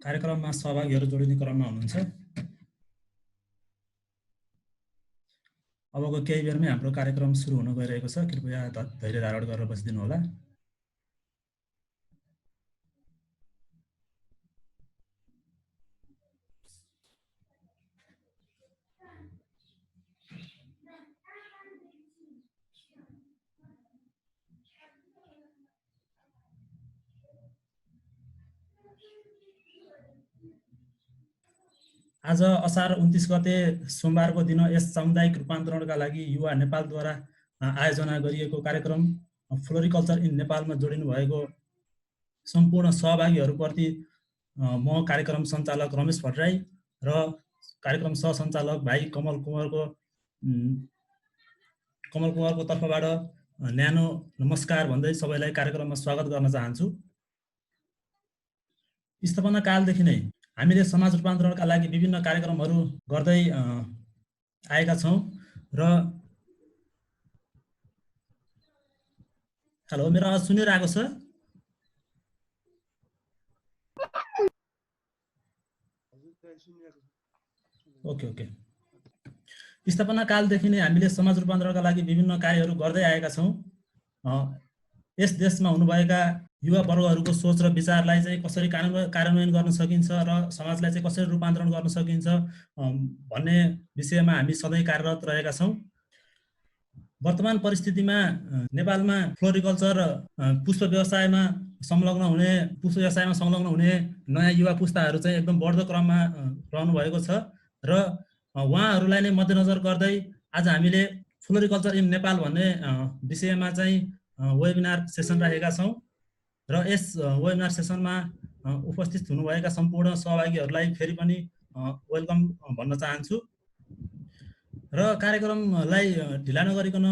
कार्यक्रममा सहभागीहरू जोडिने क्रममा हुनुहुन्छ। अबको केही बेरमै हाम्रो कार्यक्रम सुरु हुन गइरहेको छ। कृपया धैर्य धारण गरेर बसिदिनु होला। आज असार 29 गते सोमबारको दिन यस सामुदायिक रूपान्तरणका लागि युवा नेपालद्वारा आयोजना गरिएको कार्यक्रम फ्लोरिकल्चर इन नेपालमा जोडिनु भएको सम्पूर्ण सहभागीहरूप्रति म कार्यक्रम सञ्चालक रमेश भट्टराई र कार्यक्रम सहसञ्चालक भाइ कमल कुमारको तर्फबाट न्यानो नमस्कार भन्दै सबैलाई कार्यक्रममा स्वागत गर्न चाहन्छु। स्थापना कालदेखि नै हामीले समाज रूपान्तरणका लागि विभिन्न कार्यक्रमहरू गर्दै आएका छौँ र हेलो, मेरो आवाज सुनिरहेको छ? ओके। स्थापना कालदेखि नै हामीले समाज रूपान्तरणका लागि विभिन्न कार्यहरू गर्दै आएका छौँ। यस देशमा हुनुभएका युवा वर्गहरूको सोच र विचारलाई चाहिँ कसरी कार्यान्वयन गर्न सकिन्छ र समाजलाई चाहिँ कसरी रूपान्तरण गर्न सकिन्छ भन्ने विषयमा हामी सधैँ कार्यरत रहेका छौँ। वर्तमान परिस्थितिमा नेपालमा फ्लोरिकल्चर पुष्प व्यवसायमा संलग्न हुने नयाँ युवा पुस्ताहरू चाहिँ एकदम बढ्दो क्रममा रहनु भएको छ र उहाँहरूलाई नै मध्यनजर गर्दै आज हामीले फ्लोरिकल्चर इन नेपाल भन्ने विषयमा चाहिँ वेबिनार सेसन राखेका छौँ र यस वेबिनार सेसनमा उपस्थित हुनुभएका सम्पूर्ण सहभागीहरूलाई फेरि पनि वेलकम भन्न चाहन्छु र कार्यक्रमलाई ढिला नगरिकन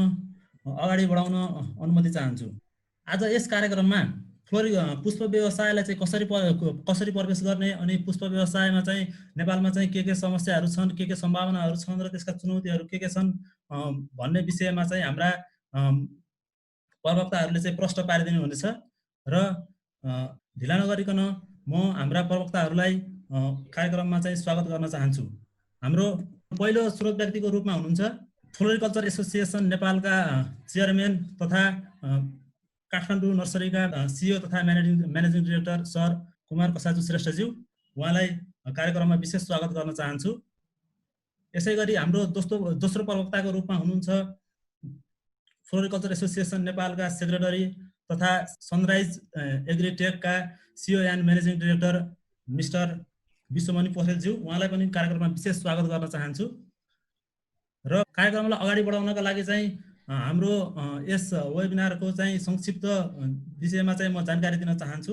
अगाडि बढाउन अनुमति चाहन्छु। आज यस कार्यक्रममा पुष्प व्यवसायलाई चाहिँ कसरी प्रवेश गर्ने अनि पुष्प व्यवसायमा चाहिँ नेपालमा चाहिँ के समस्याहरू छन्, के सम्भावनाहरू छन् र त्यसका चुनौतीहरू के छन् भन्ने विषयमा चाहिँ हाम्रा प्रवक्ताहरूले चाहिँ प्रश्न पारिदिनु हुनेछ र ढिला नगरिकन म हाम्रा प्रवक्ताहरूलाई कार्यक्रममा चाहिँ स्वागत गर्न चाहन्छु। हाम्रो पहिलो स्रोत व्यक्तिको रूपमा हुनुहुन्छ फ्लोरिकल्चर एसोसिएसन नेपालका चेयरम्यान तथा काठमाडौँ नर्सरीका सिइओ तथा म्यानेजिङ डिरेक्टर सर कुमार कसाजु श्रेष्ठज्यू, उहाँलाई कार्यक्रममा विशेष स्वागत गर्न चाहन्छु। यसै गरी हाम्रो दोस्रो प्रवक्ताको रूपमा हुनुहुन्छ फ्लोरिकल्चर एसोसिएसन नेपालका सेक्रेटरी तथा सनराइज एग्रिटेकका CEO and managing director mister Vishwamani पोखरेलज्यू, उहाँलाई पनि कार्यक्रममा विशेष स्वागत गर्न चाहन्छु। र कार्यक्रमलाई अगाडि बढाउनका लागि चाहिँ हाम्रो यस वेबिनारको चाहिँ संक्षिप्त विषयमा चाहिँ म जानकारी दिन चाहन्छु।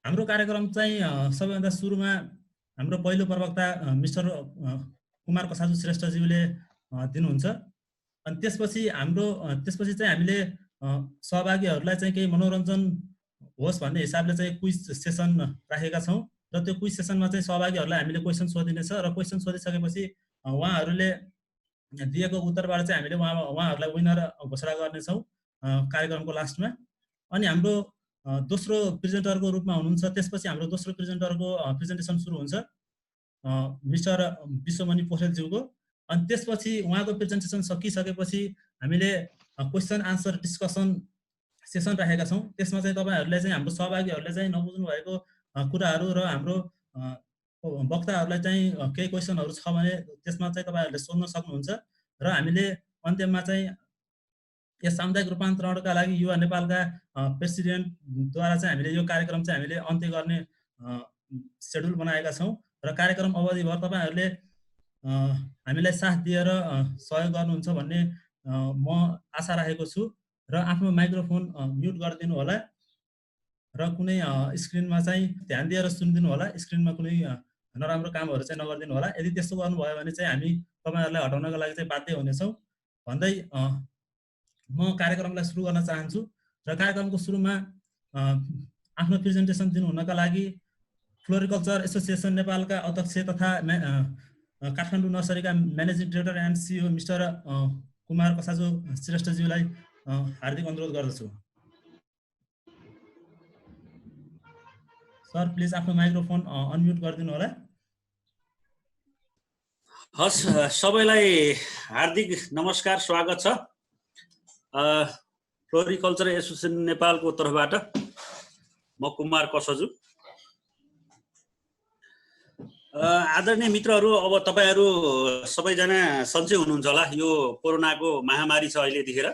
हाम्रो कार्यक्रम चाहिँ सबैभन्दा सुरुमा हाम्रो पहिलो प्रवक्ता मिस्टर कुमार कसाजु श्रेष्ठज्यूले दिनुहुन्छ अनि त्यसपछि चाहिँ हामीले सहभागीहरूलाई चाहिँ केही मनोरञ्जन होस् भन्ने हिसाबले चाहिँ क्विज सेसन राखेका छौँ र त्यो क्विज सेसनमा चाहिँ सहभागीहरूलाई हामीले क्वेसन सोधिनेछ र क्वेसन सोधिसकेपछि उहाँहरूले दिएको उत्तरबाट चाहिँ हामीले उहाँहरूलाई विनर घोषणा गर्नेछौँ कार्यक्रमको लास्टमा। अनि हाम्रो दोस्रो प्रेजेन्टरको रूपमा हुनुहुन्छ, त्यसपछि हाम्रो दोस्रो प्रेजेन्टरको प्रेजेन्टेसन सुरु हुन्छ मिस्टर विश्वमणि पोखरेलज्यूको। अनि त्यसपछि उहाँको प्रेजेन्टेसन सकिसकेपछि हामीले क्वेसन आन्सर डिस्कसन सेसन राखेका छौँ। त्यसमा चाहिँ तपाईँहरूले चाहिँ हाम्रो सहभागीहरूले चाहिँ नबुझ्नु भएको कुराहरू र हाम्रो वक्ताहरूलाई चाहिँ केही क्वेसनहरू छ भने त्यसमा चाहिँ तपाईँहरूले सोध्न सक्नुहुन्छ र हामीले अन्त्यमा चाहिँ यस सामुदायिक रूपान्तरणका लागि युवा नेपालका प्रेसिडेन्टद्वारा चाहिँ हामीले यो कार्यक्रम चाहिँ हामीले अन्त्य गर्ने सेड्युल बनाएका छौँ र कार्यक्रम अवधिभर तपाईँहरूले हामीलाई साथ दिएर सहयोग गर्नुहुन्छ भन्ने म आशा राखेको छु र आफ्नो माइक्रोफोन म्युट गरिदिनु होला र कुनै स्क्रिनमा चाहिँ ध्यान दिएर सुनिदिनु होला। स्क्रिनमा कुनै नराम्रो कामहरू चाहिँ नगरिदिनु होला। यदि त्यस्तो गर्नुभयो भने चाहिँ हामी तपाईँहरूलाई हटाउनको लागि चाहिँ बाध्य हुनेछौँ भन्दै म कार्यक्रमलाई सुरु गर्न चाहन्छु र कार्यक्रमको सुरुमा आफ्नो प्रेजेन्टेसन दिनुहुनका लागि फ्लोरिकल्चर एसोसिएसन नेपालका अध्यक्ष तथा काठमाडौँ नर्सरीका managing director and CEO mister Kumar Kasaju श्रेष्ठज्यूलाई हार्दिक अनुरोध गर्दछु। सर प्लिज आफ्नो माइक्रोफोन अनम्युट गरिदिनु होला। हस्, सबैलाई हार्दिक नमस्कार, स्वागत छ। फ्लोरिकल्चर एसोसिएसन नेपालको तर्फबाट म कुमार कसजु। आदरणीय मित्रहरू, अब तपाईहरू सबैजना सन्चै हुनुहुन्छ होला। यो कोरोनाको महामारी छ अहिले देखेर।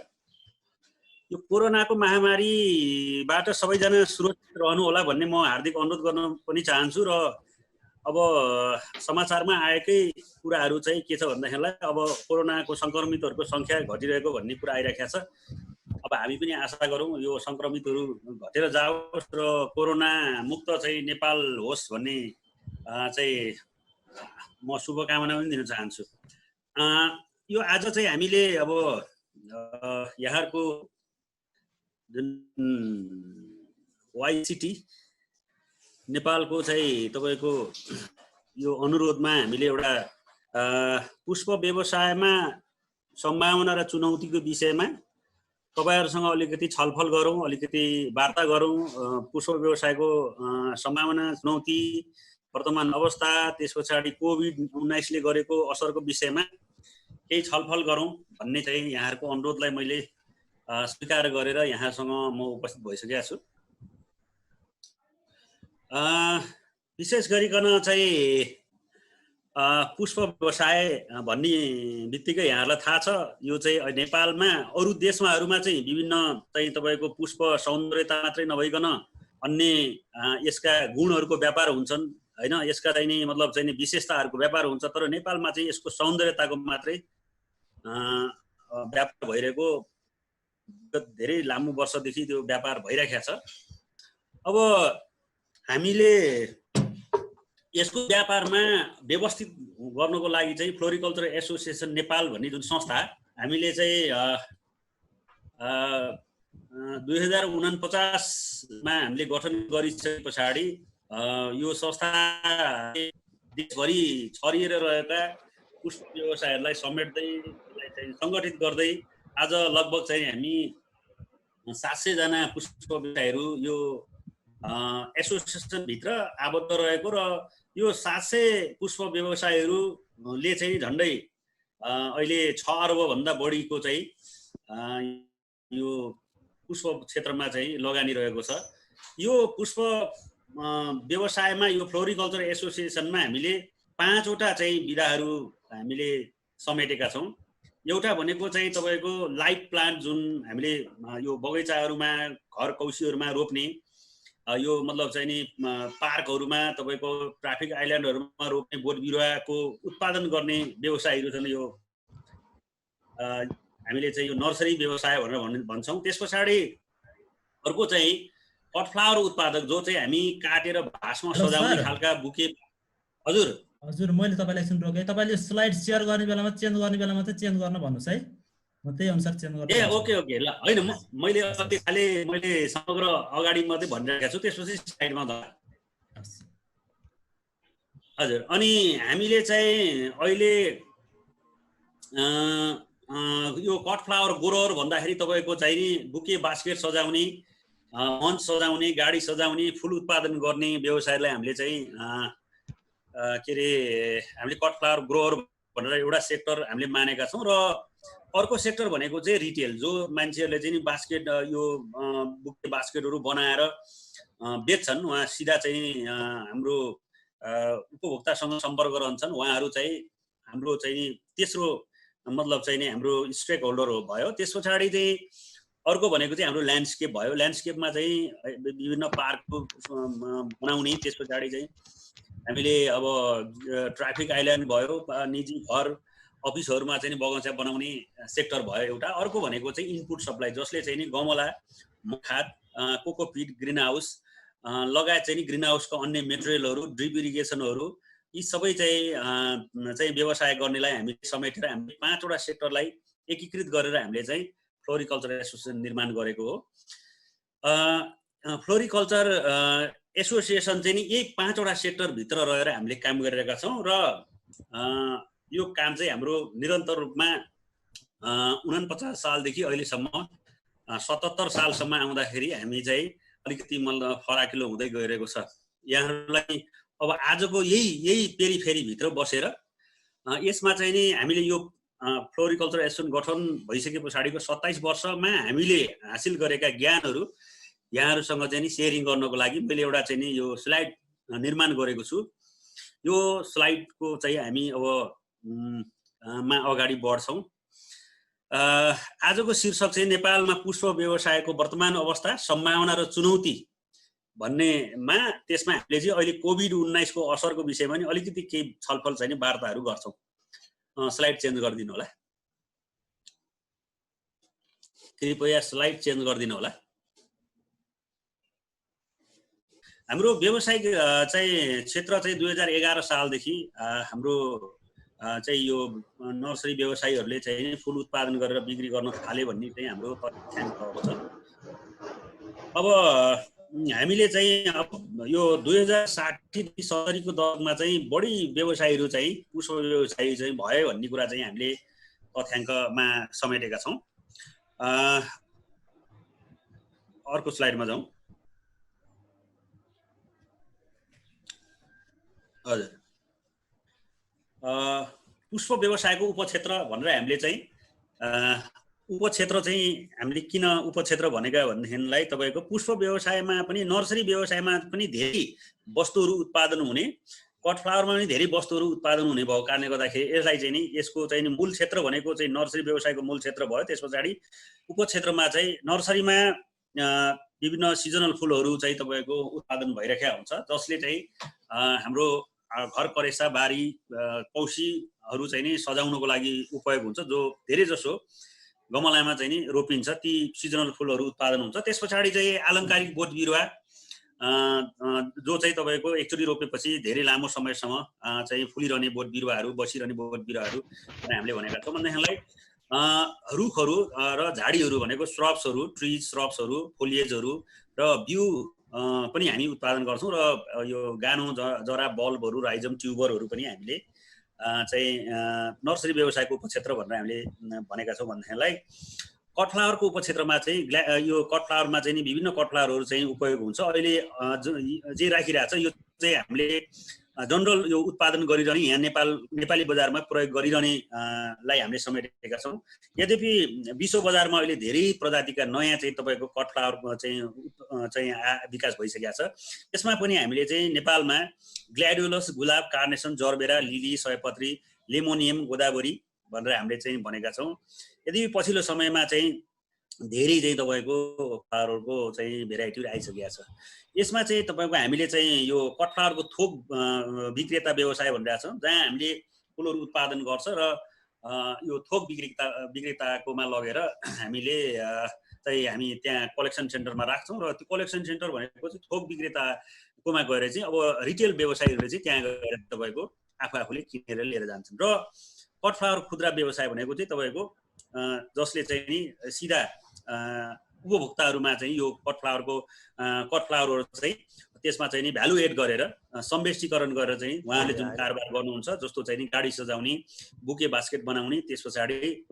यो कोरोनाको महामारीबाट सबैजना सुरक्षित रहनु होला भन्ने म हार्दिक अनुरोध गर्न पनि चाहन्छु। र अब समाचारमा आएकै कुराहरू चाहिँ के छ भन्दाखेरिलाई अब कोरोनाको सङ्क्रमितहरूको सङ्ख्या घटिरहेको भन्ने कुरा आइरहेको छ। अब हामी पनि आशा गरौँ यो सङ्क्रमितहरू घटेर जाओस् र कोरोना मुक्त चाहिँ नेपाल होस् भन्ने चाहिँ म शुभकामना पनि दिन चाहन्छु। यो आज चाहिँ हामीले अब यहाँको जुन YCT नेपालको चाहिँ तपाईँको यो अनुरोधमा हामीले एउटा पुष्प व्यवसायमा सम्भावना र चुनौतीको विषयमा तपाईहरुसँग अलिकति छलफल गरौँ, अलिकति वार्ता गरौँ। पुष्प व्यवसायको सम्भावना, चुनौती, वर्तमान अवस्था, त्यस पछाडि कोभिड-19 ले गरेको असरको विषयमा केही छलफल गरौँ भन्ने चाहिँ यहाँहरुको अनुरोधलाई मैले स्वीकार गरेर यहाँसँग म उपस्थित भइसकेको छु। विशेष गरिकन चाहिँ पुष्प व्यवसाय भन्ने बित्तिकै यहाँहरुलाई थाहा छ, यो चाहिँ नेपालमा अरु देशमाहरुमा चाहिँ विभिन्न चाहिँ तपाईको पुष्प सौन्दर्यता मात्रै नभइकन अन्य यसका गुणहरुको व्यापार हुन्छन् हैन, यसका चाहिँ नि मतलब चाहिँ नि विशेषताहरुको व्यापार हुन्छ। तर नेपालमा चाहिँ यसको सौन्दर्यताको मात्रै व्यापार भइरहेको धेरै लामो वर्षदेखि त्यो व्यापार भइरहेको छ। अब हामीले यसको व्यापारमा व्यवस्थित गर्नको लागि चाहिँ फ्लोरिकल्चर एसोसिएसन नेपाल भन्ने जुन संस्था हामीले चाहिँ 2049 मा हामीले गठन गरिसके पछाडि यो संस्था देशभरि छरिएर रहेका पुष्प व्यवसायहरूलाई समेट्दै चाहिँ संगठित गर्दै आज लगभग चाहिँ हामी 700 जना पुष्प व्यवसायीहरू यो एसोसिएसन भित्र आबद्ध रहेको र यो 700 पुष्प व्यवसायीहरूले चाहिँ झन्डै अहिले 6 अर्ब भन्दा बढीको चाहिँ यो पुष्प क्षेत्रमा चाहिँ लगानी रहेको छ। यो पुष्प व्यवसायमा यो फ्लोरिकल्चर एसोसिएसनमा हामीले 5 वटा चाहिँ विधाहरू हामीले समेटेका छौं। एउटा भनेको चाहिँ तपाईको लाइभ प्लान्ट जुन हामीले यो बगैँचाहरुमा, घर कौसीहरुमा रोप्ने, यो मतलब चाहिँ नि पार्कहरुमा तपाईको ट्राफिक आइल्यान्डहरुमा रोप्ने बोट बिरुवाको उत्पादन गर्ने व्यवसायीहरु छन्। यो हामीले चाहिँ यो नर्सरी व्यवसाय भनेर भन्छौं। त्यसपछाडी अर्को चाहिँ कट फ्लावर उत्पादक जो चाहिँ हामी काटेर भासमा सजाउने खालका बुके। हजुर हजुर, मैले तपाईलाई एकछिन रोके। तपाईले स्लाइड शेयर गर्ने बेलामा चेन्ज गर्ने बेलामा चाहिँ चेन्ज गर्न भन्नुस् है, म त्यही अनुसार चेन्ज गर्छु। ओके ओके ल, हैन मैले अति खाली मैले समग्र अगाडि मात्रै भनिरहेको छु, त्यसपछि स्लाइडमा द। हजुर, अनि हामीले चाहिँ अहिले यो कट फ्लावर ग्रोअर भन्दाखेरि तपाईको चाहिँ नि बुके बास्केट सजाउने, मञ्च सजाउने, गाडी सजाउने, फूल उत्पादन गर्ने व्यवसायलाई हामीले चाहिँ के रे हामीले कट फ्लावर ग्रोअर भनेर एउटा सेक्टर हामीले मानेका छौं। र अर्को सेक्टर भनेको चाहिँ रिटेल, जो मान्छेहरूले चाहिँ बास्केट यो बुके बास्केटहरु बनाएर बेच्छन्। उहाँ सिधा चाहिँ हाम्रो उपभोक्तासँग सम्पर्क रहन्छन्। उहाँहरु चाहिँ हाम्रो चाहिँ तेस्रो मतलब चाहिँ नि हाम्रो स्टेक होल्डर हो भयो। त्यसपछाडि चाहिँ अर्को भनेको चाहिँ हाम्रो ल्यान्डस्केप भयो। ल्यान्डस्केपमा चाहिँ विभिन्न पार्कको बनाउने, त्यसपछाडि चाहिँ हामीले अब ट्राफिक आइल्यान्ड भयो, निजी घर अफिसहरुमा चाहिँ बगैँचा बनाउने सेक्टर भयो एउटा। अर्को भनेको चाहिँ इनपुट सप्लाई, जसले चाहिँ नि गमला, खाद, कोकोपिट, ग्रीन हाउस लगायत चाहिँ नि ग्रीन हाउसको अन्य मेटेरियलहरु, ड्रिप इरिगेसनहरु, यी सबै चाहिँ व्यवसाय गर्नेलाई हामी समेटेर हामीले 5 वटा सेक्टरलाई एकीकृत गरेर हामीले चाहिँ फ्लोरिकल्चर एसोसिएसन निर्माण गरेको हो। फ्लोरिकल्चर एसोसिएसन चाहिँ नि यही 5 वटा सेक्टर भित्र रहेर हामीले काम गरिरहेका छौं र यो काम चाहिँ हाम्रो निरन्तर रूपमा 49 सालदेखि अहिलेसम्म 77 सालसम्म आउँदाखेरि हामी चाहिँ अलिकति फराकिलो हुँदै गइरहेको छ। यहाँहरूलाई अब आजको यही पेरिफेरीभित्र बसेर यसमा चाहिँ नि हामीले यो फ्लोरिकल्चर एसोसिएसन गठन भइसके पछाडिको 27 वर्षमा हामीले हासिल गरेका ज्ञानहरू यहाँहरूसँग चाहिँ नि सेयरिङ गर्नको लागि मैले एउटा चाहिँ नि यो स्लाइड निर्माण गरेको छु। यो स्लाइडको चाहिँ हामी अब मा अगाडि बढ्छौँ। आजको शीर्षक चाहिँ नेपालमा पुष्प व्यवसायको वर्तमान अवस्था, सम्भावना र चुनौती भन्नेमा त्यसमा हामीले चाहिँ अहिले कोभिड-19 को असरको विषयमा नि अलिकति केही छलफल चाहिँ वार्ताहरू गर्छौँ। स्लाइड चेन्ज गरिदिनु होला, कृपया स्लाइड चेन्ज गरिदिनु होला। हाम्रो व्यावसायिक चाहिँ क्षेत्र चाहिँ 2011 सालदेखि हाम्रो चाहिँ यो नर्सरी व्यवसायीहरूले चाहिँ फुल उत्पादन गरेर बिक्री गर्न थाले भन्ने चाहिँ हाम्रो तथ्याङ्क भएको छ। अब हामीले चाहिँ अब यो 2060-70 को दशकमा चाहिँ बढी व्यवसायीहरू चाहिँ पुष्प व्यवसायी चाहिँ भयो भन्ने कुरा चाहिँ हामीले तथ्याङ्कमा समेटेका छौँ। अर्को स्लाइडमा जाउँ। हजुर, पुष्प व्यवसायको उपक्षेत्र भनेर हामीले चाहिँ उपक्षेत्र चाहिँ हामीले किन उपक्षेत्र भनेका भनेदेखिलाई तपाईँको पुष्प व्यवसायमा पनि नर्सरी व्यवसायमा पनि धेरै वस्तुहरू उत्पादन हुने, कट फ्लावरमा पनि धेरै वस्तुहरू उत्पादन हुने भएको कारणले गर्दाखेरि यसलाई चाहिँ नि यसको चाहिँ मूल क्षेत्र भनेको चाहिँ नर्सरी व्यवसायको मूल क्षेत्र भयो। त्यस पछाडि उपक्षेत्रमा चाहिँ नर्सरीमा विभिन्न सिजनल फुलहरू चाहिँ तपाईँको उत्पादन भइरहेका हुन्छ, जसले चाहिँ हाम्रो घर करेसा बारी कौशीहरू चाहिँ नि सजाउनको लागि उपयोग हुन्छ, जो धेरै जसो गमलामा चाहिँ नि रोपिन्छ। ती सिजनल फुलहरू उत्पादन हुन्छ। त्यस पछाडि चाहिँ आलङ्कारिक बोट बिरुवा जो चाहिँ तपाईँको एकचोटि रोपेपछि धेरै लामो समयसम्म चाहिँ फुलिरहने बोट बिरुवाहरू, बसिरहने बोट बिरुवाहरू हामीले भनेका छौँ। भनेदेखिलाई रुखहरू र झाडीहरू भनेको श्रब्सहरू, ट्रिज, श्रब्सहरू, फोलिएजहरू र बिउ पनि हामी उत्पादन गर्छौँ। र यो गानो, जरा, बल्बहरू, राइजम, ट्युबरहरू पनि हामीले चाहिँ नर्सरी व्यवसायको उपक्षेत्र भनेर हामीले भनेका छौँ। भनेदेखिलाई कटफ्लावरको उपक्षेत्रमा चाहिँ यो कटफ्लावरमा चाहिँ नि विभिन्न कटफ्लावरहरू चाहिँ उपयोग हुन्छ। अहिले जे राखिरहेको छ यो चाहिँ हामीले जनरल यो उत्पादन गरिरहने यहाँ नेपाली बजारमा प्रयोग गरिरहने लाई हामीले समेटेका छौँ। यद्यपि विश्व बजारमा अहिले धेरै प्रजातिका नयाँ चाहिँ तपाईँको कटफ्लावर चाहिँ विकास भइसकेको छ। यसमा पनि हामीले चाहिँ नेपालमा ग्ल्याडियोलस, गुलाब, कार्नेसन, जरबेरा, लिली, सयपत्री, लेमोनियम, गोदावरी भनेर हामीले चाहिँ भनेका छौँ। यदि पछिल्लो समयमा चाहिँ धेरै चाहिँ तपाईँको फ्लावरको चाहिँ भेराइटीहरू आइसकेको छ। यसमा चाहिँ तपाईँको हामीले चाहिँ यो कटफ्लावरको थोक विक्रेता व्यवसाय भनिरहेको छौँ, जहाँ हामीले फुलहरू उत्पादन गर्छ र यो थोक विक्रेताकोमा लगेर हामीले चाहिँ हामी त्यहाँ कलेक्सन सेन्टरमा राख्छौँ। र त्यो कलेक्सन सेन्टर भनेको चाहिँ थोक विक्रेताकोमा गएर चाहिँ अब रिटेल व्यवसायीहरूले चाहिँ त्यहाँ गएर तपाईँको आफूले किनेर लिएर जान्छन्। र कटफ्लावर खुद्रा व्यवसाय भनेको चाहिँ तपाईँको जसले चाहिँ नि सिधा उपभोक्ताहरूमा चाहिँ यो कटफ्लावरहरू चाहिँ त्यसमा चाहिँ नि भ्यालु एड गरेर सम्वेष्टीकरण गरेर चाहिँ उहाँले जुन कारोबार गर्नुहुन्छ, जस्तो चाहिँ नि गाडी सजाउने, बुके बास्केट बनाउने, त्यस पछाडि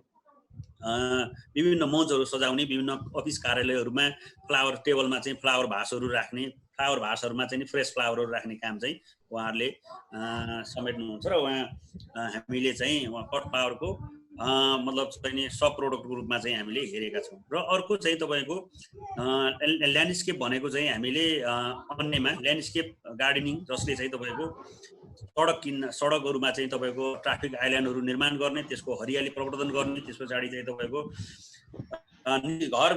विभिन्न मञ्चहरू सजाउने, विभिन्न अफिस कार्यालयहरूमा फ्लावर टेबलमा चाहिँ फ्लावर भासहरू राख्ने, फ्लावर भासहरूमा चाहिँ फ्रेस फ्लावरहरू राख्ने काम चाहिँ उहाँहरूले समेट्नुहुन्छ। र हामीले चाहिँ कटफ्लावरको मतलब चाहिँ नि सब प्रोडक्टको रूपमा चाहिँ हामीले हेरेका छौँ। र अर्को चाहिँ तपाईँको ल्यान्डस्केप भनेको चाहिँ हामीले अन्यमा ल्यान्डस्केप गार्डनिङ, जसले चाहिँ तपाईँको सडकहरूमा चाहिँ तपाईँको ट्राफिक आइल्यान्डहरू निर्माण गर्ने, त्यसको हरियाली प्रवर्धन गर्ने, त्यस पछाडि चाहिँ तपाईँको घर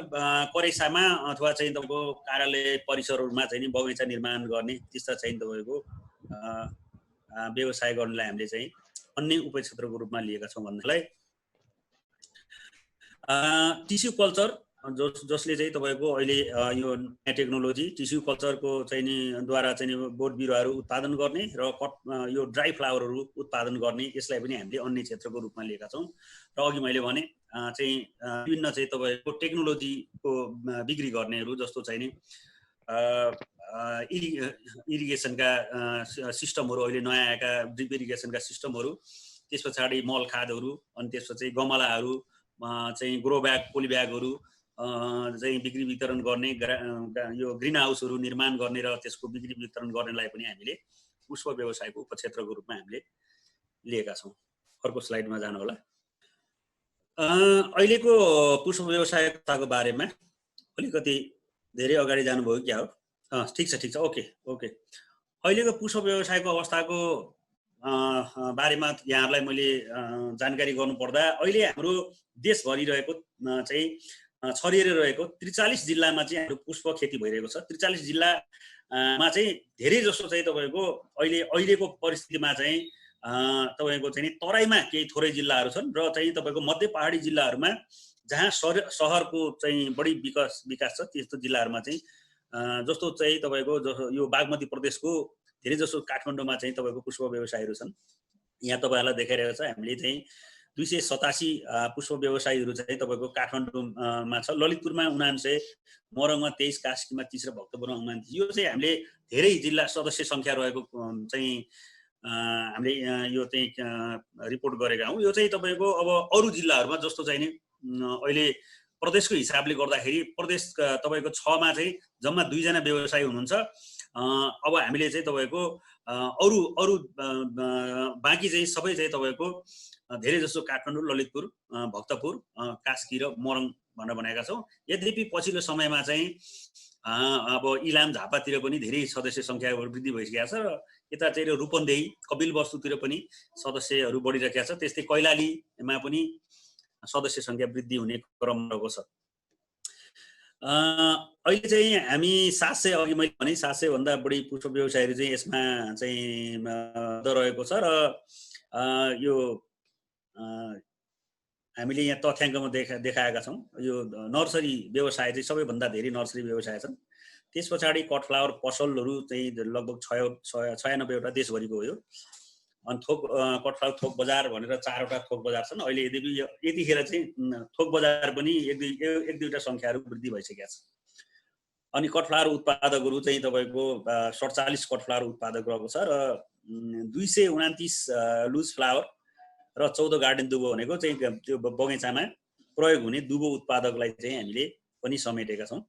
करेसामा अथवा चाहिँ तपाईँको कार्यालय परिसरहरूमा चाहिँ बगैँचा निर्माण गर्ने, त्यस्ता चाहिँ तपाईँको व्यवसाय गर्नलाई हामीले चाहिँ अन्य उपक्षेत्रको रूपमा लिएका छौँ। भन्नलाई टिस्यु कल्चर जसले चाहिँ तपाईँको अहिले यो नयाँ टेक्नोलोजी टिस्यु कल्चरको चाहिँ नि द्वारा चाहिँ नि बोट बिरुवाहरू उत्पादन गर्ने र यो ड्राई फ्लावरहरू उत्पादन गर्ने, यसलाई पनि हामीले अन्य क्षेत्रको रूपमा लिएका छौँ। र अघि मैले भने चाहिँ विभिन्न चाहिँ तपाईँको टेक्नोलोजीको बिक्री गर्नेहरू, जस्तो चाहिँ नि इरिगेसनका सिस्टमहरू, अहिले नयाँ आएका ड्रिप इरिगेसनका सिस्टमहरू, त्यस पछाडि मल खादहरू, अनि त्यसपछि गमलाहरू चाहिँ ग्रो ब्याग, पोली ब्यागहरू, चाहिँ बिक्री वितरण गर्ने यो ग्रिन हाउसहरू निर्माण गर्ने र त्यसको बिक्री वितरण गर्नेलाई पनि हामीले पुष्प व्यवसायको उपक्षेत्रको रूपमा हामीले लिएका छौँ। अर्को स्लाइडमा जानु होला। अहिलेको पुष्प व्यवसायको बारेमा अलिकति धेरै अगाडि जानुभयो क्या हो? ठिक छ ओके। अहिलेको पुष्प व्यवसायको अवस्थाको बारेमा यहाँहरूलाई मैले जानकारी गर्नुपर्दा अहिले हाम्रो देशभरि रहेको चाहिँ छरिएर रहेको 43 जिल्लामा चाहिँ हाम्रो पुष्प खेती भइरहेको छ। 43 जिल्लामा चाहिँ धेरै जसो चाहिँ तपाईँको अहिलेको परिस्थितिमा चाहिँ तपाईँको चाहिँ तराईमा केही थोरै जिल्लाहरू छन् र चाहिँ तपाईँको मध्य पहाडी जिल्लाहरूमा जहाँ सहरको चाहिँ बढी विकास छ त्यस्तो जिल्लाहरूमा चाहिँ जस्तो चाहिँ तपाईँको यो बागमती प्रदेशको धेरै जसो काठमाडौँमा चाहिँ तपाईँको पुष्प व्यवसायीहरू छन्। यहाँ तपाईँहरूलाई देखाइरहेको छ हामीले चाहिँ 287 पुष्प व्यवसायीहरू चाहिँ तपाईँको काठमाडौँमा छ। ललितपुरमा 49, मोरङमा 23, कास्कीमा 30 र भक्तपुरमा 29। यो चाहिँ हामीले धेरै जिल्ला सदस्य सङ्ख्या रहेको चाहिँ हामीले यो चाहिँ रिपोर्ट गरेका हौँ। यो चाहिँ तपाईँको अब अरू जिल्लाहरूमा जस्तो चाहिँ नि अहिले प्रदेशको हिसाबले गर्दाखेरि प्रदेश तपाईँको 6 मा चाहिँ जम्मा 2 जना व्यवसायी हुनुहुन्छ। अब हामीले चाहिँ तपाईँको अरू बाँकी चाहिँ सबै चाहिँ तपाईँको धेरै जसो काठमाडौँ, ललितपुर, भक्तपुर, कास्की र मोरङ भनेर बनाएका छौँ। यद्यपि पछिल्लो समयमा चाहिँ अब इलाम, झापातिर पनि धेरै सदस्य सङ्ख्या वृद्धि भइसकेको छ र यता चाहिँ रूपन्देही, कपिलवस्तुतिर पनि सदस्यहरू बढिरहेका छ। त्यस्तै कैलालीमा पनि सदस्य सङ्ख्या वृद्धि हुने क्रम रहेको छ। अहिले चाहिँ हामी 700 अघि मैले भने 700 भन्दा बढी पुष्प व्यवसायीहरू चाहिँ यसमा चाहिँ रहेको छ र यो हामीले यहाँ तथ्याङ्कमा देखाएका छौँ। यो नर्सरी व्यवसाय चाहिँ सबैभन्दा धेरै नर्सरी व्यवसाय छन्। त्यस पछाडि कटफ्लावर पसलहरू चाहिँ लगभग 96वटा देशभरिको हो यो। अनि कटफ्लावर थोक बजार भनेर 4वटा थोक बजार छन्। अहिले यतिखेर चाहिँ थोक बजार पनि एक दुईवटा सङ्ख्याहरू वृद्धि भइसकेका छ। अनि कटफ्लावर उत्पादकहरू चाहिँ तपाईँको 47 कटफ्लावर उत्पादक रहेको छ र 229 लुज फ्लावर र 14 गार्डन दुबो भनेको चाहिँ त्यो बगैँचामा प्रयोग हुने दुबो उत्पादकलाई चाहिँ हामीले पनि समेटेका छौँ।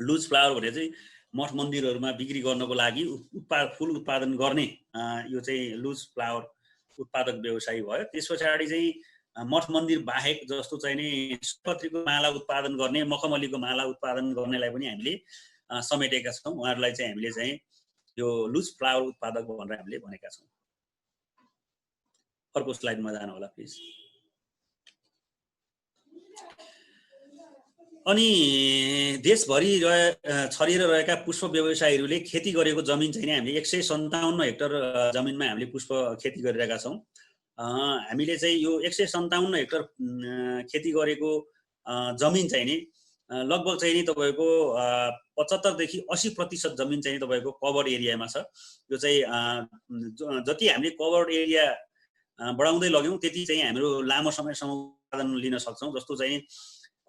लुज फ्लावर भने चाहिँ मठ मन्दिरहरूमा बिक्री गर्नको लागि फुल उत्पादन गर्ने यो चाहिँ लुज फ्लावर उत्पादक व्यवसायी भयो। त्यस पछाडि चाहिँ मठ मन्दिर बाहेक जस्तो चाहिँ नि सयपत्रीको माला उत्पादन गर्ने, मखमलीको माला उत्पादन गर्नेलाई पनि हामीले समेटेका छौँ। उहाँहरूलाई चाहिँ हामीले चाहिँ यो लुज फ्लावर उत्पादक भनेर हामीले भनेका छौँ। अर्को स्लाइडमा जानु होला प्लिज। अनि देशभरि छरिएर रहेका पुष्प व्यवसायीहरूले खेती गरेको जमिन चाहिँ हामीले 157 हेक्टर जमिनमा हामीले पुष्प खेती गरिरहेका छौँ। हामीले चाहिँ यो 157 हेक्टर खेती गरेको जमिन चाहिँ नि लगभग चाहिँ नि तपाईँको 75 देखि 80% जमिन चाहिँ तपाईँको कभर एरियामा छ। यो चाहिँ जति हामीले कभर एरिया बढाउँदै लग्यौँ त्यति चाहिँ हाम्रो लामो समयसम्म उत्पादन लिन सक्छौँ। जस्तो चाहिँ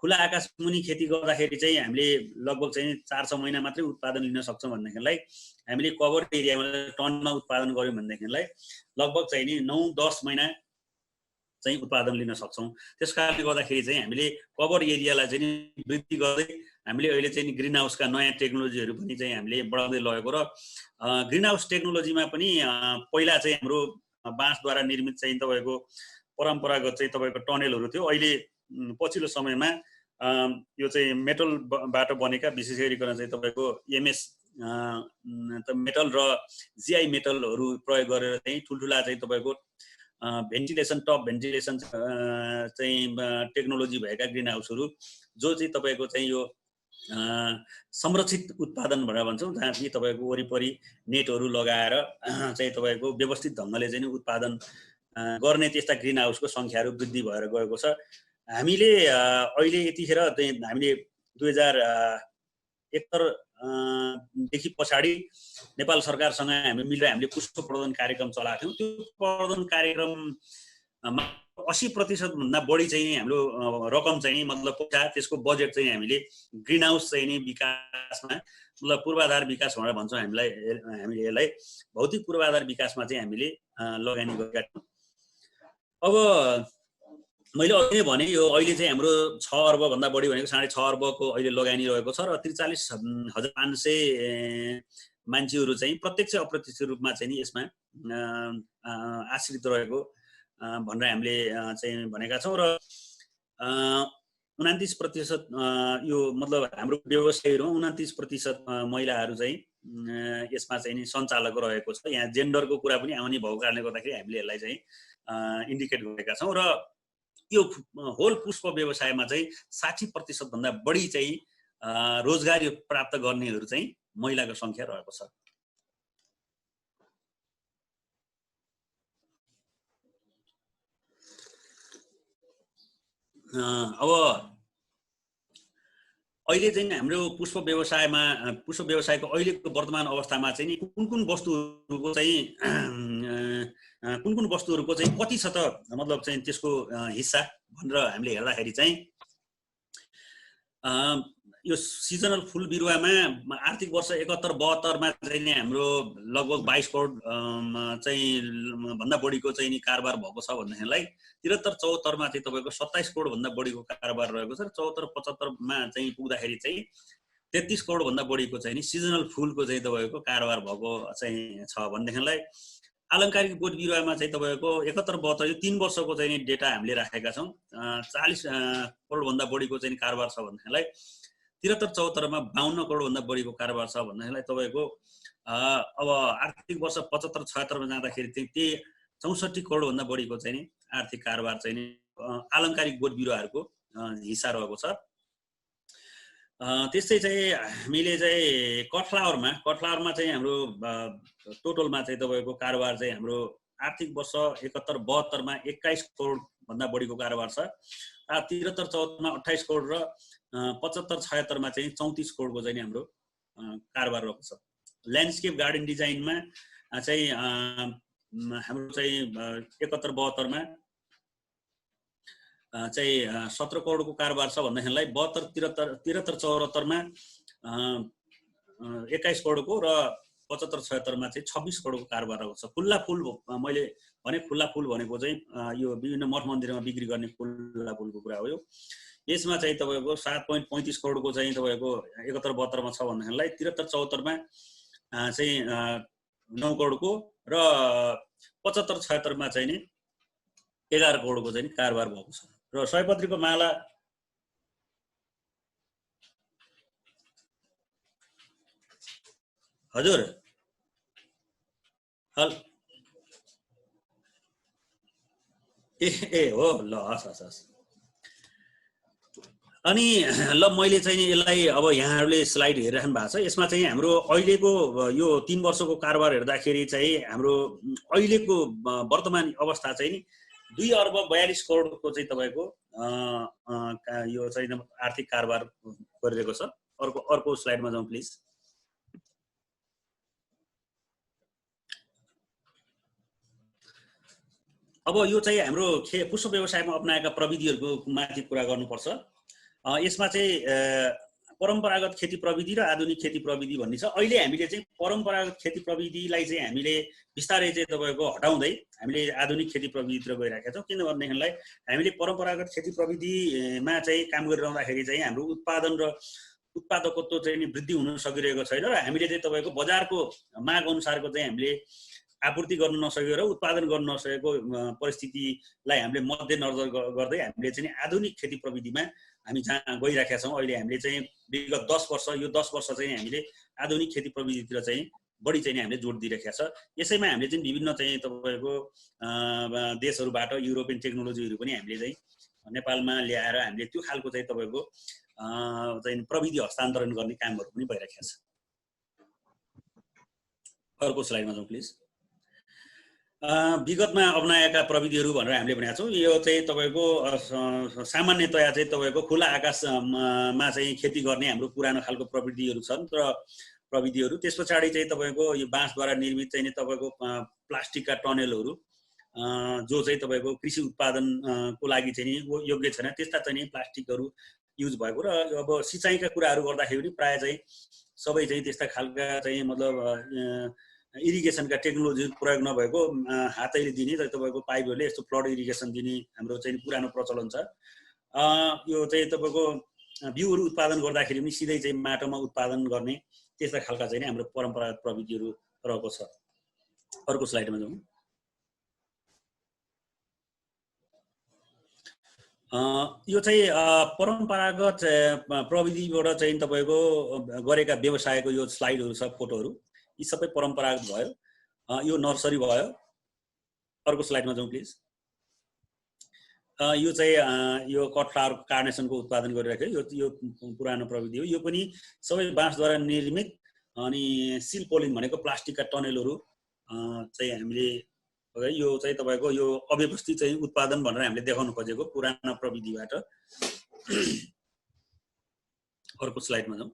खुला आकाश मुनि खेती गर्दाखेरि चाहिँ हामीले लगभग चाहिँ 4-6 महिना मात्रै उत्पादन लिन सक्छौँ भनेदेखिलाई हामीले कभर एरियामा टनमा उत्पादन गऱ्यौँ भनेदेखिलाई लगभग चाहिँ नि 9-10 महिना चाहिँ उत्पादन लिन सक्छौँ। त्यस कारणले गर्दाखेरि चाहिँ हामीले कभर एरियालाई चाहिँ वृद्धि गर्दै हामीले अहिले चाहिँ ग्रिन हाउसका नयाँ टेक्नोलोजीहरू पनि चाहिँ हामीले बढाउँदै लगेको र ग्रिन हाउस टेक्नोलोजीमा पनि पहिला चाहिँ हाम्रो बाँसद्वारा निर्मित चाहिँ तपाईँको परम्परागत चाहिँ तपाईँको टनेलहरू थियो। अहिले पछिल्लो समयमा यो चाहिँ मेटलबाट बनेका विशेष गरिकन चाहिँ तपाईँको एमएस मेटल र जिआई मेटलहरू प्रयोग गरेर चाहिँ ठुल्ठुला चाहिँ तपाईँको भेन्टिलेसन टप भेन्टिलेसन चाहिँ टेक्नोलोजी भएका ग्रिन हाउसहरू जो चाहिँ तपाईँको चाहिँ यो संरक्षित उत्पादन भनेर भन्छौँ, जहाँ चाहिँ तपाईँको वरिपरि नेटहरू लगाएर चाहिँ तपाईँको व्यवस्थित ढङ्गले चाहिँ उत्पादन गर्ने त्यस्ता ग्रिन हाउसको सङ्ख्याहरू वृद्धि भएर गएको छ। हामीले अहिले यतिखेर हामीले 2071 देखि पछाडि नेपाल सरकारसँग हामी मिलेर हामीले पुष्प प्रवर्धन कार्यक्रम चलाएको थियौँ। त्यो प्रवर्धन कार्यक्रममा 80% भन्दा बढी चाहिँ हाम्रो रकम चाहिँ मतलब पैसा त्यसको बजेट चाहिँ हामीले ग्रिन हाउस चाहिँ नि विकासमा मतलब पूर्वाधार विकास भनेर भन्छौँ हामीले यसलाई भौतिक पूर्वाधार विकासमा चाहिँ हामीले लगानी गरेका छौँ। अब मैले अघि नै भने यो अहिले चाहिँ हाम्रो 6 अर्ब भन्दा बढी भनेको 6.5 अर्बको अहिले लगानी रहेको छ र 43,500 मान्छेहरू चाहिँ प्रत्यक्ष अप्रत्यक्ष रूपमा चाहिँ नि यसमा आश्रित रहेको भनेर हामीले चाहिँ भनेका छौँ र 29% यो मतलब हाम्रो व्यवसायीहरूमा 29% महिलाहरू चाहिँ यसमा चाहिँ नि सञ्चालक रहेको छ। यहाँ जेन्डरको कुरा पनि आउने भएको कारणले गर्दाखेरि हामीले यसलाई चाहिँ इन्डिकेट गरेका छौँ र यो होल पुष्प व्यवसायमा चाहिँ 60% भन्दा बढी चाहिँ रोजगारी प्राप्त गर्नेहरू चाहिँ महिलाको संख्या रहेको छ। अब अहिले चाहिँ हाम्रो पुष्प व्यवसायको अहिलेको वर्तमान अवस्थामा चाहिँ नि कुन वस्तुहरूको चाहिँ कति छ त मतलब चाहिँ त्यसको हिस्सा भनेर हामीले हेर्दाखेरि चाहिँ यो सिजनल फुल बिरुवामा आर्थिक वर्ष 71-72 मा चाहिँ नि हाम्रो लगभग 22 करोड चाहिँ भन्दा बढीको चाहिँ नि कारोबार भएको छ भन्नेलाई 73-74 मा चाहिँ तपाईको 27 करोड भन्दा बढीको कारोबार रहेको छ र 74-75 मा चाहिँ पुग्दाखेरि चाहिँ 33 करोड भन्दा बढीको चाहिँ नि सिजनल फुलको चाहिँ तपाईको कारोबार भएको चाहिँ छ भन्नेलाई अलङ्कारिक बोट बिरुवामा चाहिँ तपाईको 71-72 यो 3 वर्षको चाहिँ नि डेटा हामीले राखेका छौं। 40 करोड भन्दा बढीको चाहिँ कारोबार छ भन्नेलाई 73-74 मा 52 करोड भन्दा बढीको कारोबार छ भन्नेलाई तपाईको अब आर्थिक वर्ष 75-76 मा जाँदाखेरि चाहिँ त्यही 64 करोड भन्दा बढीको चाहिँ नि आर्थिक कारोबार चाहिँ नि अलङ्कारिक बोट बिरुवाहरूको हिस्सा रहेको छ। त्यस्तै चाहिँ हामीले चाहिँ कटफ्लावरमा चाहिँ हाम्रो टोटलमा चाहिँ तपाईको कारोबार चाहिँ हाम्रो आर्थिक वर्ष 71-72 मा 21 करोड भन्दा बढीको कारोबार छ। 73-74 मा 28 करोड र 75-76 मा चाहिँ 34 करोडको चाहिँ हाम्रो कारोबार रहेको छ। ल्यान्डस्केप गार्डन डिजाइनमा चाहिँ हाम्रो चाहिँ 71-72 मा चाहिँ 17 करोडको कारोबार छ भन्नेलाई 73-74 मा 21 करोडको र 75-76 मा चाहिँ 26 करोडको कारोबार रहेको छ। खुल्ला फुल मैले भने खुल्ला फुल भनेको चाहिँ यो विभिन्न मठ मन्दिरमा बिक्री गर्ने खुल्ला फुलको कुरा हो। यो यसमा चाहिँ तपाईको 7.35 करोडको चाहिँ तपाईको 71-72 मा छ भन्नेलाई 73-74 मा चाहिँ 9 करोडको र 75-76 मा चाहिँ नि 11 करोडको चाहिँ कारोबार भएको छ। र सयपत्रीको माला हजुर हल ए हो ल हस् अनि ल मैले चाहिँ नि यसलाई अब यहाँहरूले स्लाइड हेरिराख्नु भएको छ। यसमा चाहिँ हाम्रो अहिलेको यो 3 वर्षको कारोबार हेर्दाखेरि चाहिँ हाम्रो अहिलेको वर्तमान अवस्था चाहिँ नि 2 अर्ब 42 करोडको चाहिँ तपाईको यो चाहिँ आर्थिक कारोबार गरिरहेको छ। अर्को स्लाइडमा जाउँ प्लिज। अब यो चाहिँ हाम्रो पुष्प व्यवसायमा अपनाएका प्रविधिहरूको माथि कुरा गर्नुपर्छ। यसमा चाहिँ परम्परागत खेती प्रविधि र आधुनिक खेती प्रविधि भन्ने छ। अहिले हामीले चाहिँ परम्परागत खेती प्रविधिलाई चाहिँ हामीले बिस्तारै चाहिँ तपाईको हटाउँदै हामीले आधुनिक खेती प्रविधितिर गइरहेका छौँ। किन भन्नेलाई हामीले परम्परागत खेती प्रविधिमा चाहिँ काम गरिरहँदाखेरि चाहिँ हाम्रो उत्पादन र उत्पादकत्व चाहिँ वृद्धि हुन सकिरहेको छैन र हामीले चाहिँ तपाईको बजारको माग अनुसारको चाहिँ हामीले आपूर्ति गर्न नसकेको र उत्पादन गर्न नसकेको परिस्थितिलाई हामीले मध्यनजर गर्दै हामीले चाहिँ आधुनिक खेती प्रविधिमा हामी जहाँ गइराखेका छौँ। अहिले हामीले चाहिँ विगत 10 वर्ष यो 10 वर्ष चाहिँ हामीले आधुनिक खेती प्रविधितिर चाहिँ बढी चाहिँ हामीले जोड दिइराखेका छ। यसैमा हामीले चाहिँ विभिन्न चाहिँ तपाईको देशहरूबाट युरोपियन टेक्नोलोजीहरू पनि हामीले चाहिँ नेपालमा ल्याएर हामीले त्यो खालको चाहिँ तपाईको चाहिँ प्रविधि हस्तान्तरण गर्ने कामहरू पनि भइराखेका छ। अर्को स्लाइडमा जाउँ प्लिज। विगतमा अपनाएका प्रविधिहरू भनेर हामीले भनेका छौँ। यो चाहिँ तपाईको सामान्यतया चाहिँ तपाईको खुला आकाशमा चाहिँ खेती गर्ने हाम्रो पुरानो खालको प्रविधिहरू छन् र प्रविधिहरू त्यस पछाडि चाहिँ तपाईको यो बाँसद्वारा निर्मित चाहिँ तपाईको प्लास्टिकका टनेलहरू जो चाहिँ तपाईको कृषि उत्पादनको लागि चाहिँ योग्य छैन त्यस्ता चाहिँ प्लास्टिकहरू युज भएको र अब सिँचाइका कुराहरू गर्दाखेरि पनि प्राय चाहिँ सबै चाहिँ त्यस्ता खालका चाहिँ मतलब इरिगेसनका टेक्नोलोजी प्रयोग नभएको हातैले दिने तपाईँको पाइपहरूले यस्तो फ्लड इरिगेसन दिने हाम्रो चाहिँ पुरानो प्रचलन छ। यो चाहिँ तपाईँको बिउहरू उत्पादन गर्दाखेरि पनि सिधै चाहिँ माटोमा उत्पादन गर्ने त्यस्ता खालका चाहिँ हाम्रो परम्परागत प्रविधिहरू रहेको छ। अर्को स्लाइडमा जाउँ। यो चाहिँ परम्परागत प्रविधिबाट चाहिँ तपाईँको गरेका व्यवसायको यो स्लाइडहरू छ, फोटोहरू, यी सबै परम्परागत भयो। यो नर्सरी भयो। अर्को स्लाइडमा जाउँ प्लिज। यो चाहिँ यो कट फ्लावर कार्नेसनको उत्पादन गरिरहेको यो पुरानो प्रविधि हो। यो पनि सबै बाँसद्वारा निर्मित। अनि सिल पोलिन भनेको प्लास्टिकका टनेलहरू चाहिँ हामीले यो चाहिँ तपाईँको यो अव्यवस्थित चाहिँ उत्पादन भनेर हामीले देखाउन खोजेको पुरानो प्रविधिबाट। अर्को स्लाइडमा जाउँ।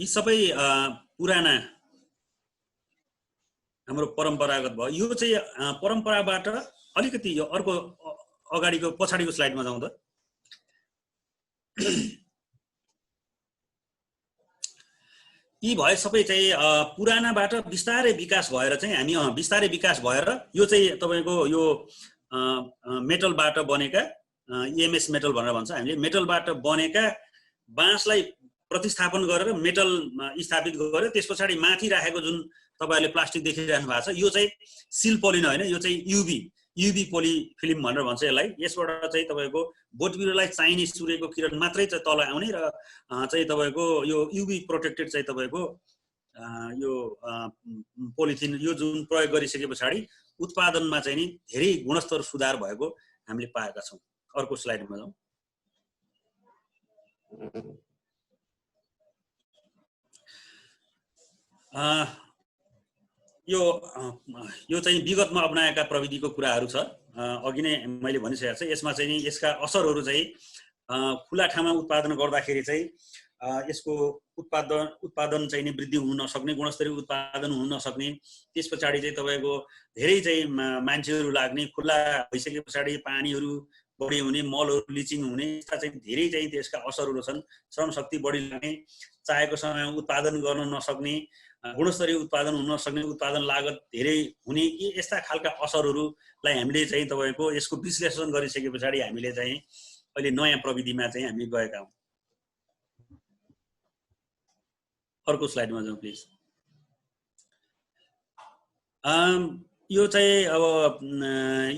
यी सबै पुराना हाम्रो परम्परागत भयो। यो चाहिँ परम्पराबाट अलिकति यो अर्को अगाडिको पछाडिको स्लाइडमा जाउँदा यी भए सबै चाहिँ पुरानाबाट बिस्तारै विकास भएर चाहिँ हामी बिस्तारै विकास भएर यो चाहिँ तपाईँको यो मेटलबाट बनेका EMS मेटल भनेर भन्छ हामीले, मेटलबाट बनेका बाँसलाई प्रतिस्थापन गरेर मेटल स्थापित गरेर त्यस पछाडि माथि राखेको जुन तपाईँहरूले प्लास्टिक देखिरहनु भएको छ यो चाहिँ सिल पोलिन होइन, यो चाहिँ युभी पोली फिल्म भनेर भन्छ यसलाई। यसबाट चाहिँ तपाईँको बोट बिरुवालाई चाहिने सूर्यको किरण मात्रै चाहिँ तल आउने र चाहिँ तपाईँको यो युभी प्रोटेक्टेड चाहिँ तपाईँको यो पोलिथिन यो जुन प्रयोग गरिसके पछाडि उत्पादनमा चाहिँ नि धेरै गुणस्तर सुधार भएको हामीले पाएका छौँ। अर्को स्लाइडमा जाउँ। यो चाहिँ विगतमा अपनाएका प्रविधिको कुराहरू छ। अघि नै मैले भनिसकेको छु। यसमा चाहिँ नि यसका असरहरू चाहिँ खुला ठाउँमा उत्पादन गर्दाखेरि चाहिँ यसको उत्पादन चाहिँ नि वृद्धि हुन नसक्ने, गुणस्तरीय उत्पादन हुन नसक्ने, त्यस पछाडि चाहिँ तपाईँको धेरै चाहिँ मान्छेहरू लाग्ने, खुला भइसके पछाडि पानीहरू बढी हुने, मलहरू लिचिङ हुने, यस्ता चाहिँ धेरै चाहिँ त्यसका असरहरू छन्। श्रम शक्ति बढी लाग्ने, चाहेको समयमा उत्पादन गर्न नसक्ने, गुणस्तरीय उत्पादन हुन नसक्ने, उत्पादन लागत धेरै हुने, यस्ता खालका असरहरूलाई हामीले चाहिँ तपाईँको यसको विश्लेषण गरिसके पछाडि हामीले चाहिँ अहिले नयाँ प्रविधिमा चाहिँ हामी गएका हौँ। अर्को स्लाइडमा जाउँ प्लिज। यो चाहिँ अब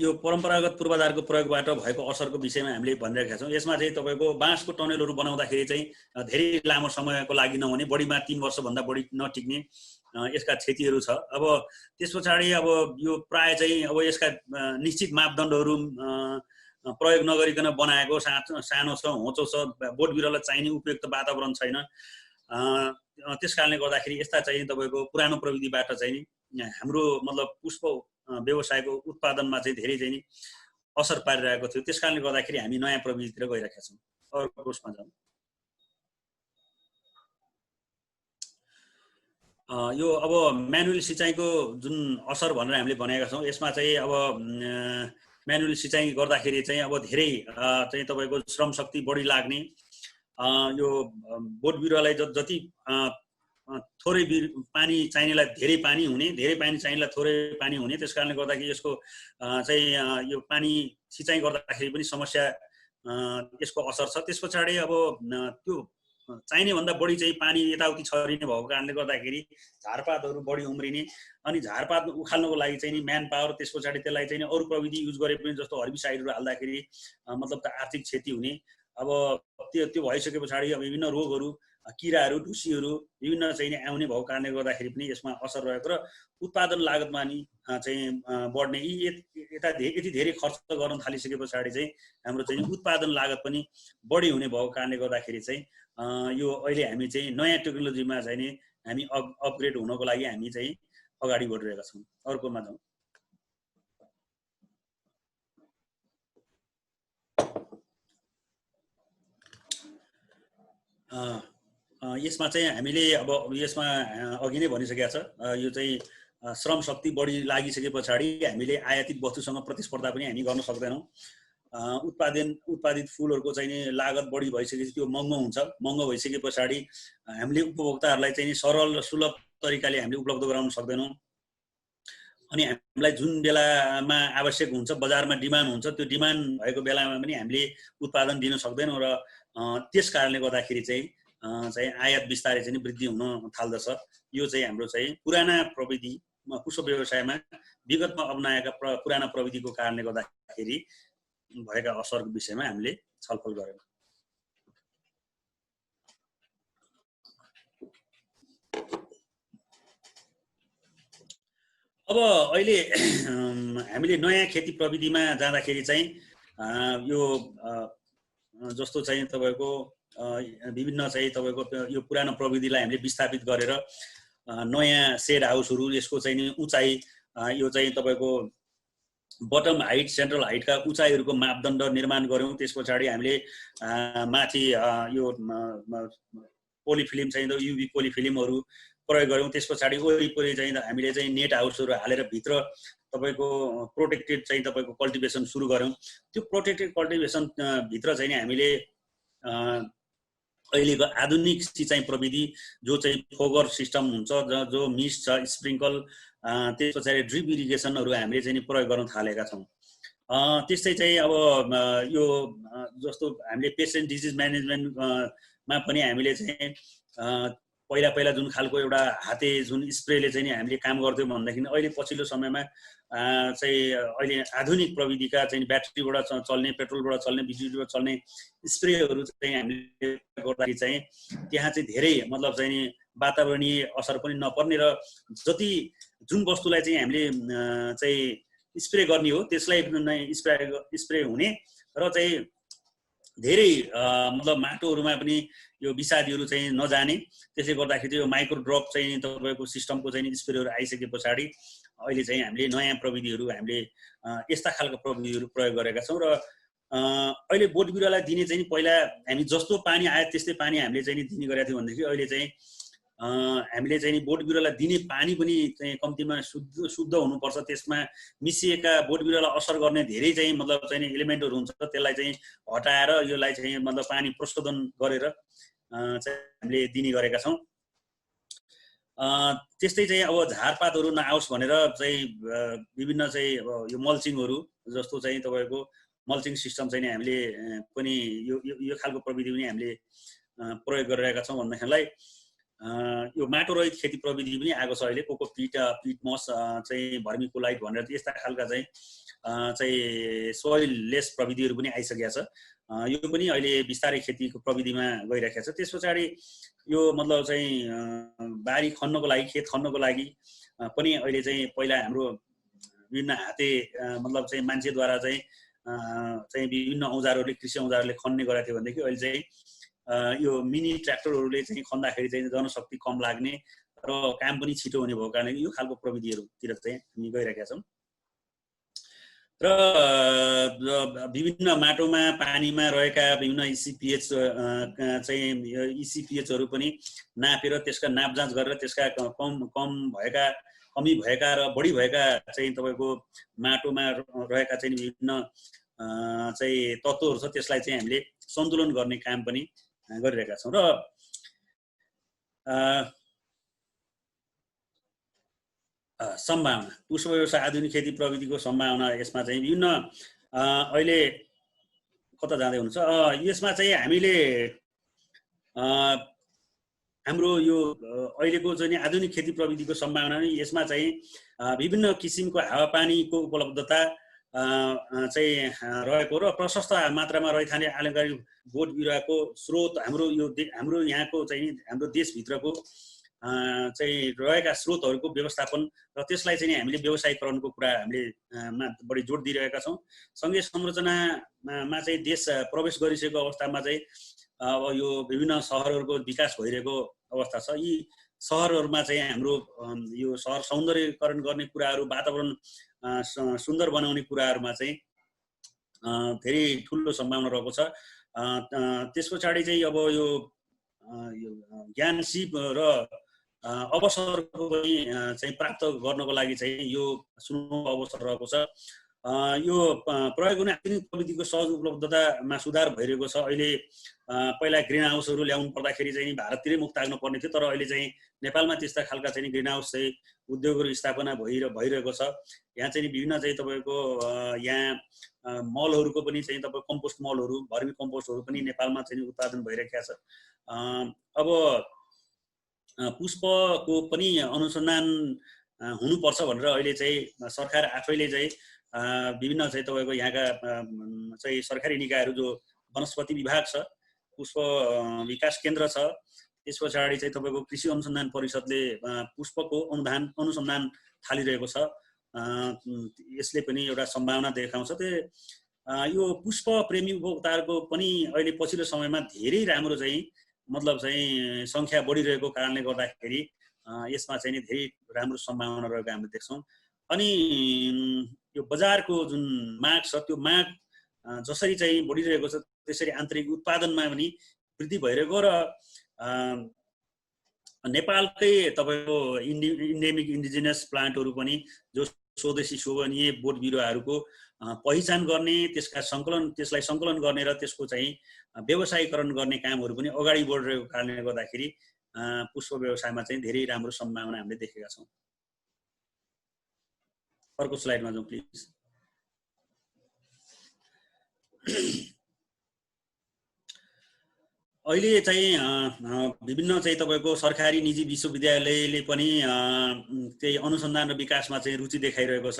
यो परम्परागत पूर्वाधारको प्रयोगबाट भएको असरको विषयमा हामीले भनिरहेका छौँ। यसमा चाहिँ तपाईँको बाँसको टनेलहरू बनाउँदाखेरि चाहिँ धेरै लामो समयको लागि नहुने, बढीमा 3 वर्षभन्दा बढी नटिक्ने यसका क्षतिहरू छ। अब त्यस पछाडि अब यो प्राय चाहिँ अब यसका निश्चित मापदण्डहरू प्रयोग नगरिकन बनाएको, सानो छ, होचो छ, बोट बिरुवालाई चाहिने उपयुक्त वातावरण छैन। त्यस कारणले गर्दाखेरि यस्ता चाहिँ तपाईँको पुरानो प्रविधिबाट चाहिँ हाम्रो मतलब पुष्प व्यवसायको उत्पादनमा चाहिँ धेरै चाहिँ असर पारिरहेको थियो। त्यस कारणले गर्दाखेरि हामी नयाँ प्रविधितिर गइरहेका छौँ। अर्को उसमा जाउँ। यो अब म्यानुअल सिँचाइको जुन असर भनेर हामीले भनेका छौँ, यसमा चाहिँ अब म्यानुअल सिँचाइ गर्दाखेरि चाहिँ अब धेरै चाहिँ तपाईँको श्रम शक्ति बढी लाग्ने, यो बोट बिरुवालाई जति थोरै पानी चाहिनेलाई धेरै पानी हुने, धेरै पानी चाहिनेलाई थोरै पानी हुने। त्यस कारणले गर्दाखेरि यसको चाहिँ यो पानी सिँचाइ गर्दाखेरि पनि समस्या यसको असर छ। त्यस पछाडि अब त्यो चाहिने भन्दा बढी चाहिँ पानी यताउति छरिने भएको कारणले गर्दाखेरि झारपातहरू बढी उम्रिने, अनि झारपात उखाल्नको लागि चाहिँ नि म्यान पावर, त्यस पछाडि त्यसलाई चाहिँ अरू प्रविधि युज गरे पनि जस्तो हर्बिसाइडहरू हाल्दाखेरि मतलब त आर्थिक क्षति हुने। अब त्यो भइसके पछाडि अब विभिन्न रोगहरू, किराहरू, ढुसीहरू विभिन्न चाहिँ आउने भएको कारणले गर्दाखेरि पनि यसमा असर रहेको र उत्पादन लागतमा नि चाहिँ बढ्ने। यति धेरै खर्च गर्न थालिसके पछाडि चाहिँ हाम्रो चाहिँ उत्पादन लागत पनि बढी हुने भएको कारणले गर्दाखेरि चाहिँ यो अहिले हामी चाहिँ नयाँ टेक्नोलोजीमा चाहिँ नि हामी अपग्रेड हुनको लागि हामी चाहिँ अगाडि बढिरहेका छौँ। अर्कोमा जाउँ। यसमा चाहिँ हामीले अब यसमा अघि नै भनिसकेका छ, यो चाहिँ श्रम शक्ति बढी लागिसके पछाडि हामीले आयातित वस्तुसँग प्रतिस्पर्धा पनि हामी गर्न सक्दैनौँ। उत्पादित फुलहरूको चाहिँ नि लागत बढी भइसकेपछि त्यो महँगो हुन्छ। महँगो भइसके पछाडि हामीले उपभोक्ताहरूलाई चाहिँ सरल र सुलभ तरिकाले हामीले उपलब्ध गराउन सक्दैनौँ। अनि हामीलाई जुन बेलामा आवश्यक हुन्छ, बजारमा डिमान्ड हुन्छ, त्यो डिमान्ड भएको बेलामा पनि हामीले उत्पादन दिन सक्दैनौँ र त्यस कारणले गर्दाखेरि चाहिँ आयात बिस्तारै चाहिँ वृद्धि हुन थाल्दछ। यो चाहिँ हाम्रो चाहिँ पुराना प्रविधि कुशो व्यवसायमा विगतमा अपनाएका पुराना प्रविधिको कारणले गर्दाखेरि भएका असरको विषयमा हामीले छलफल गर्यौँ। अब अहिले हामीले नयाँ खेती प्रविधिमा जाँदाखेरि चाहिँ यो जस्तो चाहिँ तपाईँको विभिन्न चाहिँ तपाईँको यो पुरानो प्रविधिलाई हामीले विस्थापित गरेर नयाँ सेड हाउसहरू, यसको चाहिँ नि उचाइ, यो चाहिँ तपाईँको बटम हाइट, सेन्ट्रल हाइटका उचाइहरूको मापदण्ड निर्माण गऱ्यौँ। त्यस पछाडि हामीले माथि यो पोलिफिल्म चाहिँ युभी पोलिफिल्महरू प्रयोग गऱ्यौँ। त्यस पछाडि वरिपरि चाहिँ हामीले चाहिँ नेट हाउसहरू हालेर भित्र तपाईँको प्रोटेक्टेड चाहिँ तपाईँको कल्टिभेसन सुरु गऱ्यौँ। त्यो प्रोटेक्टेड कल्टिभेसन भित्र चाहिँ हामीले अहिलेको आधुनिक सिँचाइ प्रविधि जो चाहिँ फोगर सिस्टम हुन्छ, जो मिस्ट छ, स्प्रिङ्कल, त्यस पछाडि ड्रिप इरिगेसनहरू हामीले चाहिँ प्रयोग गर्न थालेका छौँ। त्यस्तै चाहिँ अब यो जस्तो हामीले पेस्ट एन्ड डिजिज म्यानेजमेन्टमा पनि हामीले चाहिँ पहिला जुन खालको एउटा हाते जुन स्प्रेले चाहिँ हामीले काम गर्थ्यौँ भनेदेखि अहिले पछिल्लो समयमा चाहिँ अहिले आधुनिक प्रविधिका चाहिँ ब्याट्रीबाट चल्ने, पेट्रोलबाट चल्ने, बिजुलीबाट चल्ने स्प्रेहरू चाहिँ हामीले गर्दाखेरि चाहिँ त्यहाँ चाहिँ धेरै मतलब चाहिँ वातावरणीय असर पनि नपर्ने र जति जुन वस्तुलाई चाहिँ हामीले चाहिँ स्प्रे गर्ने हो त्यसलाई स्प्रे हुने र चाहिँ धेरै मतलब माटोहरूमा पनि यो विषादीहरू चाहिँ नजाने। त्यसले गर्दाखेरि चाहिँ यो माइक्रो ड्रप चाहिँ तपाईँको सिस्टमको चाहिँ स्प्रेहरू आइसके पछाडि अहिले चाहिँ हामीले नयाँ प्रविधिहरू हामीले यस्ता खालको प्रविधिहरू प्रयोग गरेका छौँ। र अहिले बोट बिरुवालाई दिने चाहिँ पहिला हामी जस्तो पानी आयो त्यस्तै पानी हामीले चाहिँ दिने गरेका थियौँ भनेदेखि अहिले चाहिँ हामीले चाहिँ बोट बिरुवालाई दिने पानी पनि चाहिँ कम्तीमा शुद्ध हुनुपर्छ। त्यसमा मिसिएका बोट बिरुवालाई असर गर्ने धेरै चाहिँ मतलब चाहिँ एलिमेन्टहरू हुन्छ, त्यसलाई चाहिँ हटाएर यसलाई चाहिँ मतलब पानी प्रशोधन गरेर चाहिँ हामीले दिने गरेका छौँ। त्यस्तै चाहिँ अब झारपातहरू नआओस् भनेर चाहिँ विभिन्न चाहिँ अब यो मल्चिङहरू जस्तो चाहिँ तपाईँको मल्चिङ सिस्टम चाहिँ हामीले पनि यो खालको प्रविधि पनि हामीले प्रयोग गरिरहेका छौँ भन्दाखेरिलाई यो माटो रहित खेती प्रविधि पनि आएको छ अहिले। कोकोपिट, पिटमस चाहिँ भर्मिकोलाइट भनेर यस्ता खालका चाहिँ सोइल लेस प्रविधिहरू पनि आइसकेका छ। यो पनि अहिले बिस्तारै खेतीको प्रविधिमा गइरहेको छ। त्यस पछाडि यो मतलब चाहिँ बारी खन्नको लागि, खेत खन्नको लागि पनि अहिले चाहिँ पहिला हाम्रो विभिन्न हाते मतलब चाहिँ मान्छेद्वारा चाहिँ विभिन्न औजारहरूले, कृषि औजारहरूले खन्ने गरेको थियो भनेदेखि अहिले चाहिँ यो मिनी ट्र्याक्टरहरूले चाहिँ खन्दाखेरि चाहिँ जनशक्ति कम लाग्ने र काम पनि छिटो हुने भएको कारणले यो खालको प्रविधिहरूतिर चाहिँ हामी गइरहेका छौँ। र विभिन्न माटोमा, पानीमा रहेका विभिन्न इसिपिएच चाहिँ इसिपिएचहरू पनि नापेर त्यसका नापजाँच गरेर त्यसका कमी भएका र बढी भएका चाहिँ तपाईँको माटोमा रहेका चाहिँ विभिन्न चाहिँ तत्त्वहरू छ त्यसलाई चाहिँ हामीले सन्तुलन गर्ने काम पनि गरिरहेका छौँ। र सम्भावना, पुष्प व्यवसाय आधुनिक खेती प्रविधिको सम्भावना यसमा चाहिँ विभिन्न अहिले कता जाँदै हुनुहुन्छ। यसमा चाहिँ हामीले हाम्रो यो अहिलेको चाहिँ आधुनिक खेती प्रविधिको सम्भावना नै यसमा चाहिँ विभिन्न किसिमको हावापानीको उपलब्धता चाहिँ रहेको र प्रशस्त मात्रामा रहिथाने आलङ्कारिक बोट बिरुवाको स्रोत हाम्रो यहाँको चाहिँ हाम्रो देशभित्रको चाहिँ रहेका स्रोतहरूको व्यवस्थापन र त्यसलाई चाहिँ हामीले व्यवसायीकरणको कुरा हामीले बढी जोड दिइरहेका छौँ। सङ्घीय संरचनामा चाहिँ देश प्रवेश गरिसकेको अवस्थामा चाहिँ अब यो विभिन्न सहरहरूको विकास भइरहेको अवस्था छ। यी सहरहरूमा चाहिँ हाम्रो यो सहर सौन्दर्यकरण गर्ने कुराहरू, वातावरण सुन्दर बनाउने कुराहरूमा चाहिँ धेरै ठुलो सम्भावना रहेको छ। त्यस पछाडि चाहिँ अब यो ज्ञान सिप र अवसरको पनि चाहिँ प्राप्त गर्नको लागि चाहिँ यो सुनौलो अवसर रहेको छ। यो प्रयोग हुने आधुनिक प्रविधिको सहज उपलब्धतामा सुधार भइरहेको छ। अहिले पहिला ग्रिन हाउसहरू ल्याउनु पर्दाखेरि चाहिँ भारततिरै मुख ताग्नु पर्ने थियो, तर अहिले चाहिँ नेपालमा त्यस्ता खालका चाहिँ ग्रिन हाउस चाहिँ उद्योगहरू स्थापना भइरहेको छ। यहाँ चाहिँ विभिन्न चाहिँ तपाईँको यहाँ मलहरूको पनि चाहिँ तपाईँको कम्पोस्ट मलहरू, भर्मी कम्पोस्टहरू पनि नेपालमा चाहिँ उत्पादन भइरहेका छ। अब पुष्पको पनि अनुसन्धान हुनुपर्छ भनेर अहिले चाहिँ सरकार आफैले चाहिँ विभिन्न चाहिँ तपाईँको यहाँका चाहिँ सरकारी निकायहरू जो वनस्पति विभाग छ, पुष्प विकास केन्द्र छ, त्यस पछाडि चाहिँ तपाईँको कृषि अनुसन्धान परिषदले पुष्पको अनुसन्धान थालिरहेको छ। यसले पनि एउटा सम्भावना देखाउँछ। यो पुष्प प्रेमी उपभोक्ताहरूको पनि अहिले पछिल्लो समयमा धेरै राम्रो चाहिँ मतलब चाहिँ सङ्ख्या बढिरहेको कारणले गर्दाखेरि यसमा चाहिँ धेरै राम्रो सम्भावना रहेको हामीले देख्छौँ। अनि यो बजारको जुन माग छ, त्यो माग जसरी चाहिँ बढिरहेको छ त्यसरी आन्तरिक उत्पादनमा पनि वृद्धि भइरहेको र नेपालकै तपाईँको इन्डेमिक इन्डिजिनस प्लान्टहरू पनि जो स्वदेशी शोभनीय बोट बिरुवाहरूको पहिचान गर्ने, त्यसलाई सङ्कलन गर्ने र त्यसको चाहिँ व्यवसायीकरण गर्ने कामहरू पनि अगाडि बढिरहेको कारणले गर्दाखेरि पुष्प व्यवसायमा चाहिँ धेरै राम्रो सम्भावना हामीले देखेका छौँ। अर्को स्लाइडमा जाउँ प्लिज। अहिले चाहिँ विभिन्न चाहिँ तपाईँको सरकारी निजी विश्वविद्यालयले पनि त्यही अनुसन्धान र विकासमा चाहिँ रुचि देखाइरहेको छ।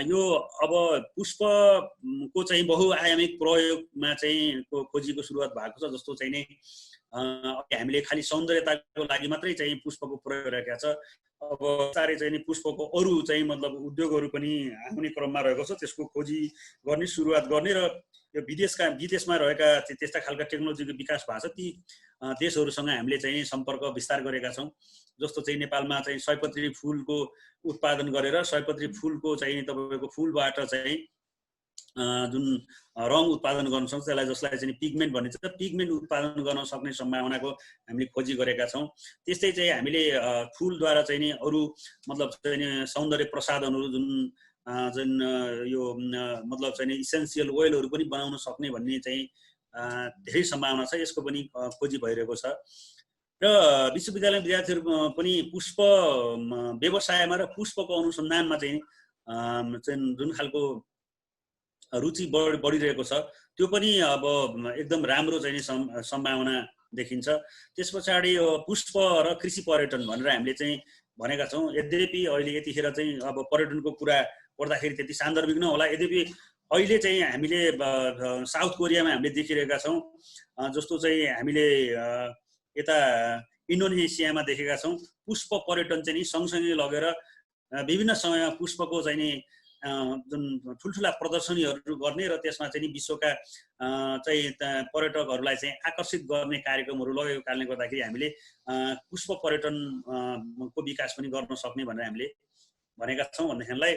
यो अब पुष्पको चाहिँ बहुआयामिक प्रयोगमा चाहिँ खोजीको सुरुवात भएको छ। जस्तो चाहिँ नि हामीले खालि सौन्दर्यताको लागि मात्रै चाहिँ पुष्पको प्रयोग गरेका छ। अब साह्रै चाहिँ नि पुष्पको अरू चाहिँ मतलब उद्योगहरू पनि आउने क्रममा रहेको छ। त्यसको खोजी गर्ने, सुरुवात गर्ने र यो विदेशमा रहेका त्यस्ता खालका टेक्नोलोजीको विकास भएको छ ती देशहरूसँग हामीले चाहिँ सम्पर्क विस्तार गरेका छौँ। जस्तो चाहिँ नेपालमा चाहिँ सयपत्री फुलको उत्पादन गरेर सयपत्री फुलको चाहिँ तपाईँको फुलबाट चाहिँ जुन रङ उत्पादन गर्न सक्छ, जसलाई चाहिँ पिगमेन्ट भनिन्छ, पिगमेन्ट उत्पादन गर्न सक्ने सम्भावनाको हामीले खोजी गरेका छौँ। त्यस्तै चाहिँ हामीले फुलद्वारा चाहिँ नि अरू मतलब चाहिँ नि सौन्दर्य प्रसाधनहरू जुन यो मतलब चाहिँ नि इसेन्सियल ओइलहरू पनि बनाउन सक्ने भन्ने चाहिँ धेरै सम्भावना छ। यसको पनि खोजी भइरहेको छ र विश्वविद्यालय विद्यार्थीहरू पनि पुष्प व्यवसायमा र पुष्पको अनुसन्धानमा चाहिँ जुन खालको रुचि बढिरहेको छ त्यो पनि अब एकदम राम्रो चाहिँ सम्भावना देखिन्छ। त्यस पछाडि यो पुष्प र कृषि पर्यटन भनेर हामीले चाहिँ भनेका छौँ। यद्यपि अहिले यतिखेर चाहिँ अब पर्यटनको कुरा गर्दाखेरि त्यति सान्दर्भिक नहोला, यद्यपि अहिले चाहिँ हामीले साउथ कोरियामा हामीले देखिरहेका छौँ। जस्तो चाहिँ हामीले यता इन्डोनेसियामा देखेका छौँ। पुष्प पर्यटन चाहिँ नि सँगसँगै लगेर विभिन्न समयमा पुष्पको चाहिँ नि जुन ठुल्ठुला प्रदर्शनीहरू गर्ने र त्यसमा चाहिँ विश्वका चाहिँ पर्यटकहरूलाई चाहिँ आकर्षित गर्ने कार्यक्रमहरू लगेको कारणले गर्दाखेरि हामीले पुष्प पर्यटनको विकास पनि गर्न सक्ने भनेर हामीले भनेका छौँ। भन्नेलाई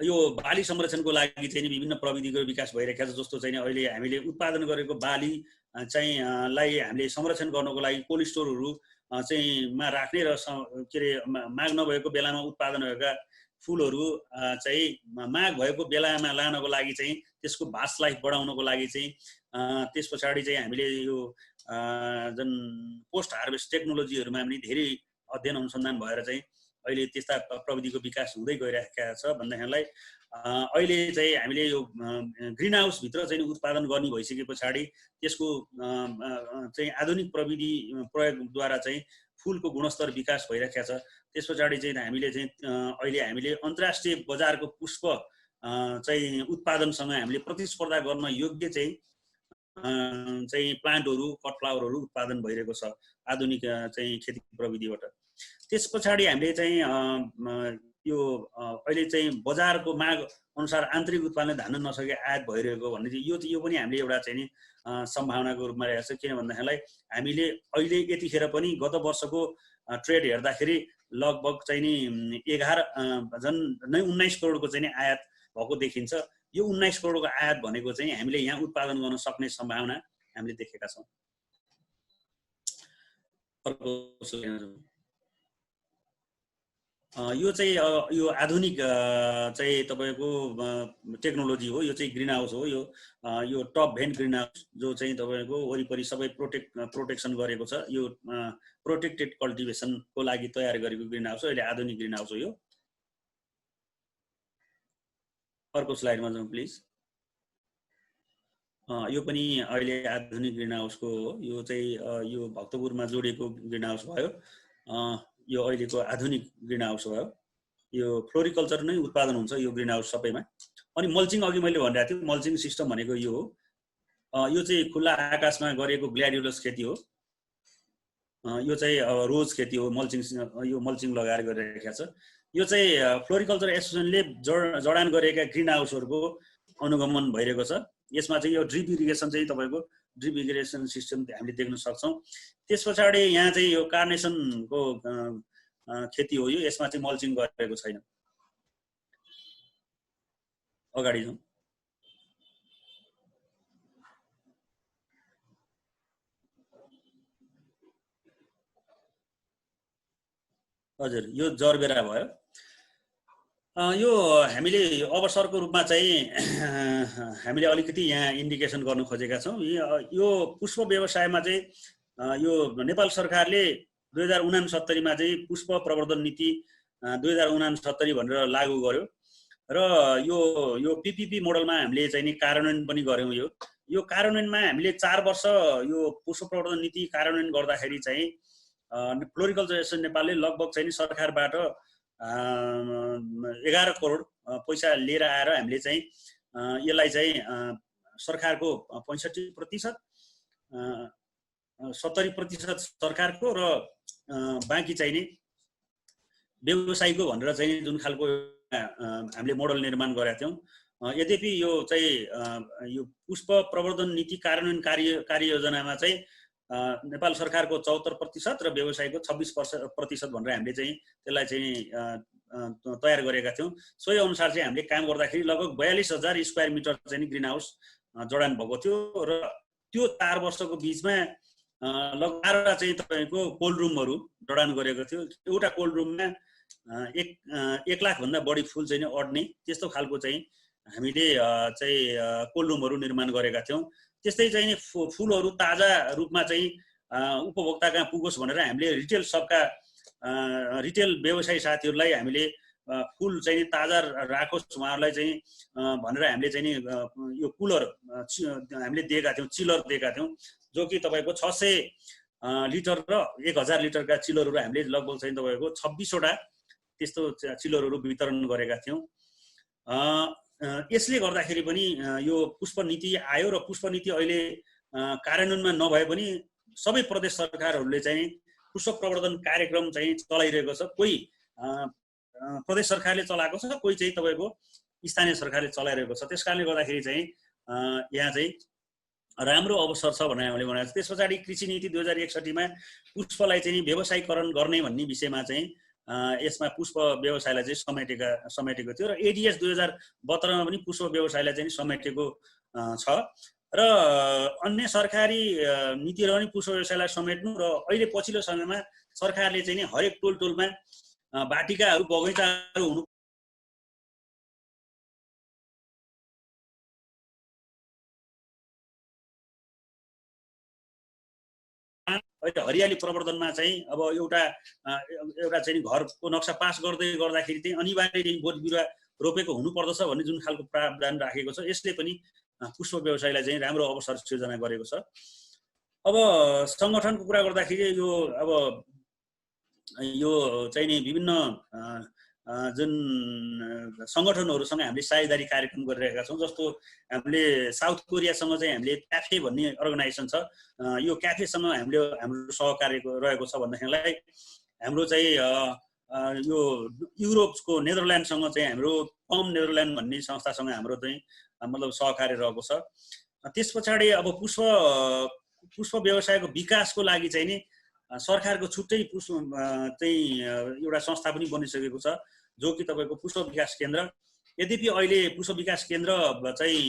यो बाली संरक्षणको लागि चाहिँ विभिन्न प्रविधिको विकास भइरहेको छ। जस्तो चाहिँ अहिले हामीले उत्पादन गरेको बाली चाहिँ लाई हामीले संरक्षण गर्नको लागि कोल्ड स्टोरहरू चाहिँ मा राख्ने र के अरे माग नभएको बेलामा उत्पादन भएका फुलहरू चाहिँ माग भएको बेलामा लानको लागि चाहिँ त्यसको भास्ट लाइफ बढाउनको लागि चाहिँ त्यस पछाडि चाहिँ हामीले यो जुन पोस्ट हार्भेस्ट टेक्नोलोजीहरूमा पनि धेरै अध्ययन अनुसन्धान भएर चाहिँ अहिले त्यस्ता प्रविधिको विकास हुँदै गइरहेका छ। भन्दाखेरि अहिले चाहिँ हामीले यो ग्रिन हाउसभित्र चाहिँ उत्पादन गर्ने भइसके पछाडि त्यसको चाहिँ आधुनिक प्रविधि प्रयोगद्वारा चाहिँ फुलको गुणस्तर विकास भइरहेको छ। त्यस पछाडि चाहिँ हामीले चाहिँ अहिले हामीले अन्तर्राष्ट्रिय बजारको पुष्प चाहिँ उत्पादनसँग हामीले प्रतिस्पर्धा गर्न योग्य चाहिँ प्लान्टहरू, कट फ्लावरहरू उत्पादन भइरहेको छ आधुनिक चाहिँ खेती प्रविधिबाट। त्यस पछाडि हामीले चाहिँ यो अहिले चाहिँ बजारको माग अनुसार आन्तरिक उत्पादनले धान्न नसके आयात भइरहेको भन्ने चाहिँ यो पनि हामीले एउटा चाहिँ नि सम्भावनाको रूपमा रहेको छ। किन भन्दाखेरि हामीले अहिले यतिखेर पनि गत वर्षको ट्रेड हेर्दाखेरि लगभग चाहिँ नि 19 करोडको चाहिँ नि आयात भएको देखिन्छ। यो 19 करोडको आयात भनेको चाहिँ हामीले यहाँ उत्पादन गर्न सक्ने सम्भावना हामीले देखेका छौँ। यो चाहिँ यो आधुनिक चाहिँ तपाईँको टेक्नोलोजी हो। यो चाहिँ ग्रिन हाउस हो। यो टप भेन्ट ग्रिन हाउस जो चाहिँ तपाईँको वरिपरि सबै प्रोटेक्सन गरेको छ। यो प्रोटेक्टेड कल्टिभेसनको लागि तयार गरेको ग्रिन हाउस हो। अहिले आधुनिक ग्रिन हाउस हो यो। अर्को स्लाइडमा जाउँ प्लिज। यो पनि अहिले आधुनिक ग्रिन हाउसको हो। यो चाहिँ यो भक्तपुरमा जोडिएको ग्रिन हाउस भयो। यो अहिलेको आधुनिक ग्रिन हाउस भयो। यो फ्लोरिकल्चर नै उत्पादन हुन्छ यो ग्रिन हाउस सबैमा। अनि मल्चिङ अघि मैले भनिरहेको थिएँ, मल्चिङ सिस्टम भनेको यो हो। यो चाहिँ खुल्ला आकाशमा गरेको ग्ल्याडियोलस खेती हो। यो चाहिँ रोज खेती हो। यो मल्चिङ लगाएर गरिरहेको छ। यो चाहिँ फ्लोरिकल्चर एसोसिएसनले जडान गरेका ग्रिन हाउसहरूको अनुगमन भइरहेको छ। यसमा चाहिँ यो ड्रिप इरिगेसन चाहिँ तपाईँको ड्रिप इरिगेसन सिस्टम हामीले देख्न सक्छौँ। त्यस पछाडि यहाँ चाहिँ यो कार्नेसनको खेती हो। यो यसमा चाहिँ मल्चिङ गरेको छैन। अगाडि जाउँ। हजुर, यो जरबेरा भयो। यो हामीले अवसरको रूपमा चाहिँ हामीले अलिकति यहाँ इन्डिकेसन गर्नु खोजेका छौँ। यो पुष्प व्यवसायमा चाहिँ यो नेपाल सरकारले 2069 मा चाहिँ पुष्प प्रवर्धन नीति 2069 भनेर लागू गर्यो र यो पिपिपी मोडलमा हामीले चाहिँ नि कार्यान्वयन पनि गर्यौँ। यो कार्यान्वयनमा हामीले 4 वर्ष यो पुष्प प्रवर्धन नीति कार्यान्वयन गर्दाखेरि चाहिँ फ्लोरिकल्चर एसोसिएसन नेपालले लगभग चाहिँ नि सरकारबाट 11 करोड पैसा लिएर आएर हामीले चाहिँ यसलाई चाहिँ सरकारको 65%, 70% सरकारको र बाँकी चाहिँ नि व्यवसायको भनेर चाहिँ जुन खालको हामीले मोडल निर्माण गरेका थियौँ। यद्यपि यो चाहिँ यो पुष्प प्रवर्धन नीति कार्यान्वयन कार्ययोजनामा चाहिँ नेपाल सरकारको 74% र व्यवसायको 26% भनेर हामीले चाहिँ त्यसलाई चाहिँ तयार गरेका थियौँ। सोही अनुसार चाहिँ हामीले काम गर्दाखेरि लगभग 42,000 स्क्वायर मिटर चाहिँ ग्रिन हाउस जडान भएको थियो र त्यो 4 वर्षको बिचमा लगभग 12 चाहिँ तपाईँको कोल्ड रुमहरू जडान गरेको थियो। एउटा कोल्ड रुममा 1 लाखभन्दा बढी फुल चाहिँ अड्ने त्यस्तो खालको चाहिँ हामीले चाहिँ कोल्ड रुमहरू निर्माण गरेका थियौँ। त्यस्तै चाहिँ फुलहरू ताजा रूपमा चाहिँ उपभोक्ता कहाँ पुगोस् भनेर हामीले रिटेल सबका रिटेल व्यवसायी साथीहरूलाई हामीले फुल चाहिँ ताजा राखोस् उहाँहरूलाई चाहिँ भनेर हामीले चाहिँ नि यो कुलर हामीले दिएका थियौँ, चिलर दिएका थियौँ, जो कि तपाईँको 600 लिटर र 1000 लिटरका चिलरहरू हामीले लगभग चाहिँ तपाईँको 26 वटा त्यस्तो चिलरहरू वितरण गरेका थियौँ। यसले गर्दाखेरि पनि यो पुष्प नीति आयो र पुष्प नीति अहिले कार्यान्वयनमा नभए पनि सबै प्रदेश सरकारहरूले चाहिँ पुष्प प्रवर्धन कार्यक्रम चाहिँ चलाइरहेको छ। कोही प्रदेश सरकारले चलाएको छ, कोही चाहिँ तपाईँको स्थानीय सरकारले चलाइरहेको छ। त्यसकारणले गर्दाखेरि चाहिँ यहाँ चाहिँ राम्रो अवसर छ भनेर हामीले भनेको छ। त्यस पछाडि कृषि नीति 2061 मा पुष्पलाई चाहिँ व्यवसायीकरण गर्ने भन्ने विषयमा चाहिँ यसमा पुष्प व्यवसायलाई चाहिँ समेटेको थियो र एडिएस 2072 मा पनि पुष्प व्यवसायलाई चाहिँ समेटेको छ र अन्य सरकारी नीतिहरू पनि पुष्प व्यवसायलाई समेट्नु र अहिले पछिल्लो समयमा सरकारले चाहिँ हरेक टोल टोलमा बाटिकाहरू बगैँचाहरू हुनु अहिले हरियाली प्रवर्धनमा चाहिँ अब एउटा चाहिँ घरको नक्सा पास गर्दाखेरि चाहिँ अनिवार्य चाहिँ बोट बिरुवा रोपेको हुनुपर्दछ भन्ने जुन खालको प्रावधान राखेको छ, यसले पनि पुष्प व्यवसायलाई चाहिँ राम्रो अवसर सृजना गरेको छ। अब सङ्गठनको कुरा गर्दाखेरि यो चाहिँ नि विभिन्न जुन सङ्गठनहरूसँग हामीले साझेदारी कार्यक्रम गरिरहेका छौँ। जस्तो हामीले साउथ कोरियासँग चाहिँ हामीले क्याफे भन्ने अर्गनाइजेसन छ, यो क्याफेसँग हाम्रो सहकार्य रहेको छ भन्दाखेरिलाई हाम्रो चाहिँ यो युरोपको नेदरल्यान्डसँग चाहिँ हाम्रो पम नेदरल्यान्ड भन्ने संस्थासँग हाम्रो चाहिँ मतलब सहकार्य रहेको छ। त्यस पछाडि अब पुष्प व्यवसायको विकासको लागि चाहिँ नि सरकारको छुट्टै पुष्प चाहिँ एउटा संस्था पनि बनिसकेको छ, जो कि तपाईँको पुष्प विकास केन्द्र। यद्यपि अहिले पुष्प विकास केन्द्र चाहिँ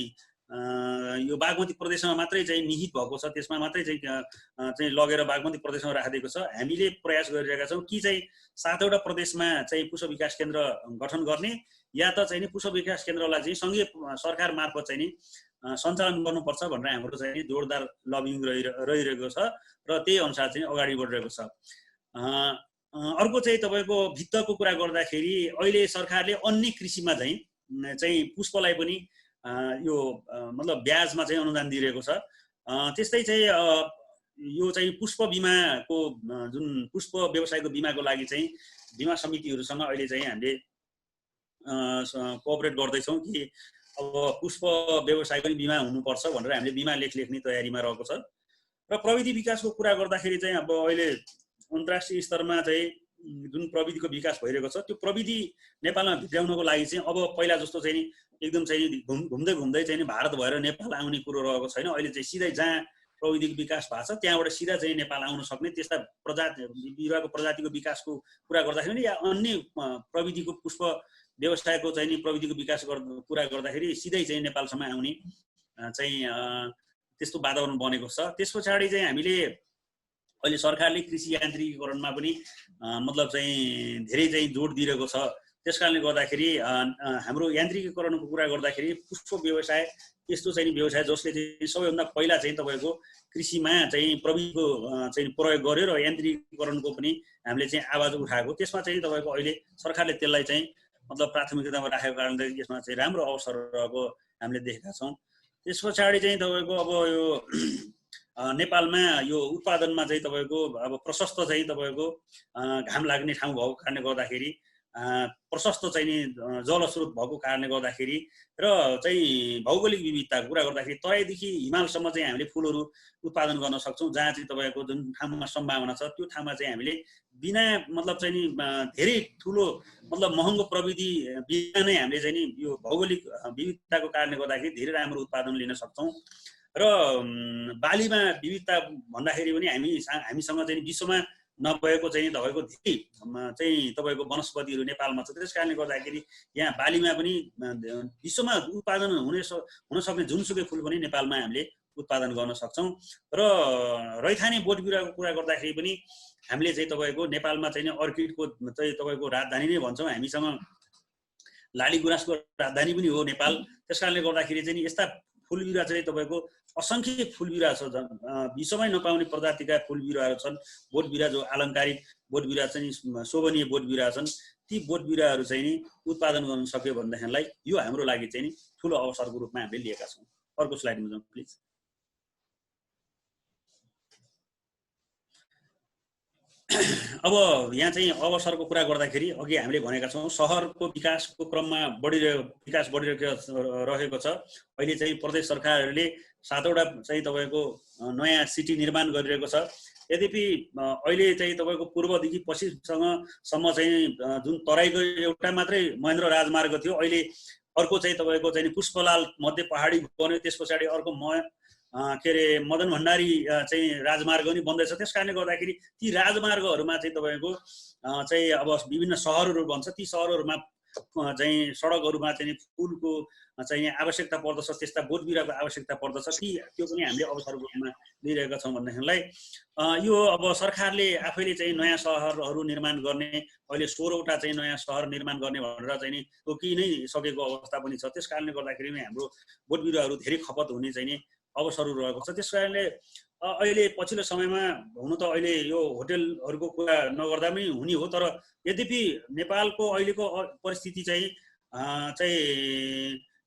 यो बागमती प्रदेशमा मात्रै चाहिँ निहित भएको छ, त्यसमा मात्रै चाहिँ लगेर बागमती प्रदेशमा राखिदिएको छ। हामीले प्रयास गरिरहेका छौँ कि चाहिँ 7वटा प्रदेशमा चाहिँ पुष्प विकास केन्द्र गठन गर्ने या त चाहिँ पुष्प विकास केन्द्रलाई चाहिँ सङ्घीय सरकार मार्फत चाहिँ सञ्चालन गर्नुपर्छ भनेर हाम्रो चाहिँ जोरदार लबिङ रहिरहेको छ र त्यही अनुसार चाहिँ अगाडि बढिरहेको छ। अर्को चाहिँ तपाईँको भित्तको कुरा गर्दाखेरि अहिले सरकारले अन्य कृषिमा चाहिँ पुष्पलाई पनि यो मतलब ब्याजमा चाहिँ अनुदान दिइरहेको छ। त्यस्तै चाहिँ यो चाहिँ पुष्प बिमाको जुन पुष्प व्यवसायको बिमाको लागि चाहिँ बिमा समितिहरूसँग अहिले चाहिँ हामीले कोअपरेट गर्दैछौँ कि अब पुष्प व्यवसाय पनि बिमा हुनुपर्छ भनेर हामीले बिमा लेख्ने तयारीमा रहेको छ। र प्रविधि विकासको कुरा गर्दाखेरि चाहिँ अब अहिले अन्तर्राष्ट्रिय स्तरमा चाहिँ जुन प्रविधिको विकास भइरहेको छ त्यो प्रविधि नेपालमा भित्राउनको लागि चाहिँ अब पहिला जस्तो चाहिँ एकदम चाहिँ घुम्दै चाहिँ भारत भएर नेपाल आउने कुरो रहेको छैन। अहिले चाहिँ सिधै जहाँ प्रविधिको विकास भएको छ त्यहाँबाट सिधा चाहिँ नेपाल आउन सक्ने त्यस्ता बिरुवाको प्रजातिको विकासको कुरा गर्दाखेरि या अन्य प्रविधिको पुष्प व्यवसायको चाहिँ प्रविधिको विकास कुरा गर्दाखेरि सिधै चाहिँ नेपालसम्म आउने चाहिँ त्यस्तो वातावरण बनेको छ। त्यस पछाडि चाहिँ हामीले अहिले सरकारले कृषि यान्त्रिकीकरणमा पनि मतलब चाहिँ धेरै चाहिँ जोड दिइरहेको छ। त्यसकारणले गर्दाखेरि हाम्रो यान्त्रिकीकरणको कुरा गर्दाखेरि पुष्प व्यवसाय यस्तो चाहिँ व्यवसाय जसले चाहिँ सबैभन्दा पहिला चाहिँ तपाईँको कृषिमा चाहिँ प्रविधिको चाहिँ प्रयोग गर्यो र यान्त्रिकीकरणको पनि हामीले चाहिँ आवाज उठाएको। त्यसमा चाहिँ तपाईँको अहिले सरकारले त्यसलाई चाहिँ मतलब प्राथमिकतामा राखेको कारणले यसमा चाहिँ राम्रो अवसरको हामीले देखेका छौँ। त्यस पछाडि चाहिँ तपाईँको अब यो नेपालमा यो उत्पादनमा चाहिँ तपाईँको अब प्रशस्त चाहिँ तपाईँको घाम लाग्ने ठाउँ भएको कारणले गर्दाखेरि प्रशस्त चाहिँ नि जलस्रोत भएको कारणले गर्दाखेरि र चाहिँ भौगोलिक विविधताको कुरा गर्दाखेरि तराईदेखि हिमालसम्म चाहिँ हामीले फुलहरू उत्पादन गर्न सक्छौँ। जहाँ चाहिँ तपाईँको जुन ठाउँमा सम्भावना छ त्यो ठाउँमा चाहिँ हामीले बिना मतलब चाहिँ नि धेरै ठुलो मतलब महँगो प्रविधि बिना नै हामीले चाहिँ नि यो भौगोलिक विविधताको कारणले गर्दाखेरि धेरै राम्रो उत्पादन लिन सक्छौँ। र बालीमा विविधता भन्दाखेरि पनि हामीसँग चाहिँ विश्वमा नभएको चाहिँ तपाईँको धेरै चाहिँ तपाईँको वनस्पतिहरू नेपालमा छ। त्यस कारणले गर्दाखेरि यहाँ बालीमा पनि विश्वमा उत्पादन हुन सक्ने जुनसुकै फुल पनि नेपालमा हामीले उत्पादन गर्न सक्छौँ। र रैथाने बोट बिरुवाको कुरा गर्दाखेरि पनि हामीले चाहिँ तपाईँको नेपालमा चाहिँ अर्किडको चाहिँ तपाईँको राजधानी नै भन्छौँ। हामीसँग लाली गुराँसको राजधानी पनि हो नेपाल। त्यस कारणले गर्दाखेरि चाहिँ यस्ता फुल बिरुवा चाहिँ तपाईँको असङ्ख्य फुल बिरुवा छ, विश्वमै नपाउने प्रजातिका फुल बिरुवाहरू छन्। बोट बिरुवा जो अलङ्कारिक बोट बिरुवा चाहिँ शोभनीय बोट बिरुवा छन्, ती बोट बिरुवाहरू चाहिँ नि उत्पादन गर्न सक्यो भनेदेखिलाई यो हाम्रो लागि चाहिँ नि ठुलो अवसरको रूपमा हामीले लिएका छौँ। अर्को स्लाइडमा जाउँ प्लिज। अब यहाँ चाहिँ अवसरको कुरा गर्दाखेरि अघि हामीले भनेका छौँ सहरको विकासको क्रममा विकास बढिरहेको छ। अहिले चाहिँ प्रदेश सरकारहरूले 7वटा चाहिँ तपाईँको नयाँ सिटी निर्माण गरिरहेको छ। यद्यपि अहिले चाहिँ तपाईँको पूर्वदेखि पश्चिमसम्म चाहिँ जुन तराईको एउटा मात्रै महेन्द्र राजमार्ग थियो, अहिले अर्को चाहिँ तपाईँको चाहिँ पुष्पलाल मध्य पहाडी बन्यो। त्यस पछाडि अर्को के अरे मदन भण्डारी चाहिँ राजमार्ग पनि बन्दैछ। त्यस कारणले गर्दाखेरि ती राजमार्गहरूमा चाहिँ तपाईँको चाहिँ अब विभिन्न सहरहरू बन्छ। ती सहरहरूमा चाहिँ सडकहरूमा चाहिँ फुलको चाहिँ आवश्यकता पर्दछ, त्यस्ता बोट बिरुवाको आवश्यकता पर्दछ। त्यो पनि हामीले अवसरको रूपमा लिइरहेका छौँ भनेदेखिलाई यो अब सरकारले आफैले चाहिँ नयाँ सहरहरू निर्माण गर्ने, अहिले 16वटा चाहिँ नयाँ सहर निर्माण गर्ने भनेर चाहिँ नि तोकि नै सकेको अवस्था पनि छ। त्यस कारणले गर्दाखेरि हाम्रो बोट बिरुवाहरू धेरै खपत हुने चाहिँ नि अवसरहरू रहेको छ। त्यस कारणले अहिले पछिल्लो समयमा हुनु त अहिले यो होटेलहरूको कुरा नगर्दा पनि हुने हो, तर यद्यपि नेपालको अहिलेको परिस्थिति चाहिँ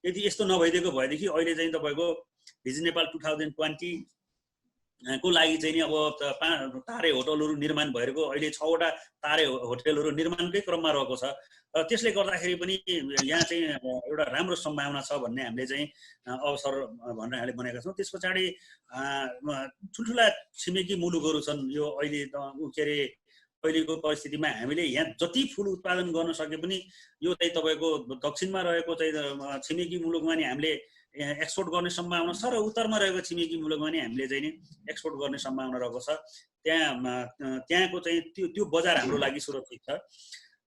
यदि यस्तो नभइदिएको भएदेखि अहिले चाहिँ तपाईँको भिजिट नेपाल 2020 को लागि चाहिँ नि अब तारे होटलहरू निर्माण भइरहेको, अहिले 6वटा तारे होटलहरू निर्माणकै क्रममा रहेको छ। त्यसले गर्दाखेरि पनि यहाँ चाहिँ एउटा राम्रो सम्भावना छ भन्ने हामीले चाहिँ अवसर भनेर हामीले भनेका छौँ। त्यस पछाडि ठुल्ठुला छिमेकी मुलुकहरू छन्। यो अहिले के अरे अहिलेको परिस्थितिमा हामीले यहाँ जति फुल उत्पादन गर्न सके पनि यो चाहिँ तपाईँको दक्षिणमा रहेको चाहिँ छिमेकी मुलुकमा नि हामीले एक्सपोर्ट गर्ने सम्भावना छ र उत्तरमा रहेको छिमेकी मुलुकमा नि हामीले चाहिँ नि एक्सपोर्ट गर्ने सम्भावना रहेको छ। त्यहाँको चाहिँ त्यो बजार हाम्रो लागि सुरक्षित छ।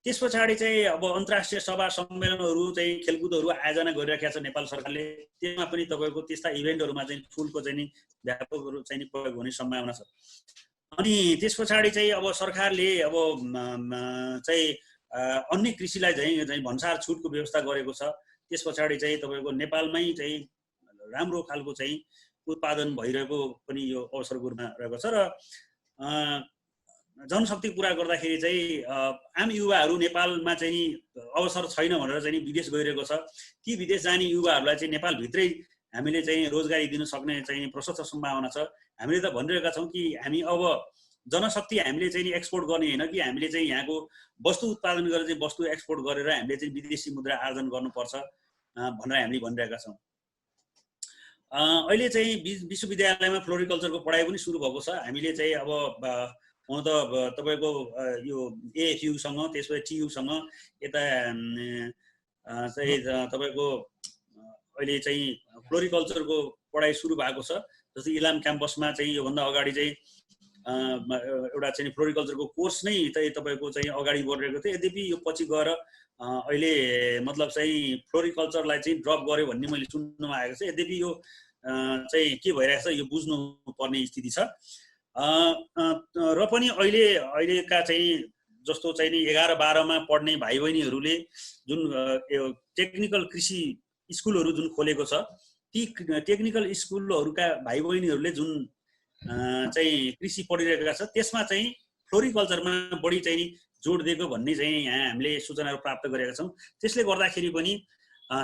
त्यस पछाडि चाहिँ अब अन्तर्राष्ट्रिय सभा सम्मेलनहरू चाहिँ खेलकुदहरू आयोजना गरिरहेका छ नेपाल सरकारले। त्यसमा पनि तपाईँको त्यस्ता इभेन्टहरूमा चाहिँ फुलको चाहिँ नि व्यापक चाहिँ प्रयोग हुने सम्भावना छ। अनि त्यस पछाडि चाहिँ अब सरकारले अब चाहिँ अन्य कृषिलाई चाहिँ भन्सार छुटको व्यवस्था गरेको छ। त्यस पछाडि चाहिँ तपाईँको नेपालमै चाहिँ राम्रो खालको चाहिँ उत्पादन भइरहेको पनि यो अवसरको रूपमा रहेको छ। र जनशक्ति कुरा गर्दाखेरि चाहिँ आम युवाहरू नेपालमा चाहिँ अवसर छैन भनेर चाहिँ विदेश गइरहेको छ। ती विदेश जाने युवाहरूलाई चाहिँ नेपालभित्रै हामीले चाहिँ रोजगारी दिन सक्ने चाहिँ प्रशस्त सम्भावना छ। हामीले त भनिरहेका छौँ कि हामी अब जनशक्ति हामीले चाहिँ एक्सपोर्ट गर्ने होइन कि हामीले चाहिँ यहाँको वस्तु उत्पादन गरेर चाहिँ वस्तु एक्सपोर्ट गरेर हामीले चाहिँ विदेशी मुद्रा आर्जन गर्नुपर्छ भनेर हामीले भनिरहेका छौँ। अहिले चाहिँ विश्वविद्यालयमा फ्लोरिकल्चरको पढाइ पनि सुरु भएको छ। हामीले चाहिँ अब हुन त तपाईँको यो एएफयूसँग त्यसपछि टियुसँग यता चाहिँ तपाईँको अहिले चाहिँ फ्लोरिकल्चरको पढाइ सुरु भएको छ। जस्तै इलाम क्याम्पसमा चाहिँ योभन्दा अगाडि चाहिँ एउटा चाहिँ फ्लोरिकल्चरको कोर्स नै चाहिँ तपाईँको चाहिँ अगाडि बढिरहेको थियो। यद्यपि यो पछि गएर अहिले मतलब चाहिँ फ्लोरिकल्चरलाई चाहिँ ड्रप गर्यो भन्ने मैले सुन्नमा आएको छ। यद्यपि यो चाहिँ के भइरहेको छ यो बुझ्नुपर्ने स्थिति छ। र पनि अहिलेका चाहिँ जस्तो चाहिँ नि 11-12मा पढ्ने भाइ बहिनीहरूले जुन टेक्निकल कृषि स्कुलहरू जुन खोलेको छ, ती टेक्निकल स्कुलहरूका भाइ बहिनीहरूले जुन चाहिँ कृषि पढिरहेका छ त्यसमा चाहिँ फ्लोरिकल्चरमा बढी चाहिँ जोड दिएको भन्ने चाहिँ यहाँ हामीले सूचनाहरू प्राप्त गरेका छौँ। त्यसले गर्दाखेरि पनि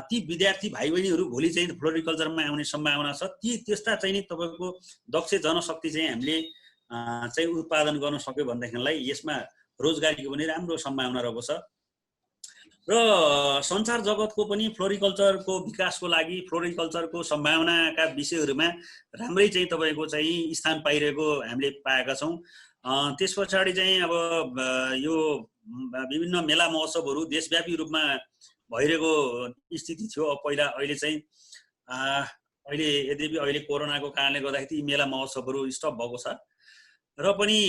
ती विद्यार्थी भाइ बहिनीहरू भोलि चाहिँ फ्लोरिकल्चरमा आउने सम्भावना छ। त्यस्ता चाहिँ नि तपाईँको दक्ष जनशक्ति चाहिँ हामीले चाहिँ उत्पादन गर्न सक्यो भनेदेखिलाई यसमा रोजगारीको पनि राम्रो सम्भावना रहेको छ। र संसार जगतको पनि फ्लोरिकल्चरको विकासको लागि फ्लोरिकल्चरको सम्भावनाका विषयहरूमा राम्रै चाहिँ तपाईँको चाहिँ स्थान पाइरहेको हामीले पाएका छौँ। त्यस पछाडि चाहिँ अब यो विभिन्न मेला महोत्सवहरू देशव्यापी रूपमा भइरहेको स्थिति थियो। पहिला अहिले चाहिँ अहिले यद्यपि अहिले कोरोनाको कारणले गर्दाखेरि मेला महोत्सवहरू स्टप भएको छ। र पनि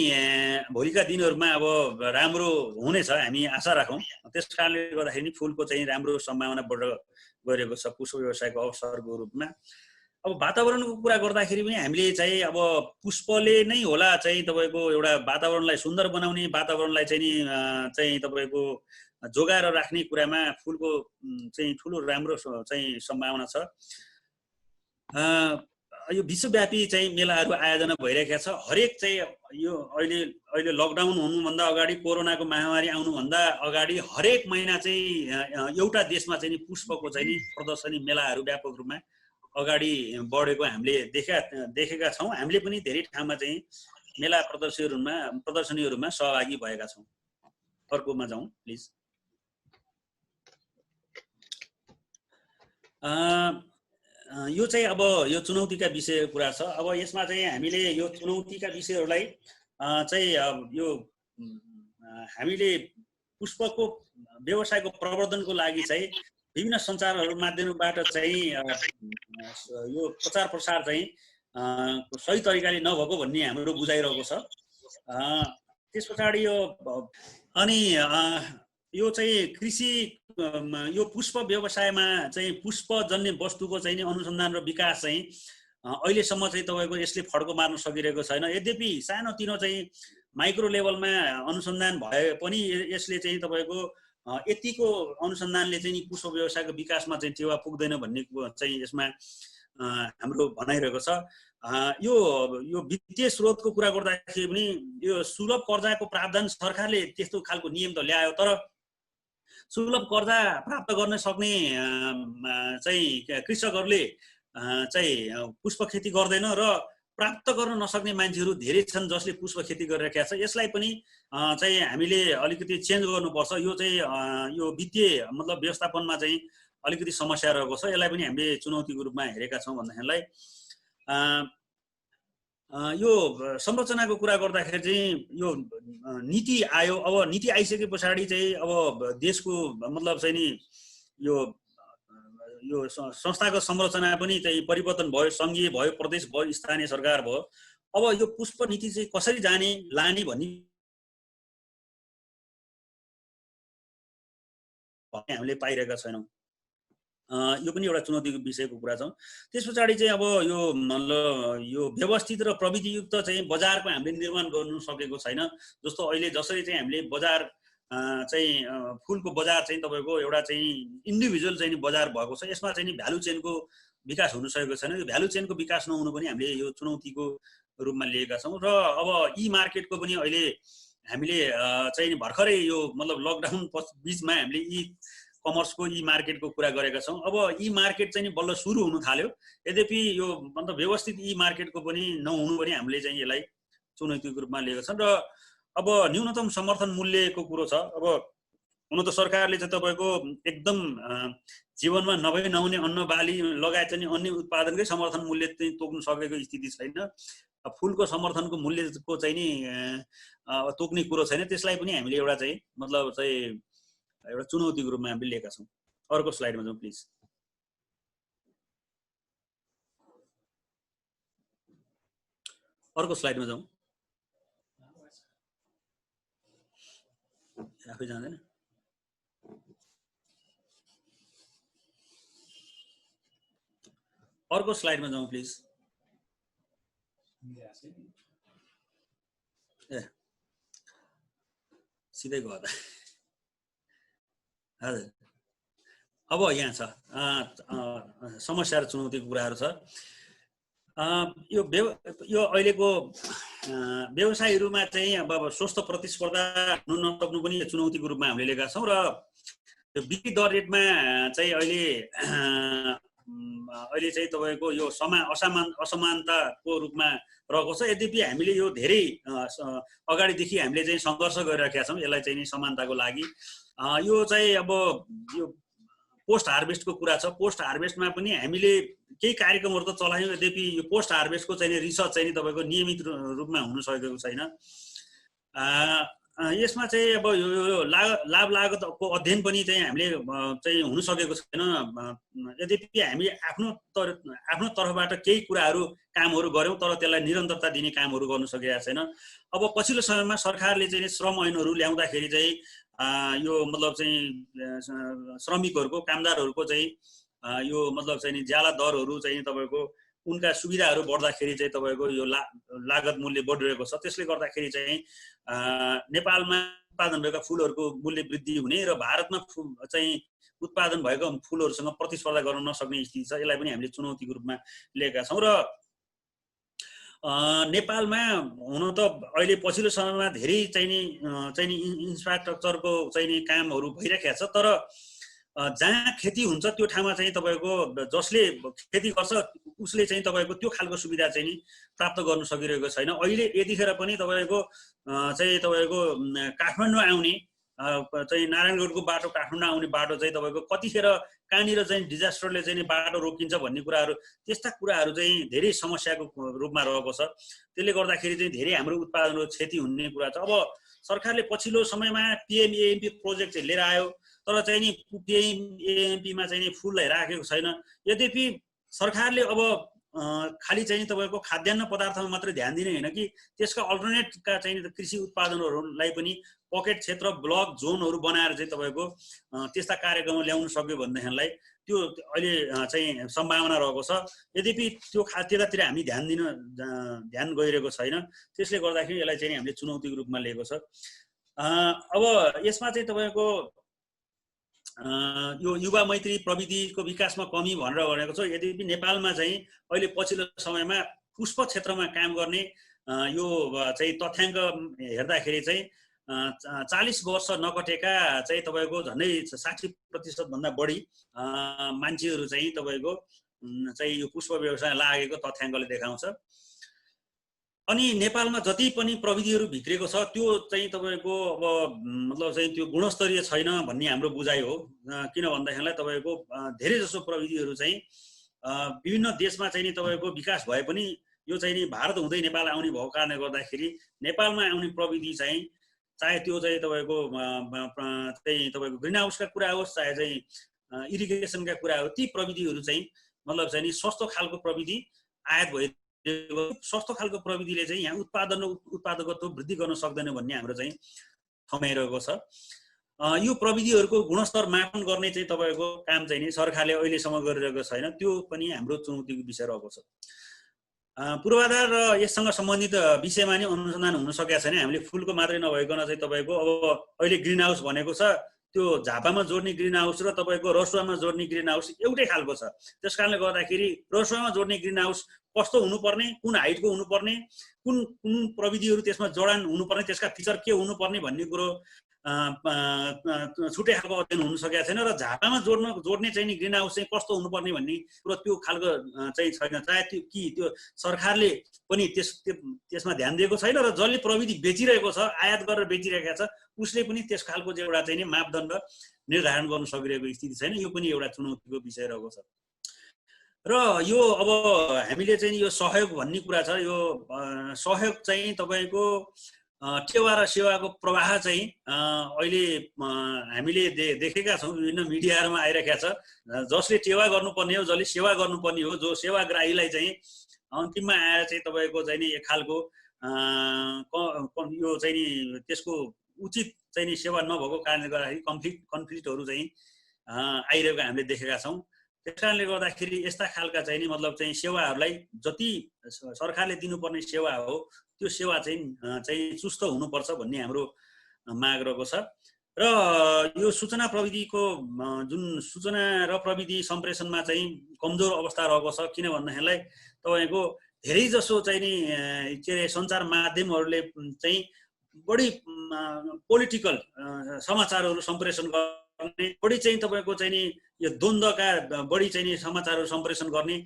भोलिका दिनहरूमा अब राम्रो हुनेछ हामी आशा राखौँ। त्यस कारणले गर्दाखेरि फुलको चाहिँ राम्रो सम्भावना बढेर गइरहेको छ पुष्प व्यवसायको अवसरको रूपमा। अब वातावरणको कुरा गर्दाखेरि पनि हामीले चाहिँ अब पुष्पले नै होला चाहिँ तपाईँको एउटा वातावरणलाई सुन्दर बनाउने, वातावरणलाई चाहिँ तपाईँको जोगाएर राख्ने कुरामा फुलको चाहिँ ठुलो राम्रो चाहिँ सम्भावना छ। यो विश्वव्यापी चाहिँ मेलाहरू आयोजना भइरहेका छ। हरेक चाहिँ यो अहिले लकडाउन हुनुभन्दा अगाडि, कोरोनाको महामारी आउनुभन्दा अगाडि हरेक महिना चाहिँ एउटा देशमा चाहिँ पुष्पको चाहिँ प्रदर्शनी मेलाहरू व्यापक रूपमा अगाडि बढेको हामीले देखेका छौँ। हामीले पनि धेरै ठाउँमा चाहिँ मेला प्रदर्शनीहरूमा सहभागी भएका छौँ। अर्कोमा जाउँ प्लिज। यो चाहिँ अब यो चुनौतीका विषय कुरा छ। अब यसमा चाहिँ हामीले यो चुनौतीका विषयहरूलाई चाहिँ यो हामीले पुष्पको व्यवसायको प्रवर्धनको लागि चाहिँ विभिन्न सञ्चारहरू माध्यमबाट चाहिँ यो प्रचार प्रसार चाहिँ सही तरिकाले नभएको भन्ने हाम्रो बुझाइरहेको छ। त्यस पछाडि यो अनि यो चाहिँ कृषि यो पुष्प व्यवसायमा चाहिँ पुष्पजन्य वस्तुको चाहिँ अनुसन्धान र विकास चाहिँ अहिलेसम्म चाहिँ तपाईँको यसले फड्को मार्न सकिरहेको छैन। यद्यपि सानोतिनो चाहिँ माइक्रो लेभलमा अनुसन्धान भए पनि यसले चाहिँ तपाईँको यतिको अनुसन्धानले चाहिँ पुष्प व्यवसायको विकासमा चाहिँ टेवा पुग्दैन भन्ने चाहिँ यसमा हाम्रो भनाइरहेको छ। यो वित्तीय स्रोतको कुरा गर्दाखेरि पनि यो सुलभ कर्जाको प्रावधान सरकारले त्यस्तो खालको नियम त ल्यायो, तर सुलभ कर्जा प्राप्त गर्न सक्ने चाहिँ कृषकहरूले चाहिँ पुष्प खेती गर्दैन र प्राप्त गर्न नसक्ने मान्छेहरू धेरै छन् जसले पुष्प खेती गरिरहेका छ। यसलाई पनि चाहिँ हामीले अलिकति चेन्ज गर्नुपर्छ। यो चाहिँ यो वित्तीय मतलब व्यवस्थापनमा चाहिँ अलिकति समस्या रहेको छ। यसलाई पनि हामीले चुनौतीको रूपमा हेरेका छौँ भन्दाखेरिलाई यो संरचनाको कुरा गर्दाखेरि चाहिँ यो नीति आयो। अब नीति आइसके पछाडि चाहिँ अब देशको मतलब चाहिँ नि यो संस्थाको संरचना पनि चाहिँ परिवर्तन भयो, सङ्घीय भयो, प्रदेश भयो, स्थानीय सरकार भयो। अब यो पुष्प नीति चाहिँ कसरी लाने भन्ने हामीले पाइरहेका छैनौँ। यो पनि एउटा चुनौतीको विषयको कुरा छ। त्यस पछाडि चाहिँ अब यो मतलब यो व्यवस्थित र प्रविधियुक्त चाहिँ बजारको हामीले निर्माण गर्नु सकेको छैन। जस्तो अहिले जसरी चाहिँ हामीले बजार चाहिँ फुलको बजार चाहिँ तपाईँको एउटा चाहिँ इन्डिभिजुअल चाहिँ बजार भएको छ, यसमा चाहिँ भ्यालु चेनको विकास हुन सकेको छैन। यो भ्यालु चेनको विकास नहुनु पनि हामीले यो चुनौतीको रूपमा लिएका छौँ। र अब ई मार्केटको पनि अहिले हामीले चाहिँ भर्खरै यो मतलब लकडाउन बिचमा हामीले ई कमर्सको ई मार्केटको कुरा गरेका छौँ। अब ई मार्केट चाहिँ बल्ल सुरु हुन थाल्यो। यद्यपि यो मतलब व्यवस्थित ई मार्केटको पनि नहुनु पनि हामीले चाहिँ यसलाई चुनौतीको रूपमा लिएका छौँ। र अब न्यूनतम समर्थन मूल्यको कुरो छ। अब हुन त सरकारले चाहिँ तपाईँको एकदम जीवनमा नहुने अन्न बाली लगायत चाहिँ अन्य उत्पादनकै समर्थन मूल्य चाहिँ तोक्नु सकेको स्थिति छैन। फुलको समर्थनको मूल्यको चाहिँ नि तोक्ने कुरो छैन। त्यसलाई पनि हामीले एउटा चाहिँ मतलब चाहिँ एउटा चुनौतीको रूपमा हामीले लिएका छौँ। अर्को स्लाइडमा जाउँ प्लिज। अर्को स्लाइडमा जाउँ। आफै जाँदैन। अर्को स्लाइडमा जाउँ प्लिज। सिधै गयो त। हजुर, अब यहाँ छ समस्या र चुनौतीको कुराहरू छ। यो अहिलेको व्यवसायीहरूमा चाहिँ अब स्वस्थ प्रतिस्पर्धा हुन नसक्नु पनि चुनौतीको रूपमा हामीले लिएका छौँ। र बिक्री दर रेटमा चाहिँ अहिले चाहिँ तपाईँको यो असमानताको रूपमा रहेको छ। यद्यपि हामीले यो धेरै अगाडिदेखि हामीले चाहिँ सङ्घर्ष गरिरहेका छौँ यसलाई चाहिँ नि समानताको लागि। यो चाहिँ अब यो पोस्ट हार्भेस्टको कुरा छ। पोस्ट हार्भेस्टमा पनि हामीले केही कार्यक्रमहरू त चलायौँ, यद्यपि यो पोस्ट हार्भेस्टको चाहिँ रिसर्च चाहिँ तपाईँको नियमित रूपमा हुन सकेको छैन। यसमा चाहिँ अब यो लाभ लागतको अध्ययन पनि चाहिँ हामीले चाहिँ हुन सकेको छैन। यद्यपि हामी आफ्नो तर्फबाट केही कामहरू गऱ्यौँ, तर त्यसलाई निरन्तरता दिने कामहरू गर्न सकेका छैन। अब पछिल्लो समयमा सरकारले चाहिँ श्रम ऐनहरू ल्याउँदाखेरि चाहिँ यो मतलब चाहिँ श्रमिकहरूको कामदारहरूको चाहिँ यो मतलब चाहिँ ज्याला दरहरू चाहिँ तपाईँको उनका सुविधाहरू बढ्दाखेरि चाहिँ तपाईँको यो लागत मूल्य बढिरहेको छ। त्यसले गर्दाखेरि चाहिँ नेपालमा उत्पादन भएका फुलहरूको मूल्य वृद्धि हुने र भारतमा चाहिँ उत्पादन भएको फुलहरूसँग प्रतिस्पर्धा गर्न नसक्ने स्थिति छ। यसलाई पनि हामीले चुनौतीको रूपमा लिएका छौँ। र नेपालमा हुन त अहिले पछिल्लो समयमा धेरै चाहिँ इन्फ्रास्ट्रक्चरको चाहिँ कामहरू भइरहेको छ। तर जहाँ खेती हुन्छ त्यो ठाउँमा चाहिँ तपाईँको जसले खेती गर्छ उसले चाहिँ तपाईँको त्यो खालको सुविधा चाहिँ नि प्राप्त गर्न सकिरहेको छैन। अहिले यतिखेर पनि तपाईँको काठमाडौँ आउने चाहिँ नारायणगढको बाटो काठमाडौँ आउने बाटो चाहिँ तपाईँको कतिखेर कहाँनिर चाहिँ डिजास्टरले चाहिँ बाटो रोकिन्छ भन्ने कुराहरू, त्यस्ता कुराहरू चाहिँ धेरै समस्याको रूपमा रहेको छ। त्यसले गर्दाखेरि चाहिँ धेरै हाम्रो उत्पादनहरू क्षति हुने कुरा छ। अब सरकारले पछिल्लो समयमा पिएमएएमपी प्रोजेक्ट चाहिँ लिएर आयो, तर चाहिँ नि पिएमएएमपीमा चाहिँ फुललाई राखेको छैन। यद्यपि सरकारले अब खालि चाहिँ तपाईँको खाद्यान्न पदार्थमा मात्रै ध्यान दिने होइन कि त्यसका अल्टरनेटका चाहिँ कृषि उत्पादनहरूलाई पनि पकेट क्षेत्र ब्लक जोनहरू बनाएर चाहिँ तपाईँको त्यस्ता कार्यक्रम ल्याउन सक्यो भनेदेखिलाई त्यो अहिले चाहिँ सम्भावना रहेको छ। यद्यपि त्यो त्यतातिर हामी ध्यान गइरहेको छैन। त्यसले गर्दाखेरि यसलाई चाहिँ हामीले चुनौतीको रूपमा लिएको छ। अब यसमा चाहिँ तपाईँको यो युवा मैत्री प्रविधिको विकासमा कमी भनेर भनेको छ। यद्यपि नेपालमा चाहिँ अहिले पछिल्लो समयमा पुष्प क्षेत्रमा काम गर्ने यो चाहिँ तथ्याङ्क हेर्दाखेरि चाहिँ 40 वर्ष नकटेका चाहिँ तपाईँको झन्डै 60% भन्दा बढी मान्छेहरू चाहिँ तपाईँको चाहिँ यो पुष्प व्यवसाय लागेको तथ्याङ्कले देखाउँछ। अनि नेपालमा जति पनि प्रविधिहरू भित्रिएको छ त्यो चाहिँ तपाईँको अब मतलब चाहिँ त्यो गुणस्तरीय छैन भन्ने हाम्रो बुझाइ हो। किन भन्दाखेरिलाई तपाईँको धेरै जसो प्रविधिहरू चाहिँ विभिन्न देशमा चाहिँ नि तपाईँको विकास भए पनि यो चाहिँ नि भारत हुँदै नेपाल आउने भएको कारणले गर्दाखेरि नेपालमा आउने प्रविधि चाहिँ चाहे त्यो चाहिँ तपाईँको ग्रिन हाउसका कुरा होस्, चाहे चाहिँ इरिगेसनका कुरा हो, ती प्रविधिहरू चाहिँ मतलब चाहिँ नि सस्तो खालको प्रविधि आयात भए सस्तो खालको प्रविधिले चाहिँ यहाँ उत्पादन र उत्पादकत्व वृद्धि गर्न सक्दैन भन्ने हाम्रो चाहिँ ठमाइरहेको छ। यो प्रविधिहरूको गुणस्तर मापन गर्ने चाहिँ तपाईँको काम चाहिँ नि सरकारले अहिलेसम्म गरिरहेको छैन। त्यो पनि हाम्रो चुनौतीको विषय रहेको छ। पूर्वाधार र यससँग सम्बन्धित विषयमा नि अनुसन्धान हुन सकेको छैन। हामीले फुलको मात्रै नभइकन चाहिँ तपाईँको अब अहिले ग्रिन हाउस भनेको छ, त्यो झापामा जोड्ने ग्रिन हाउस र तपाईँको रसुवामा जोड्ने ग्रिन हाउस एउटै खालको छ। त्यस कारणले गर्दाखेरि रसुवामा जोड्ने ग्रिन हाउस कस्तो हुनुपर्ने, कुन हाइटको हुनुपर्ने, कुन कुन प्रविधिहरू त्यसमा जडान हुनुपर्ने, त्यसका फिचर के हुनुपर्ने भन्ने कुरो छुट्टै खालको अध्ययन हुन सकेको छैन। र झापामा जोड्ने चाहिँ नि ग्रिन हाउस चाहिँ कस्तो हुनुपर्ने भन्ने कुरो त्यो खालको चाहिँ छैन। चाहे त्यो सरकारले पनि त्यसमा ध्यान दिएको छैन र जसले प्रविधि बेचिरहेको छ, आयात गरेर बेचिरहेको छ, उसले पनि त्यस खालको चाहिँ एउटा चाहिँ नि मापदण्ड निर्धारण गर्न सकिरहेको स्थिति छैन। यो पनि एउटा चुनौतीको विषय रहेको छ। र यो अब हामीले चाहिँ यो सहयोग भन्ने कुरा छ। यो सहयोग चाहिँ तपाईँको टेवा र सेवाको प्रवाह चाहिँ अहिले हामीले देखेका छौँ, विभिन्न मिडियाहरूमा आइरहेका छ। जसले टेवा गर्नुपर्ने हो, जसले सेवा गर्नुपर्ने हो, जो सेवाग्राहीलाई चाहिँ अन्तिममा आएर चाहिँ तपाईँको चाहिँ नि एक खालको यो चाहिँ नि त्यसको उचित चाहिँ नि सेवा नभएको कारणले गर्दाखेरि कन्फ्लिक्टहरू चाहिँ आइरहेको हामीले देखेका छौँ। त्यस कारणले गर्दाखेरि यस्ता खालका चाहिँ नि मतलब चाहिँ सेवाहरूलाई जति सरकारले दिनुपर्ने सेवा हो त्यो सेवा चाहिँ सुस्त हुनुपर्छ भन्ने हाम्रो माग रहेको छ। र यो सूचना प्रविधिको जुन सूचना र प्रविधि सम्प्रेषणमा चाहिँ कमजोर अवस्था रहेको छ। किन भन्दाखेरिलाई तपाईँको धेरै जसो चाहिँ नि के अरे सञ्चार माध्यमहरूले चाहिँ बढी पोलिटिकल समाचारहरू सम्प्रेषण गर्ने, बढी चाहिँ तपाईँको चाहिँ नि यो द्वन्द्वका बढी चाहिँ नि समाचारहरू सम्प्रेषण गर्ने,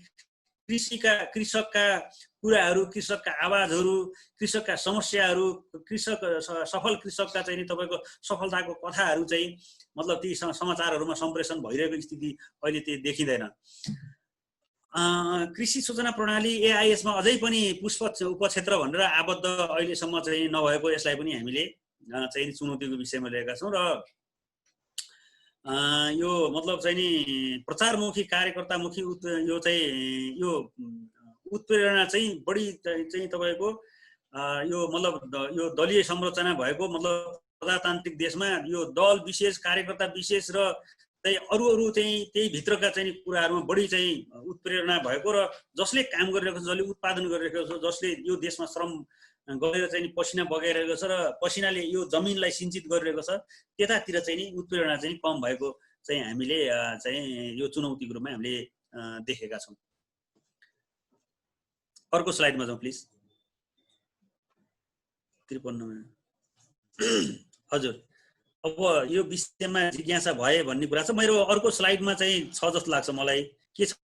कृषकका कुराहरू, कृषकका आवाजहरू, कृषकका समस्याहरू, सफल कृषकका चाहिँ नि तपाईँको सफलताको कथाहरू चाहिँ मतलब ती समाचारहरूमा सम्प्रेषण भइरहेको स्थिति अहिले त्यो देखिँदैन। कृषि सूचना प्रणाली एआइएसमा अझै पनि पुष्प उपक्षेत्र भनेर आबद्ध अहिलेसम्म चाहिँ नभएको, यसलाई पनि हामीले चाहिँ चुनौतीको विषयमा लिएका छौँ। र यो मतलब चाहिँ नि प्रचारमुखी कार्यकर्तामुखी यो चाहिँ यो उत्प्रेरणा चाहिँ बढी चाहिँ तपाईँको यो मतलब यो दलीय संरचना भएको मतलब प्रजातान्त्रिक देशमा यो दल विशेष, कार्यकर्ता विशेष र चाहिँ अरू चाहिँ त्यही भित्रका चाहिँ कुराहरूमा बढी चाहिँ उत्प्रेरणा भएको र जसले काम गरिरहेको छ, जसले उत्पादन गरिरहेको छ, जसले यो देशमा श्रम गरेर चाहिँ पसिना बगाइरहेको छ र पसिनाले यो जमिनलाई सिञ्चित गरिरहेको छ, त्यतातिर चाहिँ नि उत्प्रेरणा चाहिँ कम भएको चाहिँ हामीले चाहिँ यो चुनौतीको रूपमा हामीले देखेका छौँ। अर्को स्लाइडमा जाउँ प्लिज। 53 हजुर, अब यो विषयमा जिज्ञासा भए भन्ने कुरा छ। मेरो अर्को स्लाइडमा चाहिँ छ जस्तो लाग्छ मलाई। के छ?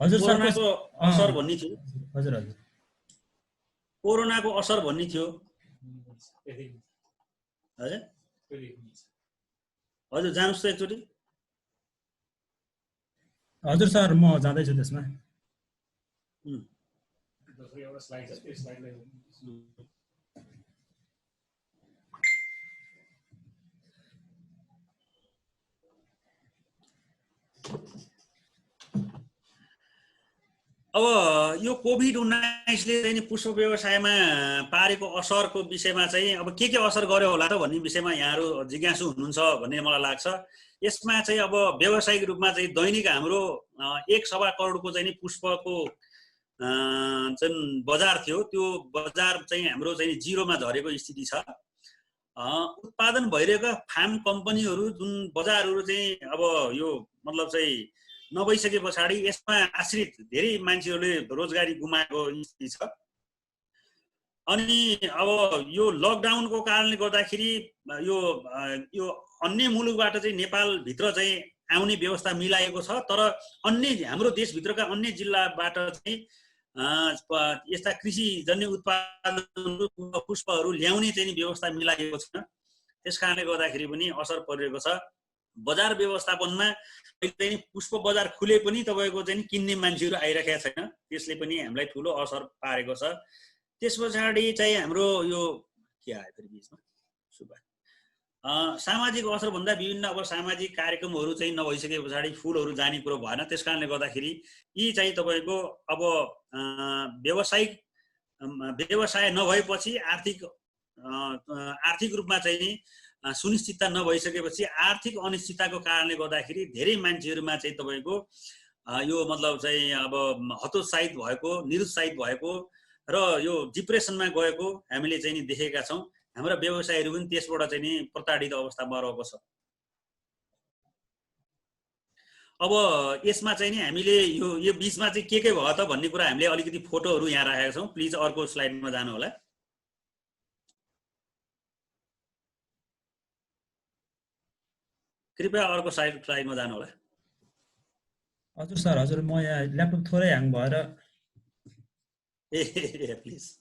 हजुर कोरोनाको असर भन्ने थियो। हजुर हजुर, कोरोनाको असर भन्ने थियो। हजुर हजुर, जानुस् त एकचोटि। हजुर सर, म जाँदैछु त्यसमा। अब यो कोभिड-19ले चाहिँ पुष्प व्यवसायमा पारेको असरको विषयमा चाहिँ अब के असर गर्यो होला त भन्ने विषयमा यहाँहरू जिज्ञासु हुनुहुन्छ भन्ने मलाई लाग्छ। यसमा चाहिँ अब व्यावसायिक रूपमा चाहिँ दैनिक हाम्रो 1.25 करोडको चाहिँ पुष्पको चाहिँ बजार थियो। त्यो बजार चाहिँ हाम्रो चाहिँ जिरोमा झरेको स्थिति छ। उत्पादन भइरहेका फार्म कम्पनीहरू जुन बजारहरू चाहिँ अब यो मतलब चाहिँ नभइसके पछाडि यसमा आश्रित धेरै मान्छेहरूले रोजगारी गुमाएको स्थिति छ। अनि अब यो लकडाउनको कारणले गर्दाखेरि यो अन्य मुलुकबाट चाहिँ नेपालभित्र चाहिँ आउने व्यवस्था मिलाएको छ, तर अन्य हाम्रो देशभित्रका अन्य जिल्लाबाट चाहिँ यस्ता कृषिजन्य उत्पादनहरू, पुष्पहरू ल्याउने चाहिँ व्यवस्था मिलाएको छैन। त्यस कारणले गर्दाखेरि पनि असर परिरहेको छ। बजार व्यवस्थापनमा चाहिँ पुष्प बजार खुले पनि तपाईँको चाहिँ किन्ने मान्छेहरू आइरहेका छैन, त्यसले पनि हामीलाई ठुलो असर पारेको छ। त्यस पछाडि चाहिँ हाम्रो यो के आयो फेरि बिचमा सामाजिक असर भन्दा विभिन्न अब सामाजिक कार्यक्रमहरू चाहिँ नभइसके पछाडि फुलहरू जाने कुरो भएन। त्यस कारणले गर्दाखेरि यी चाहिँ तपाईँको अब व्यवसाय नभएपछि आर्थिक आर्थिक रूपमा चाहिँ नि सुनिश्चितता नभइसकेपछि आर्थिक अनिश्चितताको कारणले गर्दाखेरि धेरै मान्छेहरूमा चाहिँ तपाईँको यो मतलब चाहिँ अब हतोत्साहित भएको, निरुत्साहित भएको र यो डिप्रेसनमा गएको हामीले चाहिँ नि देखेका छौँ। हाम्रा व्यवसायहरू पनि त्यसबाट चाहिँ नि प्रताडित अवस्थामा रहेको छ। अब यसमा चाहिँ नि हामीले यो बीचमा चाहिँ के भयो त भन्ने कुरा हामीले अलिकति फोटोहरू यहाँ राखेका छौँ। प्लिज अर्को स्लाइडमा जानु होला। कृपया अर्को स्लाइडमा जानु होला। हजुर सर, हजुर म यहाँ ल्यापटप थोरै ह्याङ भएर ए प्लिज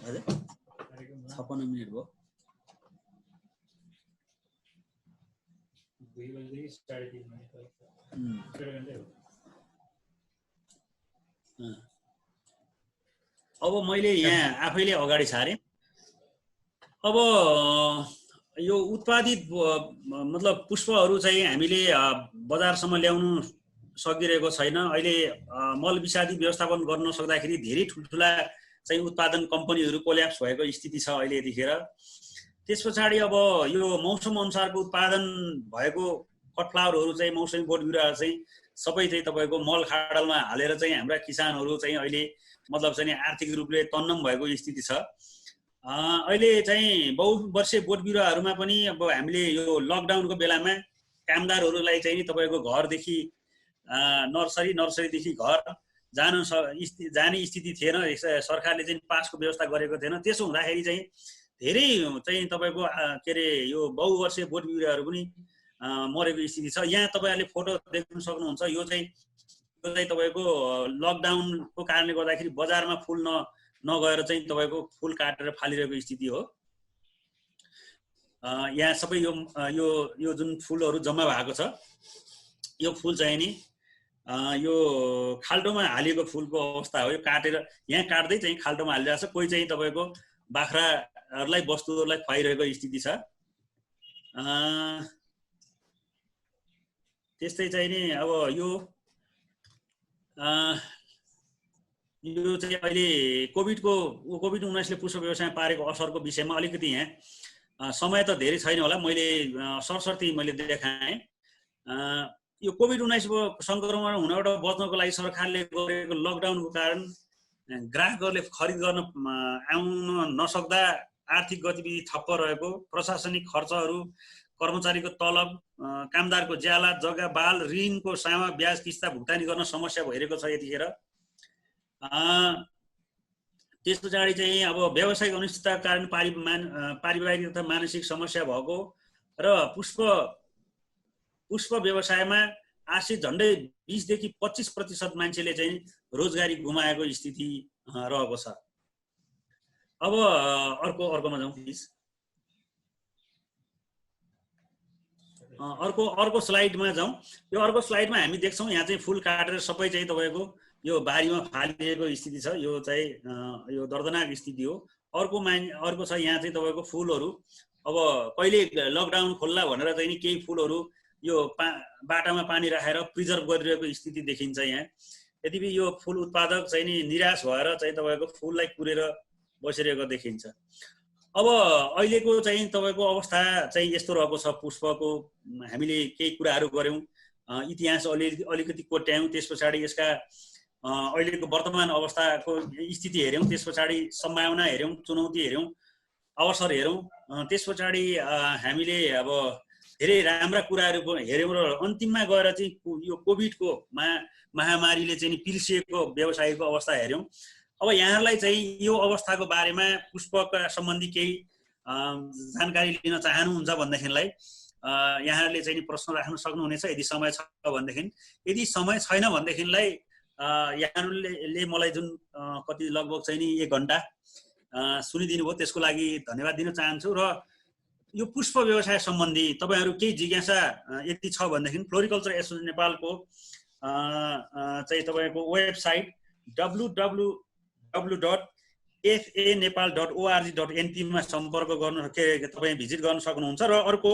हजुर 56 मिनेट भयो। 2 बजे 3:30 मिनेट अब मैले यहाँ आफैले अगाडि छारेँ। अब यो उत्पादित मतलब पुष्पहरू चाहिँ हामीले बजारसम्म ल्याउनु सकिरहेको छैन। अहिले मल विषादी व्यवस्थापन गर्न सक्दाखेरि धेरै ठुल्ठुला चाहिँ उत्पादन कम्पनीहरू कोल्याप्स भएको स्थिति छ अहिले यतिखेर। त्यस पछाडि अब यो मौसम अनुसारको उत्पादन भएको कटफ्लावरहरू चाहिँ मौसमी बोट बिरुवा चाहिँ सबै चाहिँ तपाईँको मल खाडलमा हालेर चाहिँ हाम्रा किसानहरू चाहिँ अहिले मतलब चाहिँ आर्थिक रूपले तन्नम भएको स्थिति छ। अहिले चाहिँ बहुवर्षीय बोट बिरुवाहरूमा पनि अब हामीले यो लकडाउनको बेलामा कामदारहरूलाई चाहिँ तपाईँको घरदेखि नर्सरीदेखि घर जाने स्थिति थिएन। सरकारले चाहिँ पासको व्यवस्था गरेको थिएन। त्यसो हुँदाखेरि चाहिँ धेरै चाहिँ तपाईँको के अरे यो बहुवर्षीय बोट बिरुवाहरू पनि मरेको स्थिति छ। यहाँ तपाईँहरूले फोटो देख्न सक्नुहुन्छ। यो चाहिँ तपाईँको लकडाउनको कारणले गर्दाखेरि बजारमा फुल नगएर चाहिँ तपाईँको फुल काटेर फालिरहेको स्थिति हो। यहाँ सबै यो जुन फुलहरू जम्मा भएको छ, यो फुल चाहिँ नि यो खाल्टोमा हालिएको फुलको अवस्था हो। यो काटेर यहाँ काट्दै चाहिँ खाल्टोमा हालिरहेको छ। कोही चाहिँ तपाईँको बाख्राहरूलाई वस्तुहरूलाई खुवाइरहेको स्थिति छ। त्यस्तै चाहिँ नि अब यो चाहिँ अहिले कोभिड-19ले पुष्प व्यवसायमा पारेको असरको विषयमा अलिकति यहाँ समय त धेरै छैन होला, मैले सरसर्ती मैले देखाएँ। यो कोभिड-19 सङ्क्रमण हुनबाट बच्नको लागि सरकारले गरेको लकडाउनको कारण ग्राहकहरूले खरिद गर्न आउन नसक्दा आर्थिक गतिविधि ठप्प रहेको, प्रशासनिक खर्चहरू, कर्मचारीको तलब, कामदारको ज्याला, जग्गा बाल, ऋणको सामा, ब्याज किस्ता भुक्तानी गर्न समस्या भइरहेको छ यतिखेर। त्यस पछाडि चाहिँ अब व्यावसायिक अनिश्चितताका कारण पारिवारिक तथा मानसिक समस्या भएको र पुष्प व्यवसायमा आशित झन्डै 20 देखि 25% मान्छेले चाहिँ रोजगारी गुमाएको स्थिति रहेको छ। अब अर्कोमा जाउँ प्लिज। अर्को स्लाइडमा जाउँ। यो अर्को स्लाइडमा हामी देख्छौँ यहाँ चाहिँ फुल काटेर सबै चाहिँ तपाईँको यो बारीमा फालिएको स्थिति छ। यो चाहिँ यो दर्दनाक स्थिति हो। अर्को छ यहाँ चाहिँ तपाईँको फुलहरू अब कहिले लकडाउन खोल्ला भनेर चाहिँ नि केही फुलहरू यो बाटामा पानी राखेर प्रिजर्भ गरिरहेको स्थिति देखिन्छ यहाँ। यद्यपि यो फुल उत्पादक चाहिँ नि निराश भएर चाहिँ तपाईँको फुललाई कुरेर बसिरहेको देखिन्छ। अब अहिलेको चाहिँ तपाईँको अवस्था चाहिँ यस्तो रहेको छ। पुष्पको हामीले केही कुराहरू गऱ्यौँ, इतिहास अलिकति कोट्यायौँ, त्यस पछाडि यसका अहिलेको वर्तमान अवस्थाको स्थिति हेऱ्यौँ, त्यस पछाडि सम्भावना हेऱ्यौँ, चुनौती हेऱ्यौँ, अवसर हेऱ्यौँ, त्यस पछाडि हामीले अब धेरै राम्रा कुराहरू हेऱ्यौँ र अन्तिममा गएर चाहिँ यो कोभिडको महामारीले चाहिँ पिल्सिएको व्यवसायको अवस्था हेऱ्यौँ। अब यहाँहरूलाई चाहिँ यो अवस्थाको बारेमा पुष्पका सम्बन्धी केही जानकारी लिन चाहनुहुन्छ भनेदेखिलाई यहाँहरूले चाहिँ प्रश्न राख्न सक्नुहुनेछ यदि समय छ भनेदेखि। यदि समय छैन भनेदेखिलाई यहाँहरूले मलाई जुन कति लगभग चाहिँ नि 1 घण्टा सुनिदिनु भयो त्यसको लागि धन्यवाद दिन चाहन्छु। र यो पुष्प व्यवसाय सम्बन्धी तपाईहरु केही जिज्ञासा यति छ भनेदेखि फ्लोरिकल्चर एसोसिएसन नेपालको चाहिँ तपाईको वेबसाइट www.fanepal.org.np मा सम्पर्क गर्नु तपाई भिजिट गर्न सक्नुहुन्छ र अर्को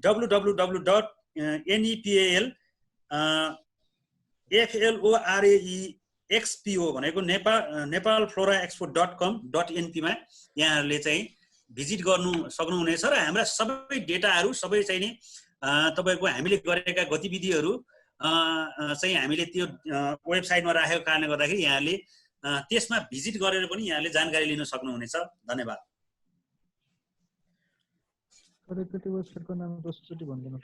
www.nepal.floraexpo भनेको nepalfloraexpo.com.np मा यहाँहरुले चाहिँ भिजिट गर्नु सक्नुहुनेछ र हाम्रा सबै डेटाहरु सबै चाहिँ नि तपाईको हामीले गरेका गतिविधिहरु चाहिँ हामीले त्यो वेबसाइटमा राखेको कारणले गर्दाखेरि यहाँले त्यसमा भिजिट गरेर पनि यहाँले जानकारी लिन सक्नुहुनेछ। धन्यवाद। एकचोटी वेबसाइटको नाम दोस्रोचोटी भन्दिनु त।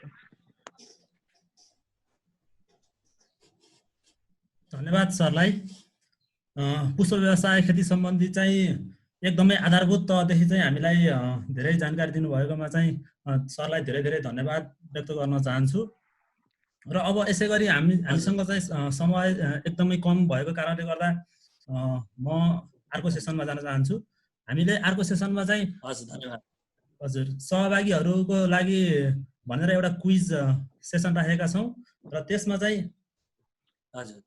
धन्यवाद सरलाई। पुष्प व्यवसाय खेती सम्बन्धी चाहिँ एकदमै आधारभूत तहदेखि चाहिँ हामीलाई धेरै जानकारी दिनुभएकोमा चाहिँ सरलाई धेरै धेरै धन्यवाद व्यक्त गर्न चाहन्छु। र अब यसै गरी हामीसँग चाहिँ समय एकदमै कम भएको कारणले गर्दा म अर्को सेसनमा जान चाहन्छु। हामीले अर्को सेसनमा चाहिँ हजुर धन्यवाद। हजुर सहभागीहरूको लागि भनेर एउटा क्विज सेसन राखेका छौं र त्यसमा चाहिँ हजुर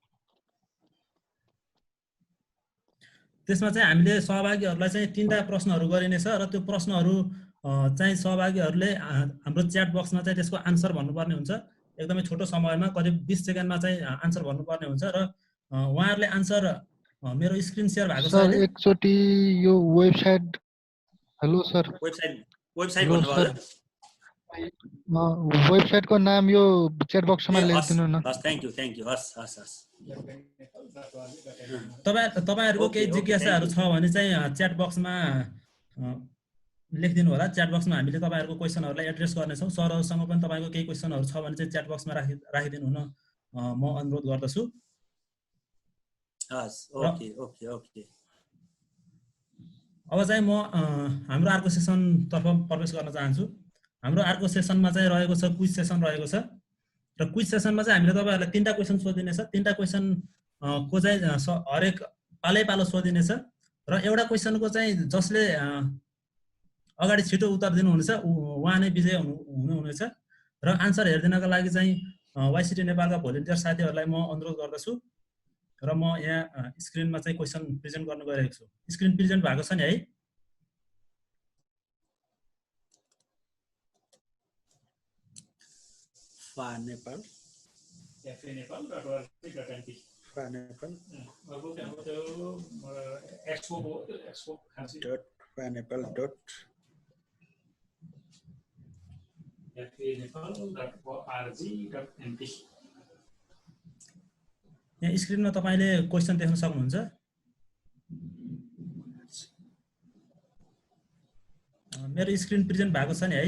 हामीले सहभागीहरूलाई चाहिँ 3टा प्रश्नहरू गरिनेछ र त्यो प्रश्नहरू चाहिँ सहभागीहरूले हाम्रो च्याट बक्समा चाहिँ त्यसको आन्सर भन्नुपर्ने हुन्छ। एकदमै छोटो समयमा करिब 20 सेकेन्डमा चाहिँ आन्सर भन्नुपर्ने हुन्छ र उहाँहरूले आन्सर मेरो स्क्रिन शेयर भएको छ। सर एकचोटी यो वेबसाइट हेलो सर वेबसाइट भन्नुभयो। वेबसाइटको नाम यो च्याट बक्समा लेखिदिनु न। हस् थ्यांक यू हस्। तपाईहरुको केही जिज्ञासाहरू छ भने चाहिँ च्याट बक्समा लेखिदिनु होला। च्याट बक्समा हामीले तपाईहरुको क्वेशनहरुलाई एड्रेस गर्नेछौं। सरहरुसँग पनि तपाईको केही क्वेशनहरु छ भने चाहिँ च्याट बक्समा राखिदिनु हुन म अनुरोध गर्दछु। हस् ओके। अब चाहिँ म हाम्रो अर्को सेसन तर्फ प्रवेश गर्न चाहन्छु। हाम्रो अर्को सेसनमा चाहिँ रहेको छ क्विज सेसन रहेको छ र क्विज सेसनमा चाहिँ हामीले तपाईहरुलाई 3टा क्वेशन सोधिनेछ। 3टा क्वेशन को चाहिँ हरेक पालो सोधिनेछ र एउटा क्वेशनको चाहिँ जसले अगाडि छिटो उत्तर दिनुहुनेछ उहाँ नै विजय हुनुहुनेछ र आन्सर हेर्दिनका लागि चाहिँ वाइसिटी नेपालका भोलिन्टियर साथीहरुलाई म अनुरोध गर्दछु र म यहाँ स्क्रिनमा चाहिँ क्वेशन प्रेजेन्ट गर्न गइरहेको छु। स्क्रिन प्रेजेन्ट भएको छ नि है? FANEPAL यहाँ स्क्रिनमा तपाईले क्वेशन देख्न सक्नुहुन्छ। मेरो स्क्रिन प्रेजेन्ट भएको छ नि है?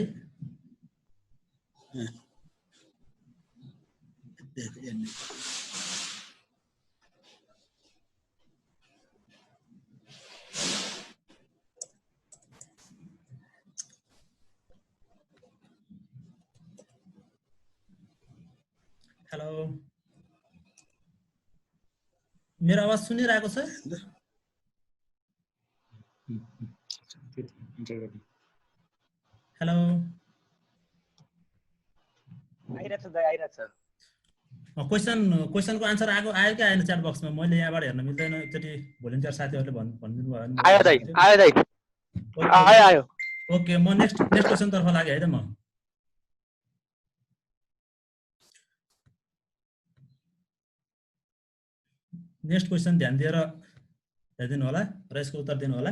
हेलो, मेरो आवाज सुनिरहेको छ? हेलो, आइरहेछ। क्वेशनको आन्सर आयो कि आएन च्याट बक्समा? मैले यहाँबाट हेर्न मिल्दैन। एकचोटी भोलिन्टियर साथीहरुले भनिदिनु भयो भने। आयो। ओके, म नेक्स्ट क्वेशन तर्फ लागे है त। म नेक्स्ट क्वेशन ध्यान दिएर हेर्दिनु होला र यसको उत्तर दिनु होला।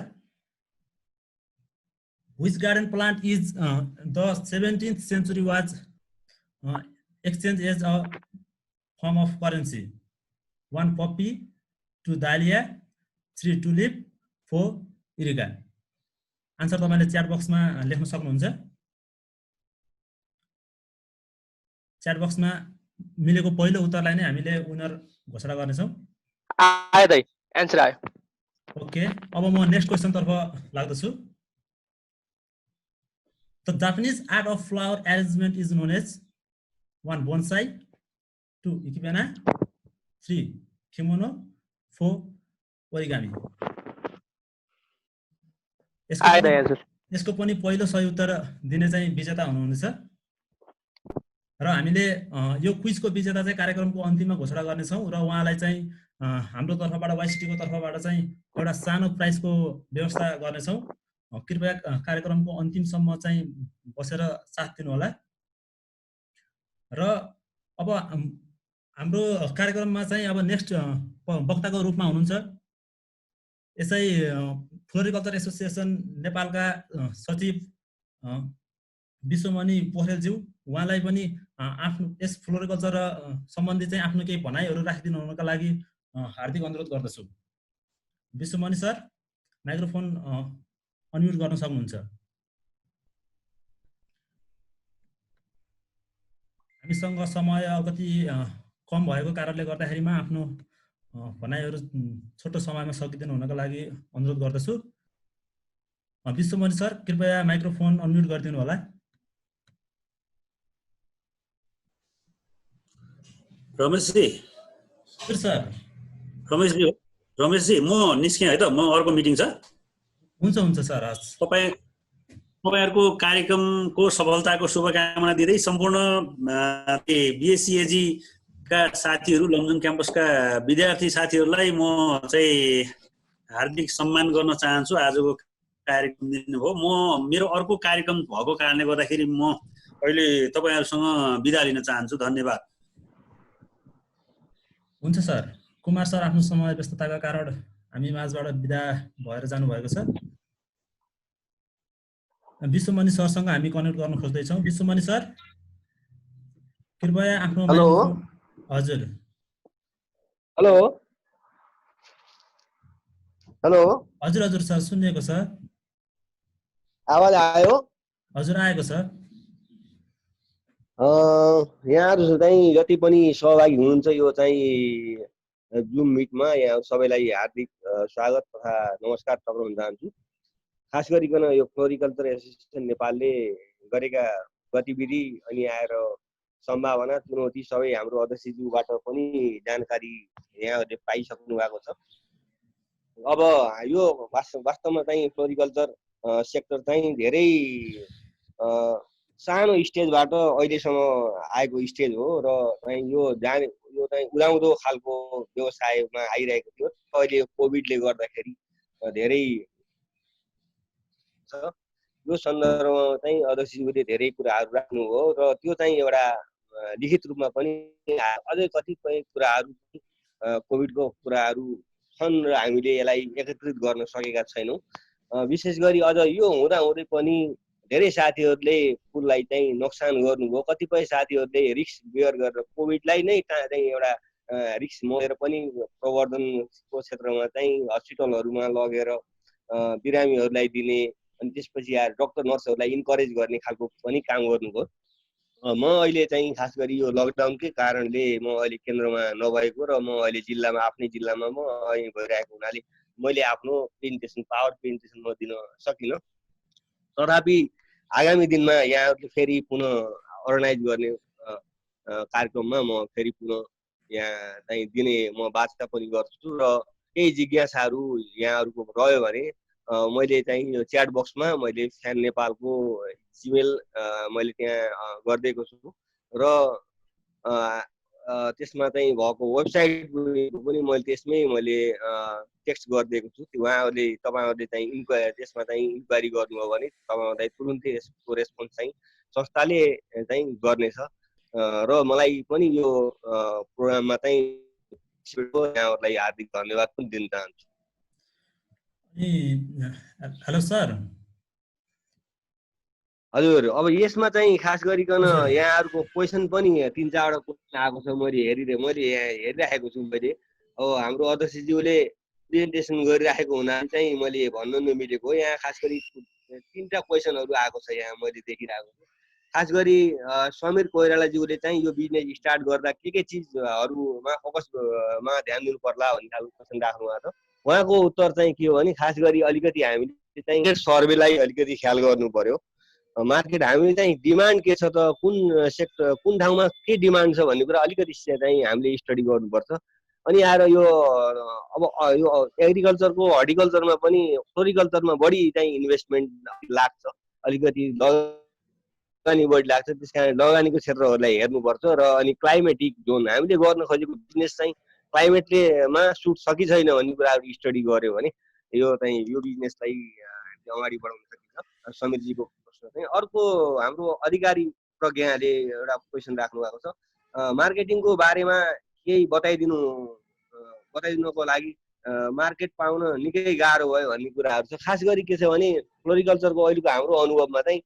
Which garden plant is the 17th century was exchanged as a form of currency? 1 poppy, 2 dahlia, 3 tulip, 4 erica. Answer तपाईले च्याट बक्समा लेख्न सक्नुहुन्छ। च्याट बक्समा मिलेको पहिलो उत्तरलाई नै हामीले विनर घोषणा गर्नेछौं। आयो दाइ, आन्सर आयो। ओके, अब म नेक्स्ट क्वेशन तर्फ लाग्दछु। The Japanese art of flower arrangement is known as 1 bonsai, 2 ikebana, 3 kimono, 4 origami. आयो दाइ आन्सर। यसको पनि पहिलो सही उत्तर दिने चाहिँ विजेता हुनुहुनेछ र हामीले यो क्विजको विजेता चाहिँ कार्यक्रमको अन्तिममा घोषणा गर्नेछौँ र उहाँलाई चाहिँ हाम्रो तर्फबाट वाइसिटीको तर्फबाट चाहिँ एउटा सानो प्राइजको व्यवस्था गर्नेछौँ। कृपया कार्यक्रमको अन्तिमसम्म चाहिँ बसेर साथ दिनु होला। र अब हाम्रो कार्यक्रममा चाहिँ अब नेक्स्ट वक्ताको रूपमा हुनुहुन्छ यसै फ्लोरिकल्चर एसोसिएसन नेपालका सचिव विश्वमणि पोखरेलज्यू। उहाँलाई पनि आफ्नो यस फ्लोरिकल्चर सम्बन्धी चाहिँ आफ्नो केही भनाइहरू राखिदिनु हुनका लागि हार्दिक अनुरोध गर्दछु। विश्वमणि सर, माइक्रोफोन अनम्युट गर्न सक्नुहुन्छ। हामीसँग समय अलिकति कम भएको कारणले गर्दाखेरिमा आफ्नो भनाइहरू छोटो समयमा सकिदिनु हुनका लागि अनुरोध गर्दछु। विश्वमणि सर, कृपया माइक्रोफोन अनम्युट गरिदिनु होला। रमेशजी सर। रमेशजी म निस्केँ है त, म अर्को मिटिङ छ। हुन्छ सर। तपाईहरुको कार्यक्रमको सफलताको शुभकामना दिँदै सम्पूर्ण बिएससिएजी का साथीहरू, लमजुङ क्याम्पसका विद्यार्थी साथीहरूलाई म चाहिँ हार्दिक सम्मान गर्न चाहन्छु। आजको कार्यक्रम दिनुभयो। म मेरो अर्को कार्यक्रम भएको कारणले गर्दाखेरि म अहिले तपाईहरुसँग बिदा लिन चाहन्छु। धन्यवाद। हुन्छ सर। कुमार सर आफ्नो समय व्यस्तताका कारण हामी माझबाट बिदा भएर जानुभएको छ। विश्वमणि सरसँग हामी कनेक्ट गर्न खोज्दैछौँ। विश्वमणि सर, कृपया आफ्नो माइक्रोफोन। हजुर। हेलो हजुर सर, सुनिएको छ। आवाज आयो? हजुर, आएको छ। यहाँहरु चाहिँ जति पनि सहभागी हुनुहुन्छ यो चाहिँ जुम मिटमा, यहाँ सबैलाई हार्दिक स्वागत तथा नमस्कार टक्राउन चाहन्छु। खास गरिकन यो फ्लोरिकल्चर एसोसिएसन नेपालले गरेका गतिविधि अनि आएर सम्भावना चुनौती सबै हाम्रो अध्यक्षज्यूबाट पनि जानकारी यहाँहरूले पाइसक्नु भएको छ। अब यो वास्तवमा चाहिँ फ्लोरिकल्चर सेक्टर चाहिँ धेरै सानो स्टेजबाट अहिलेसम्म आएको स्टेज हो र चाहिँ यो चाहिँ उदाउँदो खालको व्यवसायमा आइरहेको थियो। अहिले कोभिडले गर्दाखेरि धेरै छ। यो सन्दर्भमा चाहिँ अध्यक्षज्यूले धेरै कुराहरू राख्नुभयो र त्यो चाहिँ एउटा लिखित रूपमा पनि अझै कतिपय कुराहरू कोभिडको कुराहरू छन् र हामीले यसलाई एकत्रित गर्न सकेका छैनौँ। विशेष गरी अझ यो हुँदाहुँदै पनि धेरै साथीहरूले फुललाई चाहिँ नोक्सान गर्नुभयो। कतिपय साथीहरूले रिस्क बेयर गरेर कोभिडलाई नै चाहिँ एउटा रिस्क मोडेर पनि प्रवर्धनको क्षेत्रमा चाहिँ हस्पिटलहरूमा लगेर बिरामीहरूलाई दिने अनि त्यसपछि आएर डक्टर नर्सहरूलाई इन्करेज गर्ने खालको पनि काम गर्नुभयो। म अहिले चाहिँ खास गरी यो लकडाउनकै कारणले म अहिले केन्द्रमा नभएको र म अहिले जिल्लामा आफ्नै जिल्लामा म अहिले भइरहेको हुनाले मैले आफ्नो पावर प्रेजेन्टेसन म दिन सकिनँ। तथापि आगामी दिनमा यहाँहरूले फेरि पुनः अर्गनाइज गर्ने कार्यक्रममा म फेरि पुनः यहाँ चाहिँ दिने म बाचा पनि गर्छु र केही जिज्ञासाहरू यहाँहरूको रह्यो भने मैले चाहिँ यो च्याट बक्समा मैले फ्यान नेपालको जिमेल मैले त्यहाँ गरिदिएको छु र त्यसमा चाहिँ भएको वेबसाइट पनि मैले त्यसमै मैले टेक्स्ट गरिदिएको छु। तपाईँहरूले चाहिँ त्यसमा चाहिँ इन्क्वायरी गर्नुभयो भने तपाईँहरूलाई तुरुन्तै यसको रेस्पोन्स चाहिँ संस्थाले चाहिँ गर्नेछ र मलाई पनि यो प्रोग्राममा चाहिँ यहाँहरूलाई हार्दिक धन्यवाद पनि दिन चाहन्छु। Hello sir. हजुर, अब यसमा चाहिँ खास गरिकन यहाँहरूको क्वेसन पनि 3-4वटा क्वेसन आएको छ। मैले हेरिराखेको छु। मैले अब हाम्रो अध्यक्षज्यूले प्रेजेन्टेसन गरिराखेको हुनाले चाहिँ मैले भन्न नमिलेको। यहाँ खास गरी 3टा क्वेसनहरू आएको छ यहाँ मैले देखिरहेको छु। खास गरी समीर कोइरालाज्यूले चाहिँ यो बिजनेस स्टार्ट गर्दा के चिजहरूमा फोकसमा ध्यान दिनु पर्ला भन्ने खालको क्वेसन राख्नु भएको छ। उहाँको उत्तर चाहिँ के हो भने खास गरी अलिकति हामीले चाहिँ सर्वेलाई अलिकति ख्याल गर्नु पर्यो। मार्केट हामीले चाहिँ डिमान्ड के छ त, कुन ठाउँमा के डिमान्ड छ भन्ने कुरा अलिकति चाहिँ हामीले स्टडी गर्नुपर्छ। अनि आएर यो अब यो एग्रिकल्चरको हर्टिकल्चरमा पनि फ्लोरिकल्चरमा बढी चाहिँ इन्भेस्टमेन्ट लाग्छ, अलिकति लगानी बढी लाग्छ। त्यस कारण लगानीको क्षेत्रहरूलाई हेर्नुपर्छ। र अनि क्लाइमेटिक जोन हामीले गर्न खोजेको बिजनेस चाहिँ क्लाइमेटलेमा सुट छ कि छैन भन्ने कुराहरू स्टडी गर्यो भने यो चाहिँ यो बिजनेसलाई अगाडि बढाउन सकिन्छ। समीरजीको प्रश्न चाहिँ अर्को हाम्रो अधिकारी प्रज्ञाले एउटा क्वेसन राख्नु भएको छ, मार्केटिङको बारेमा केही बताइदिनुको लागि मार्केट पाउन निकै गाह्रो भयो भन्ने कुराहरू छ। खास गरी के छ भने फ्लोरिकल्चरको अहिलेको हाम्रो अनुभवमा चाहिँ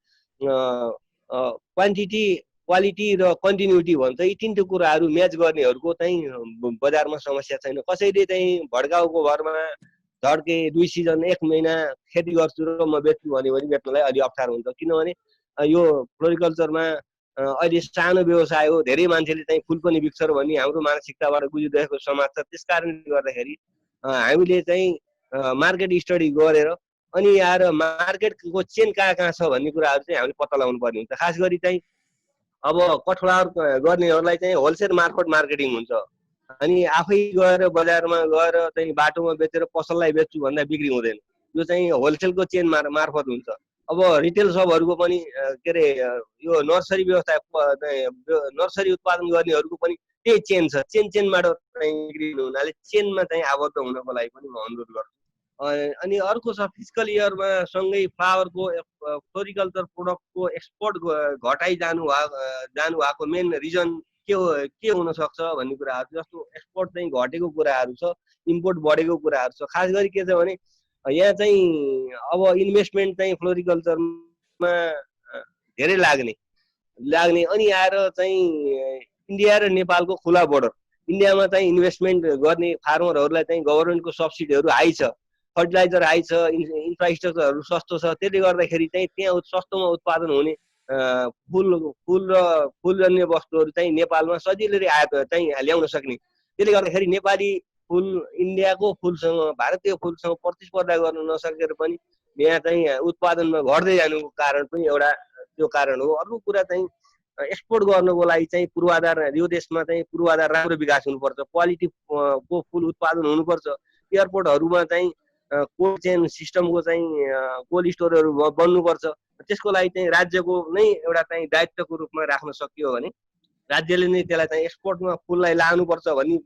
क्वान्टिटी, क्वालिटी र कन्टिन्युटी भन्छ, यी तीनटै कुराहरू म्याच गर्नेहरूको चाहिँ बजारमा समस्या छैन। कसैले चाहिँ भड्काउको भरमा झड्के 2 सिजन 1 महिना खेती गर्छु र म बेच्छु भन्यो भने बेच्नलाई अलि अप्ठ्यारो हुन्छ। किनभने यो फ्लोरिकल्चरमा अहिले सानो व्यवसाय हो, धेरै मान्छेले चाहिँ फुल पनि बिक्छ भन्ने हाम्रो मानसिकताबाट गुजिरहेको समाज छ। त्यस कारणले गर्दाखेरि हामीले चाहिँ मार्केट स्टडी गरेर अनि आएर मार्केटको चेन कहाँ कहाँ छ भन्ने कुराहरू चाहिँ हामीले पत्ता लगाउनु पर्ने हुन्छ। खास गरी चाहिँ अब कठफ्लावर गर्नेहरूलाई चाहिँ होलसेल मार्फत मार्केटिङ हुन्छ, अनि आफै गएर बजारमा गएर चाहिँ बाटोमा बेचेर पसललाई बेच्छु भन्दा बिक्री हुँदैन। यो चाहिँ होलसेलको चेन मार्फत हुन्छ। अब रिटेल सपहरूको पनि के अरे यो नर्सरी व्यवसाय नर्सरी उत्पादन गर्नेहरूको पनि त्यही चेन छ। चेनबाट चाहिँ बिक्री हुनाले चेनमा चाहिँ आबद्ध हुनको लागि पनि म अनुरोध गर्छु। अनि अर्को छ फिस्कल इयरमा सँगै फ्लावरको फ्लोरिकल्चर प्रोडक्टको एक्सपोर्ट घटाइ जानु भएको मेन रिजन के हुन सक्छ भन्ने कुराहरू, जस्तो एक्सपोर्ट चाहिँ घटेको कुराहरू छ, इम्पोर्ट बढेको कुराहरू छ। खास गरी के छ भने यहाँ चाहिँ अब इन्भेस्टमेन्ट चाहिँ फ्लोरिकल्चरमा धेरै लाग्ने अनि आएर चाहिँ इन्डिया र नेपालको खुला बोर्डर, इन्डियामा चाहिँ इन्भेस्टमेन्ट गर्ने फार्मरहरूलाई चाहिँ गभर्मेन्टको सब्सिडीहरू हाई छ, फर्टिलाइजर हाई छ, इन्फ्रास्ट्रक्चरहरू सस्तो छ। त्यसले गर्दाखेरि चाहिँ त्यहाँ सस्तोमा उत्पादन हुने फुलजन्य वस्तुहरू चाहिँ नेपालमा सजिलै आयात चाहिँ ल्याउन सक्ने। त्यसले गर्दाखेरि नेपाली फुल इन्डियाको फुलसँग, भारतीय फुलसँग प्रतिस्पर्धा गर्न नसकेर पनि यहाँ चाहिँ उत्पादनमा घट्दै जानुको कारण पनि एउटा त्यो कारण हो। अर्को कुरा चाहिँ एक्सपोर्ट गर्नको लागि चाहिँ पूर्वाधार, यो देशमा चाहिँ पूर्वाधार राम्रो विकास हुनुपर्छ, क्वालिटी को फुल उत्पादन हुनुपर्छ। एयरपोर्टहरूमा चाहिँ कोल्ड चेन सिस्टमको चाहिँ कोल्ड स्टोरहरू बन्नुपर्छ। त्यसको लागि चाहिँ राज्यको नै एउटा चाहिँ दायित्वको रूपमा राख्न सकियो भने राज्यले नै त्यसलाई चाहिँ एक्सपोर्टमा फुललाई लानुपर्छ भन्ने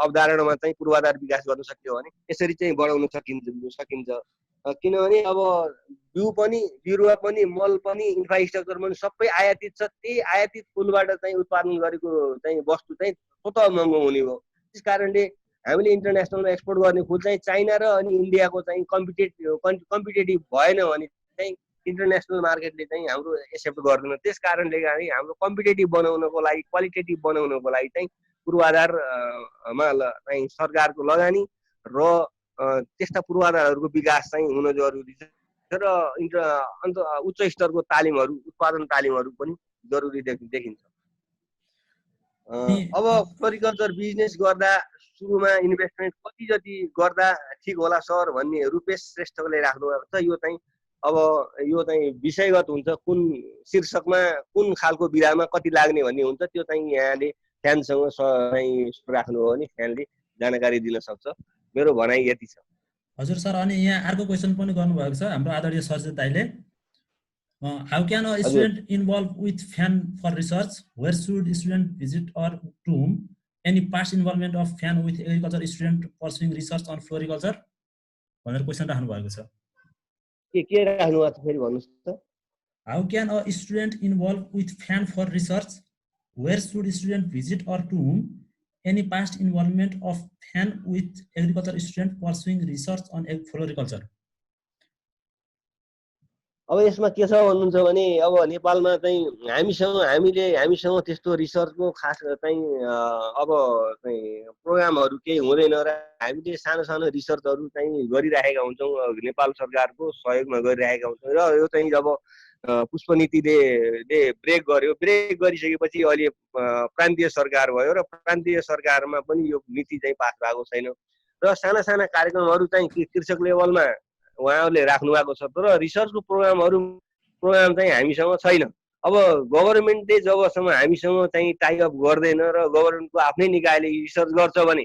अवधारणामा चाहिँ पूर्वाधार विकास गर्न सकियो भने यसरी चाहिँ बढाउन सकिन्छ। किनभने अब बिउ पनि, बिरुवा पनि, मल पनि, इन्फ्रास्ट्रक्चर पनि सबै आयातित छ। त्यही आयातित फुलबाट चाहिँ उत्पादन गरेको चाहिँ वस्तु चाहिँ स्वतः महँगो हुने हो। त्यस कारणले हामीले इन्टरनेसनलमा एक्सपोर्ट गर्ने फुल चाहिँ चाइना र अनि इन्डियाको चाहिँ कम्पिटेटिभ भएन भने चाहिँ इन्टरनेसनल मार्केटले चाहिँ हाम्रो एक्सेप्ट गर्दैन। त्यस कारणले गर्दा हाम्रो कम्पिटेटिभ बनाउनको लागि, क्वालिटेटिभ बनाउनको लागि चाहिँ पूर्वाधारमा चाहिँ सरकारको लगानी र त्यस्ता पूर्वाधारहरूको विकास चाहिँ हुन जरुरी छ र उच्च स्तरको तालिमहरू, उत्पादन तालिमहरू पनि जरुरी देखिन्छ। अब फ्लोरिकल्चर बिजनेस गर्दा सुरुमा इन्भेस्टमेन्ट कति जति गर्दा ठिक होला सर भन्ने रुपेश श्रेष्ठले राख्नु भएको छ। यो चाहिँ अब यो चाहिँ विषयगत हुन्छ, कुन शीर्षकमा कुन खालको बिरामा कति लाग्ने भन्ने हुन्छ। त्यो चाहिँ यहाँले फ्यानसँग चाहिँ राख्नु हो भने फ्यानले जानकारी दिन सक्छ। मेरो भनाइ यति छ। हजुर सर, अनि यहाँ अर्को क्वेसन पनि गर्नुभएको छ हाम्रो आदरणीय सरजित दाइले। How can a student involve with fan for research, where should student visit or to whom, any past involvement of fan with agriculture student pursuing research on floriculture भनेर क्वेसन राख्नु भएको छ। के राख्नु भएको छ फेरि भन्नुस् त। How can a student involve with fan for research, where should student visit or to whom, any past involvement of FAN with agriculture student pursuing research on floriculture? अब यसमा के छ भन्नुहुन्छ भने अब नेपालमा चाहिँ हामीसँग त्यस्तो रिसर्चको खास चाहिँ अब चाहिँ प्रोग्रामहरू केही हुँदैन र हामीले सानो सानो रिसर्चहरू चाहिँ गरिरहेका हुन्छौँ, नेपाल सरकारको सहयोगमा गरिरहेका हुन्छौँ। र यो चाहिँ जब पुष्पनीतिले ब्रेक गर्यो, ब्रेक गरिसकेपछि अहिले प्रान्तीय सरकार भयो र प्रान्तीय सरकारमा पनि यो नीति चाहिँ पास भएको छैन र साना साना कार्यक्रमहरू चाहिँ कृषक लेभलमा उहाँहरूले राख्नु भएको छ तर रिसर्चको प्रोग्राम चाहिँ हामीसँग छैन। अब गभर्मेन्टले जबसम्म हामीसँग चाहिँ टाइअप गर्दैन र गभर्मेन्टको आफ्नै निकायले रिसर्च गर्छ भने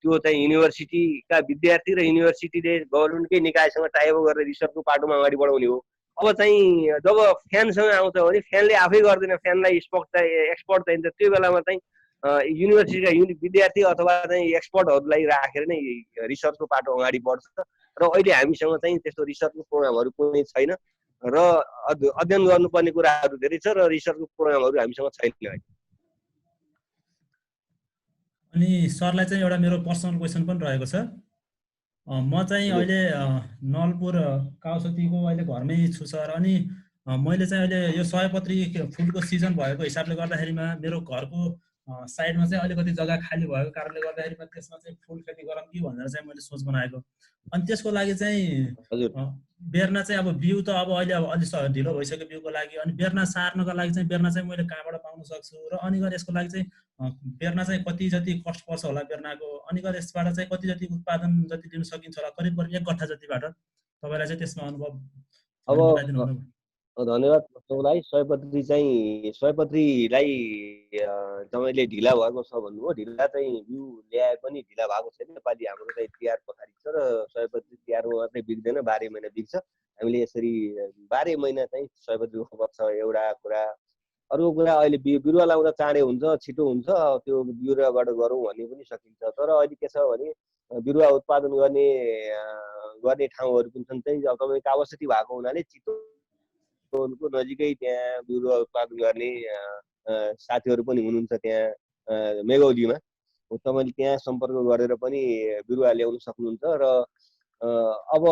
त्यो चाहिँ युनिभर्सिटीका विद्यार्थी र युनिभर्सिटीले गभर्मेन्टकै निकायसँग टाइअप गरेर रिसर्चको पाटोमा अगाडि बढाउने हो। अब चाहिँ जब फ्यानसँग आउँछ भने फ्यानले आफै गर्दैन, फ्यानलाई एक्सपर्ट चाहिन्छ। त्यो बेलामा चाहिँ युनिभर्सिटीका विद्यार्थी अथवा चाहिँ एक्सपर्टहरूलाई राखेर नै रिसर्चको पाटो अगाडि बढ्छ। र अहिले हामीसँग चाहिँ त्यस्तो रिसर्चको प्रोग्रामहरू कुनै छैन र अध्ययन गर्नुपर्ने कुराहरू धेरै छ र रिसर्चको प्रोग्रामहरू हामीसँग छैन। अनि सरलाई चाहिँ एउटा मेरो पर्सनल क्वेसन पनि रहेको छ। म चाहिँ अहिले नलपुर काउसतीको अहिले घरमै छु सर। अनि मैले चाहिँ अहिले यो सयपत्री फुलको सिजन भएको हिसाबले गर्दाखेरिमा मेरो घरको साइडमा चाहिँ अलिकति जग्गा खाली भएको कारणले गर्दाखेरिमा त्यसमा चाहिँ फुल खेती गरौँ कि भनेर चाहिँ मैले सोच बनाएको। अनि त्यसको लागि चाहिँ बेर्ना चाहिँ अब बिउ त अब अहिले अब अलिक ढिलो भइसक्यो बिउको लागि। अनि बेर्ना सार्नको लागि चाहिँ बेर्ना चाहिँ मैले कहाँबाट पाउन सक्छु र अनि गएर यसको लागि चाहिँ बेर्ना चाहिँ कति जति कस्ट पर्छ होला बेर्नाको, अनि गएर यसबाट चाहिँ कति जति उत्पादन जति दिन सकिन्छ होला, करिब 1 कट्ठा जतिबाट तपाईँलाई चाहिँ त्यसमा अनुभव बताइदिनु होला। धन्यवाद तपाईँलाई। सयपत्रीलाई तपाईँले ढिला भएको छ भन्नुभयो। ढिला चाहिँ बिउ ल्याए पनि ढिला भएको छैन। नेपाली हाम्रो चाहिँ तिहार पछाडि छ र सयपत्री तिहारमा मात्रै बिग्दैन, 12 महिना बिग्छ। हामीले यसरी 12 महिना चाहिँ सयपत्री रोप्नुपर्छ एउटा कुरा। अर्को कुरा अहिले बिरुवा लाउँदा चाँडै हुन्छ, छिटो हुन्छ, त्यो बिरुवाबाट गरौँ भन्ने पनि सकिन्छ। तर अहिले के छ भने बिरुवा उत्पादन गर्ने ठाउँहरू पनि छन् चाहिँ तपाईँको आवश्यकता भएको हुनाले चितवनको नजिकै त्यहाँ बिरुवा उत्पादन गर्ने साथीहरू पनि हुनुहुन्छ त्यहाँ मेगौलीमा। तपाईँले त्यहाँ सम्पर्क गरेर पनि बिरुवा ल्याउन सक्नुहुन्छ। र अब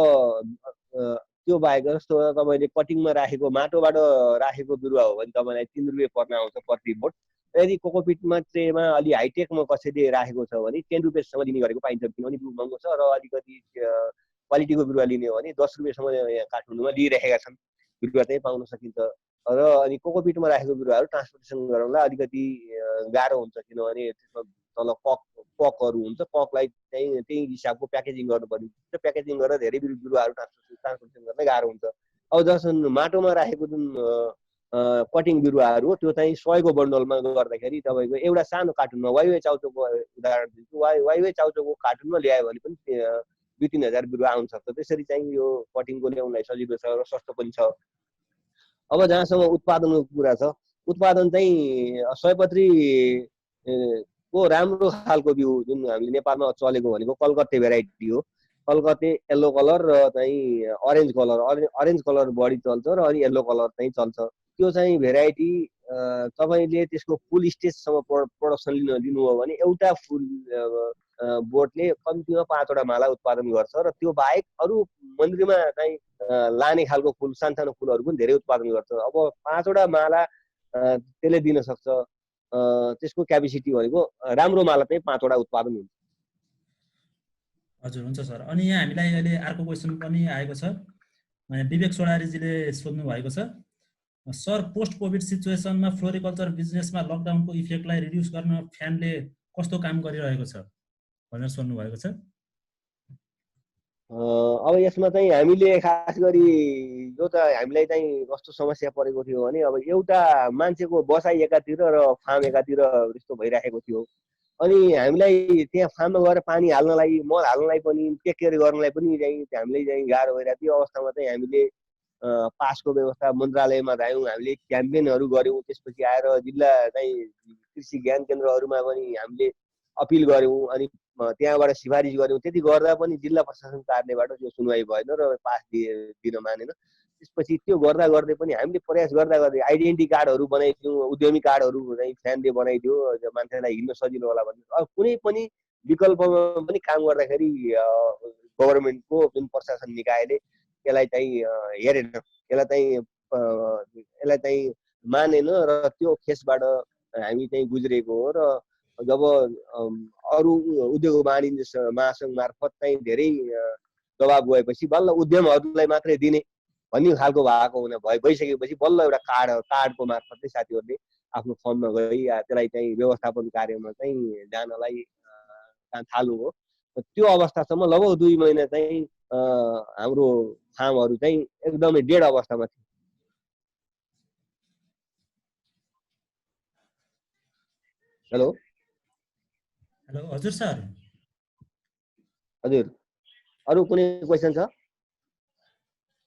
त्यो बाहेक जस्तो तपाईँले कटिङमा राखेको माटोबाट राखेको बिरुवा हो भने तपाईँलाई 3 रुपियाँ पर्न आउँछ प्रति बोट। यदि कोकोपिटमा ट्रेमा अलि हाइटेकमा कसैले राखेको छ भने 10 रुपियाँसम्म दिने गरेको पाइन्छ, किनभने बिउ महँगो छ। र अलिकति क्वालिटीको बिरुवा लिने हो भने 10 रुपियाँसम्म यहाँ काठमाडौँमा लिइरहेका छन्, बिरुवा चाहिँ पाउन सकिन्छ। र अनि कोकोपिटमा राखेको बिरुवाहरू ट्रान्सपोर्टेसन गराउनलाई अलिकति गाह्रो हुन्छ, किनभने त्यसमा तल पकहरू हुन्छ। पकलाई चाहिँ त्यही हिसाबको प्याकेजिङ गर्नु पर्ने हुन्छ। प्याकेजिङ गरेर धेरै बिरुवाहरू ट्रान्सपोर्टेसन गर्न गाह्रो हुन्छ। अब जस्तो माटोमा राखेको जुन कटिङ बिरुवाहरू हो त्यो चाहिँ 100 को बन्डलमा गर्दाखेरि तपाईँको एउटा सानो कार्टुनमा वाइवे चाउचोको उदाहरण दिन्छु। वाइवे चाउचोको कार्टुनमा ल्यायो भने पनि 2-3 हजार बिरुवा आउन सक्छ। त्यसरी चाहिँ यो कटिङको ल्याउनलाई सजिलो छ र सस्तो पनि छ। अब जहाँसम्म उत्पादनको कुरा छ, उत्पादन चाहिँ सयपत्री को राम्रो खालको बिउ जुन हामीले नेपालमा चलेको भनेको कलकत्ते भेराइटी हो। कलकत्ते येल्लो कलर र चाहिँ अरेन्ज कलर बढी चल्छ र अनि येल्लो कलर चाहिँ चल्छ। त्यो चाहिँ भेराइटी तपाईँले त्यसको फुल स्टेजसम्म प्रोडक्सन लिनु हो भने एउटा फुल बोटले कम्तीमा 5वटा माला उत्पादन गर्छ। र त्यो बाहेक अरू मन्दिरमा चाहिँ लाने खालको फुल, सानो फुलहरू पनि धेरै उत्पादन गर्छ। अब 5वटा माला त्यसले दिन सक्छ। त्यसको क्यापेसिटी भनेको राम्रो माला चाहिँ 5वटा उत्पादन हुन्छ। हजुर, हुन्छ सर। अनि यहाँ हामीलाई अहिले अर्को क्वेसन पनि आएको छ। विवेक सोडारीजीले सोध्नु भएको छ, सर पोस्ट कोभिड सिचुएसनमा फ्लोरिकल्चर बिजनेसमा लकडाउनको इफेक्टलाई रिड्युस गर्न फ्यानले कस्तो काम गरिरहेको छ भनेर सोध्नु भएको छ। अब यसमा चाहिँ हामीले खास गरी यो त हामीलाई चाहिँ कस्तो समस्या परेको थियो भने अब एउटा मान्छेको बसाइ एकातिर र फार्म एकातिर यस्तो भइरहेको थियो। अनि हामीलाई त्यहाँ फार्ममा गएर पानी हाल्नलाई, मल हाल्नलाई पनि, टेक केयर गर्नलाई पनि चाहिँ हामीलाई चाहिँ गाह्रो भइरहेको थियो। अवस्थामा चाहिँ हामीले पासको व्यवस्था मन्त्रालयमा गयौँ, हामीले क्याम्पेनहरू गऱ्यौँ। त्यसपछि आएर जिल्ला चाहिँ कृषि ज्ञान केन्द्रहरूमा पनि हामीले अपिल गऱ्यौँ, अनि त्यहाँबाट सिफारिस गऱ्यौँ। त्यति गर्दा पनि जिल्ला प्रशासन कार्यालयबाट त्यो सुनवाई भएन र पास दिन मानेन। त्यसपछि त्यो गर्दा गर्दै पनि हामीले प्रयास गर्दा गर्दै आइडेन्टिटी कार्डहरू बनाइदियौँ, उद्यमी कार्डहरू चाहिँ फ्यानले बनाइदियो मान्छेलाई हिँड्न सजिलो होला भन्ने। अब कुनै पनि विकल्पमा पनि काम गर्दाखेरि गभर्मेन्टको जुन प्रशासन निकायले यसलाई चाहिँ हेरेन, यसलाई चाहिँ मानेन र त्यो फेसबाट हामी चाहिँ गुज्रेको हो। र जब अरू उद्योग वाणिज्य महासङ्घ मार्फत चाहिँ धेरै दबाब गएपछि बल्ल उद्यमहरूलाई मात्रै दिने भन्ने खालको भइसकेपछि बल्ल एउटा कार्डको मार्फत चाहिँ साथीहरूले आफ्नो फर्ममा गई त्यसलाई चाहिँ व्यवस्थापन कार्यमा चाहिँ जानलाई थाल्नु हो। त्यो अवस्थासम्म लगभग 2 महिना चाहिँ हाम्रो फार्महरू चाहिँ एकदमै डेड अवस्थामा थियो। हेलो हेलो हजुर सर। हजुर अरू कुनै क्वेसन छ?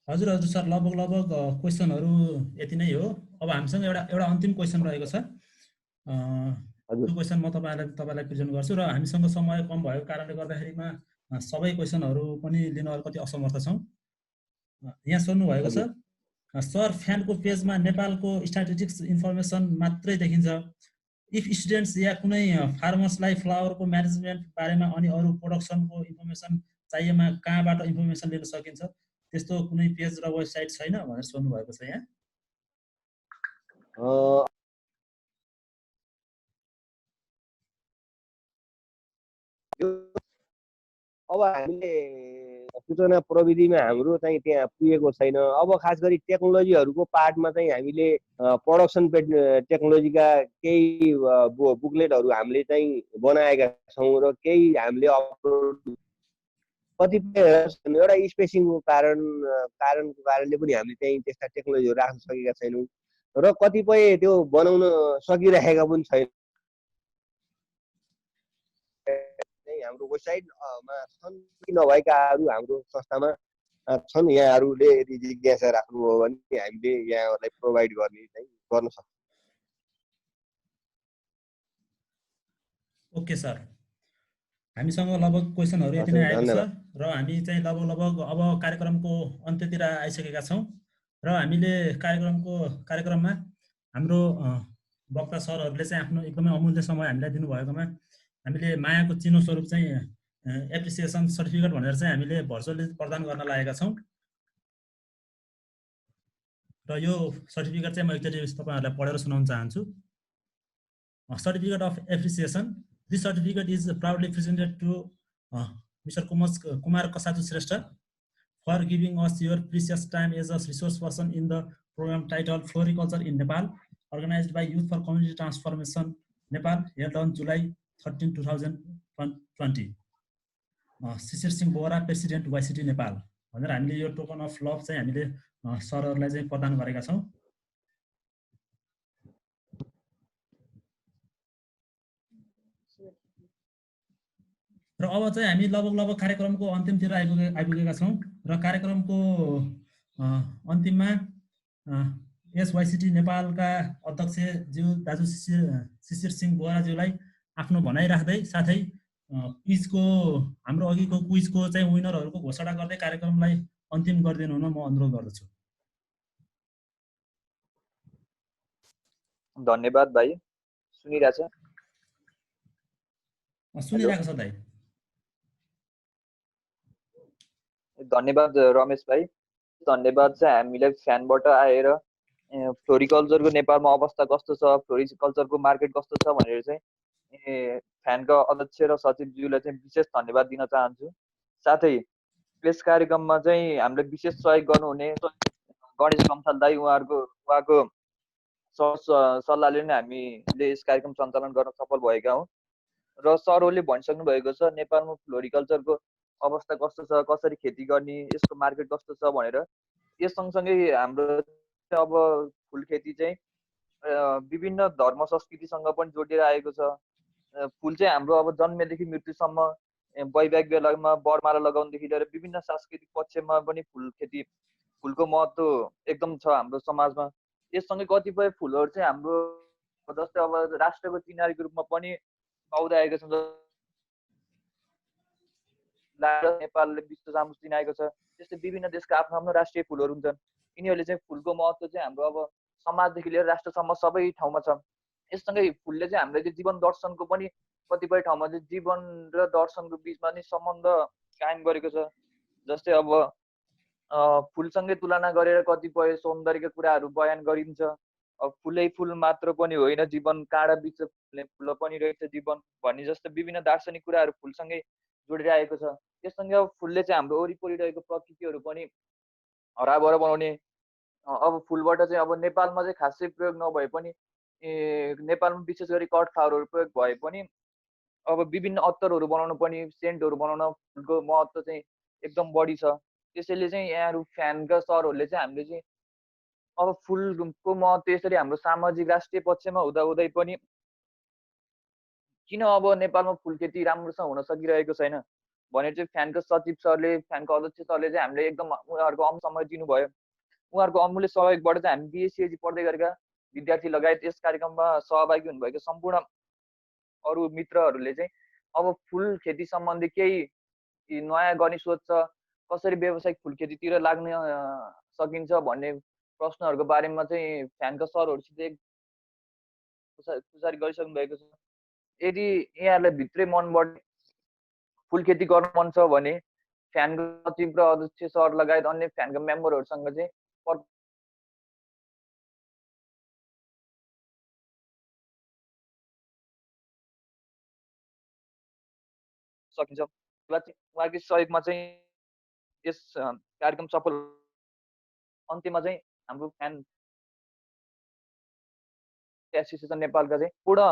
हजुर हजुर सर, लगभग क्वेसनहरू यति नै हो। अब हामीसँग एउटा अन्तिम क्वेसन रहेको छ। हजुर त्यो क्वेसन म तपाईँलाई प्रेजेन्ट गर्छु र हामीसँग समय कम भएको कारणले गर्दाखेरिमा सबै क्वेसनहरू पनि लिन अलिकति असमर्थ छौँ। यहाँ सोध्नु भएको छ, सर फ्यानको पेजमा नेपालको स्ट्याटिस्टिक्स इन्फर्मेसन मात्रै देखिन्छ। इफ स्टुडेन्ट्स या कुनै फार्मर्सलाई फ्लावरको म्यानेजमेन्ट बारेमा अनि अरू प्रोडक्सनको इन्फर्मेसन चाहिएमा कहाँबाट इन्फर्मेसन लिन सकिन्छ? त्यस्तो कुनै पेज र वेबसाइट छैन भनेर सोध्नु भएको छ यहाँ। अब हामीले सूचना प्रविधिमा हाम्रो चाहिँ त्यहाँ पुगेको छैन। अब खास गरी टेक्नोलोजीहरूको पार्टमा चाहिँ हामीले प्रोडक्सन टेक्नोलोजीका केही बुकलेटहरू हामीले चाहिँ बनाएका छौँ र केही हामीले अपलोड कतिपय एउटा स्पेसिङको कारणको कारणले पनि हामीले चाहिँ त्यस्ता टेक्नोलोजीहरू राख्न सकेका छैनौँ र कतिपय त्यो बनाउन सकिरहेका पनि छैन। हाम्रो वेबसाइटमा छन् कि नभएकाहरू हाम्रो संस्थामा छन्। यहाँहरूले यदि जिज्ञासा राख्नुभयो भने हामीले यहाँहरूलाई प्रोभाइड गर्न सक्छौँ। ओके सर, हामीसँग लगभग क्वेसनहरू यति नै आएको छ र हामी चाहिँ लगभग अब कार्यक्रमको अन्त्यतिर आइसकेका छौँ र हामीले कार्यक्रममा हाम्रो वक्ता सरहरूले चाहिँ आफ्नो एकदमै अमूल्य समय हामीलाई दिनुभएकोमा हामीले मायाको चिनो स्वरूप चाहिँ एप्रिसिएसन सर्टिफिकेट भनेर चाहिँ हामीले भर्चुअली प्रदान गर्न लागेका छौँ र यो सर्टिफिकेट चाहिँ म एकचोटि तपाईँहरूलाई पढेर सुनाउन चाहन्छु। Certificate of appreciation. This certificate is proudly presented to Mr. Kumar Kasatu Shrestha for giving us your precious time as a resource person in the program titled Floriculture in Nepal, organized by Youth for Community Transformation Nepal, held on July 13, 2020. Shishir Singh Bohra, president YCT Nepal भनेर हामीले यो token of love चाहिँ हामीले सरहरूलाई चाहिँ प्रदान गरेका छौँ। र अब चाहिँ हामी लगभग कार्यक्रमको अन्तिमतिर आइपुगेका छौँ र कार्यक्रमको अन्तिममा YCT नेपालका अध्यक्ष ज्यू दाजु शिशिर सिंह बोहराज्यूलाई आफ्नो भनाइ राख्दै साथै क्विजको हाम्रो अघिको क्विजको चाहिँ विनरहरूको घोषणा गर्दै कार्यक्रमलाई अन्तिम गरिदिनु हुन म अनुरोध गर्दछु। धन्यवाद भाइ। सुनिरहेछ? सुनिरहेको छ दाइ। धन्यवाद रमेश भाइ। धन्यवाद चाहिँ हामीलाई फ्यानबाट आएर फ्लोरिकल्चरको नेपालमा अवस्था कस्तो छ, फ्लोरिकल्चरको मार्केट कस्तो छ भनेर चाहिँ फ्यानका अध्यक्ष र सचिवज्यूलाई चाहिँ विशेष धन्यवाद दिन चाहन्छु। साथै यस कार्यक्रममा चाहिँ हामीलाई विशेष सहयोग गर्नुहुने गणेश कमथाल दाई, उहाँको सल्लाहले नै हामीले यस कार्यक्रम सञ्चालन गर्न सफल भएका हौँ। र सरहरूले भनिसक्नु भएको छ नेपालमा फ्लोरिकल्चरको अवस्था कस्तो छ, कसरी खेती गर्ने, यसको मार्केट कस्तो छ भनेर। यस सँगसँगै हाम्रो अब फुल खेती चाहिँ विभिन्न धर्म संस्कृतिसँग पनि जोडिएर आएको छ। फुल चाहिँ हाम्रो अब जन्मेदेखि मृत्युसम्म वैवाहिक बेलामा बरमाला लगाउनदेखि लिएर विभिन्न सांस्कृतिक पक्षमा पनि फुलको महत्त्व एकदम छ हाम्रो समाजमा। यससँगै कतिपय फुलहरू चाहिँ हाम्रो जस्तै अब राष्ट्रको चिनारीको रूपमा पनि पाउँदै आएका छन्। नेपालले विश्व सामु चिनाएको छ। त्यस्तै विभिन्न देशका आफ्नो आफ्नो राष्ट्रिय फुलहरू हुन्छन्। यिनीहरूले चाहिँ फुलको महत्त्व चाहिँ हाम्रो अब समाजदेखि लिएर राष्ट्रसम्म सबै ठाउँमा छ। यससँगै फुलले चाहिँ हामीले जीवन दर्शनको पनि कतिपय ठाउँमा चाहिँ जीवन र दर्शनको बिचमा नि सम्बन्ध कायम गरेको छ। जस्तै अब फुलसँगै तुलना गरेर कतिपय सौन्दर्यका कुराहरू बयान गरिन्छ। अब फुलै फुल मात्र पनि होइन, जीवन काँडा बिच फुल पनि रहेछ जीवन भन्ने जस्तो विभिन्न दार्शनिक कुराहरू फुलसँगै जोडेर आएको छ। त्यससँगै अब फुलले चाहिँ हाम्रो वरिपरि रहेको प्रकृतिहरू पनि हराभरा बनाउने। अब फुलबाट चाहिँ अब नेपालमा चाहिँ खासै प्रयोग नभए पनि नेपालमा विशेष गरी कट फ्लावरहरू प्रयोग भए पनि अब विभिन्न अत्तरहरू बनाउनु पनि, सेन्टहरू बनाउन फुलको महत्त्व चाहिँ एकदम बढी छ। त्यसैले चाहिँ यहाँहरू फ्यानका सरहरूले चाहिँ हामीले चाहिँ अब फुलको महत्त्व यसरी हाम्रो सामाजिक राष्ट्रिय पक्षमा हुँदाहुँदै पनि किन अब नेपालमा फुल खेती राम्रोसँग हुन सकिरहेको छैन, भनेर चाहिँ फ्यानको सचिव सरले, फ्यानको अध्यक्ष सरले चाहिँ हामीले एकदम उहाँहरूको अमूल्य समय दिनुभयो। उहाँहरूको अमूल्य सहयोगबाट चाहिँ हामी बिए सिएजी पढ्दै गरेका विद्यार्थी लगायत यस कार्यक्रममा सहभागी हुनुभएका सम्पूर्ण अरू मित्रहरूले चाहिँ अब फुल खेती सम्बन्धी केही नयाँ गर्ने सोच छ, कसरी व्यावसायिक फुल खेतीतिर लाग्न सकिन्छ भन्ने प्रश्नहरूको बारेमा चाहिँ फ्यानका सरहरूसित पुछारी गरिसक्नु भएको छ। यदि यहाँहरूलाई भित्रै मनबाट फुल खेती गर्न मन छ भने फ्यानको सचिव र अध्यक्ष सर लगायत अन्य फ्यानका मेम्बरहरूसँग चाहिँ सकिन्छ। उहाँकै सहयोगमा चाहिँ यस कार्यक्रम सफल अन्त्यमा चाहिँ हाम्रो फ्यान एसोसिएसन नेपालका चाहिँ पूर्ण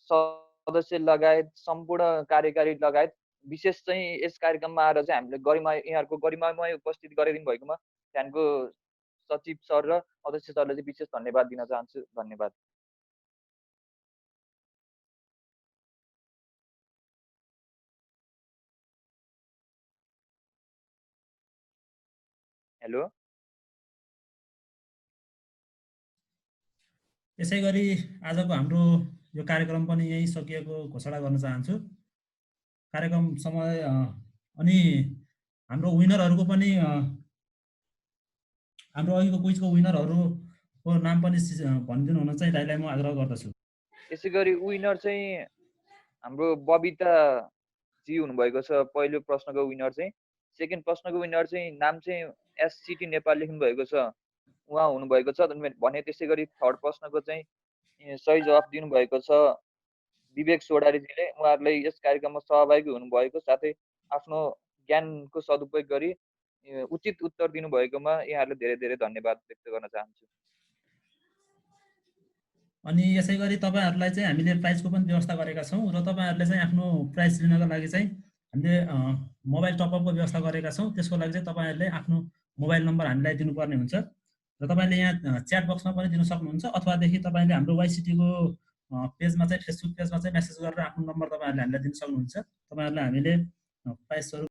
सदस्य लगायत सम्पूर्ण कार्यकारी लगायत विशेष चाहिँ यस कार्यक्रममा आएर चाहिँ हामीले यहाँहरूको गरिमामय उपस्थिति गराइदिनु भएकोमा फ्यानको सचिव सर र अध्यक्ष सरलाई चाहिँ विशेष धन्यवाद दिन चाहन्छु। धन्यवाद। हेलो। यसै गरी आजको हाम्रो यो कार्यक्रम पनि यही सकिएको घोषणा गर्न चाहन्छु। कार्यक्रम समय अनि हाम्रो विनरहरूको पनि हाम्रो अघिको क्विजको विनरहरूको नाम पनि भनिदिनु हुन चाहिँ दाइलाई म आग्रह गर्दछु। यसै गरी विनर चाहिँ हाम्रो बबिता जी हुनुभएको छ पहिलो प्रश्नको विनर चाहिँ। सेकेन्ड प्रश्नको विनर चाहिँ नाम चाहिँ एससिटी नेपाल लेख्नु भएको छ, उहाँ हुनुभएको छ भने। त्यसै गरी थर्ड प्रश्नको चाहिँ सही जवाफ दिनुभएको छ विवेक सोडारीजीले। उहाँहरूलाई यस कार्यक्रममा सहभागी हुनुभएको साथै आफ्नो ज्ञानको सदुपयोग गरी उचित उत्तर दिनुभएकोमा यहाँहरूले धेरै धेरै धन्यवाद व्यक्त गर्न चाहन्छु। अनि यसै गरी तपाईँहरूलाई चाहिँ हामीले प्राइजको पनि व्यवस्था गरेका छौँ र तपाईँहरूले चाहिँ आफ्नो प्राइज लिनको लागि चाहिँ हामीले मोबाइल टपअपको व्यवस्था गरेका छौँ। त्यसको लागि चाहिँ तपाईँहरूले आफ्नो मोबाइल नम्बर हामीलाई दिनुपर्ने हुन्छ र तपाईँले यहाँ च्याट बक्समा पनि दिन सक्नुहुन्छ, अथवादेखि तपाईँले हाम्रो वाइसिटीको पेजमा चाहिँ फेसबुक पेजमा चाहिँ मेसेज गरेर आफ्नो नम्बर तपाईँहरूले हामीलाई दिन सक्नुहुन्छ। तपाईँहरूलाई हामीले प्राइज स्वरूप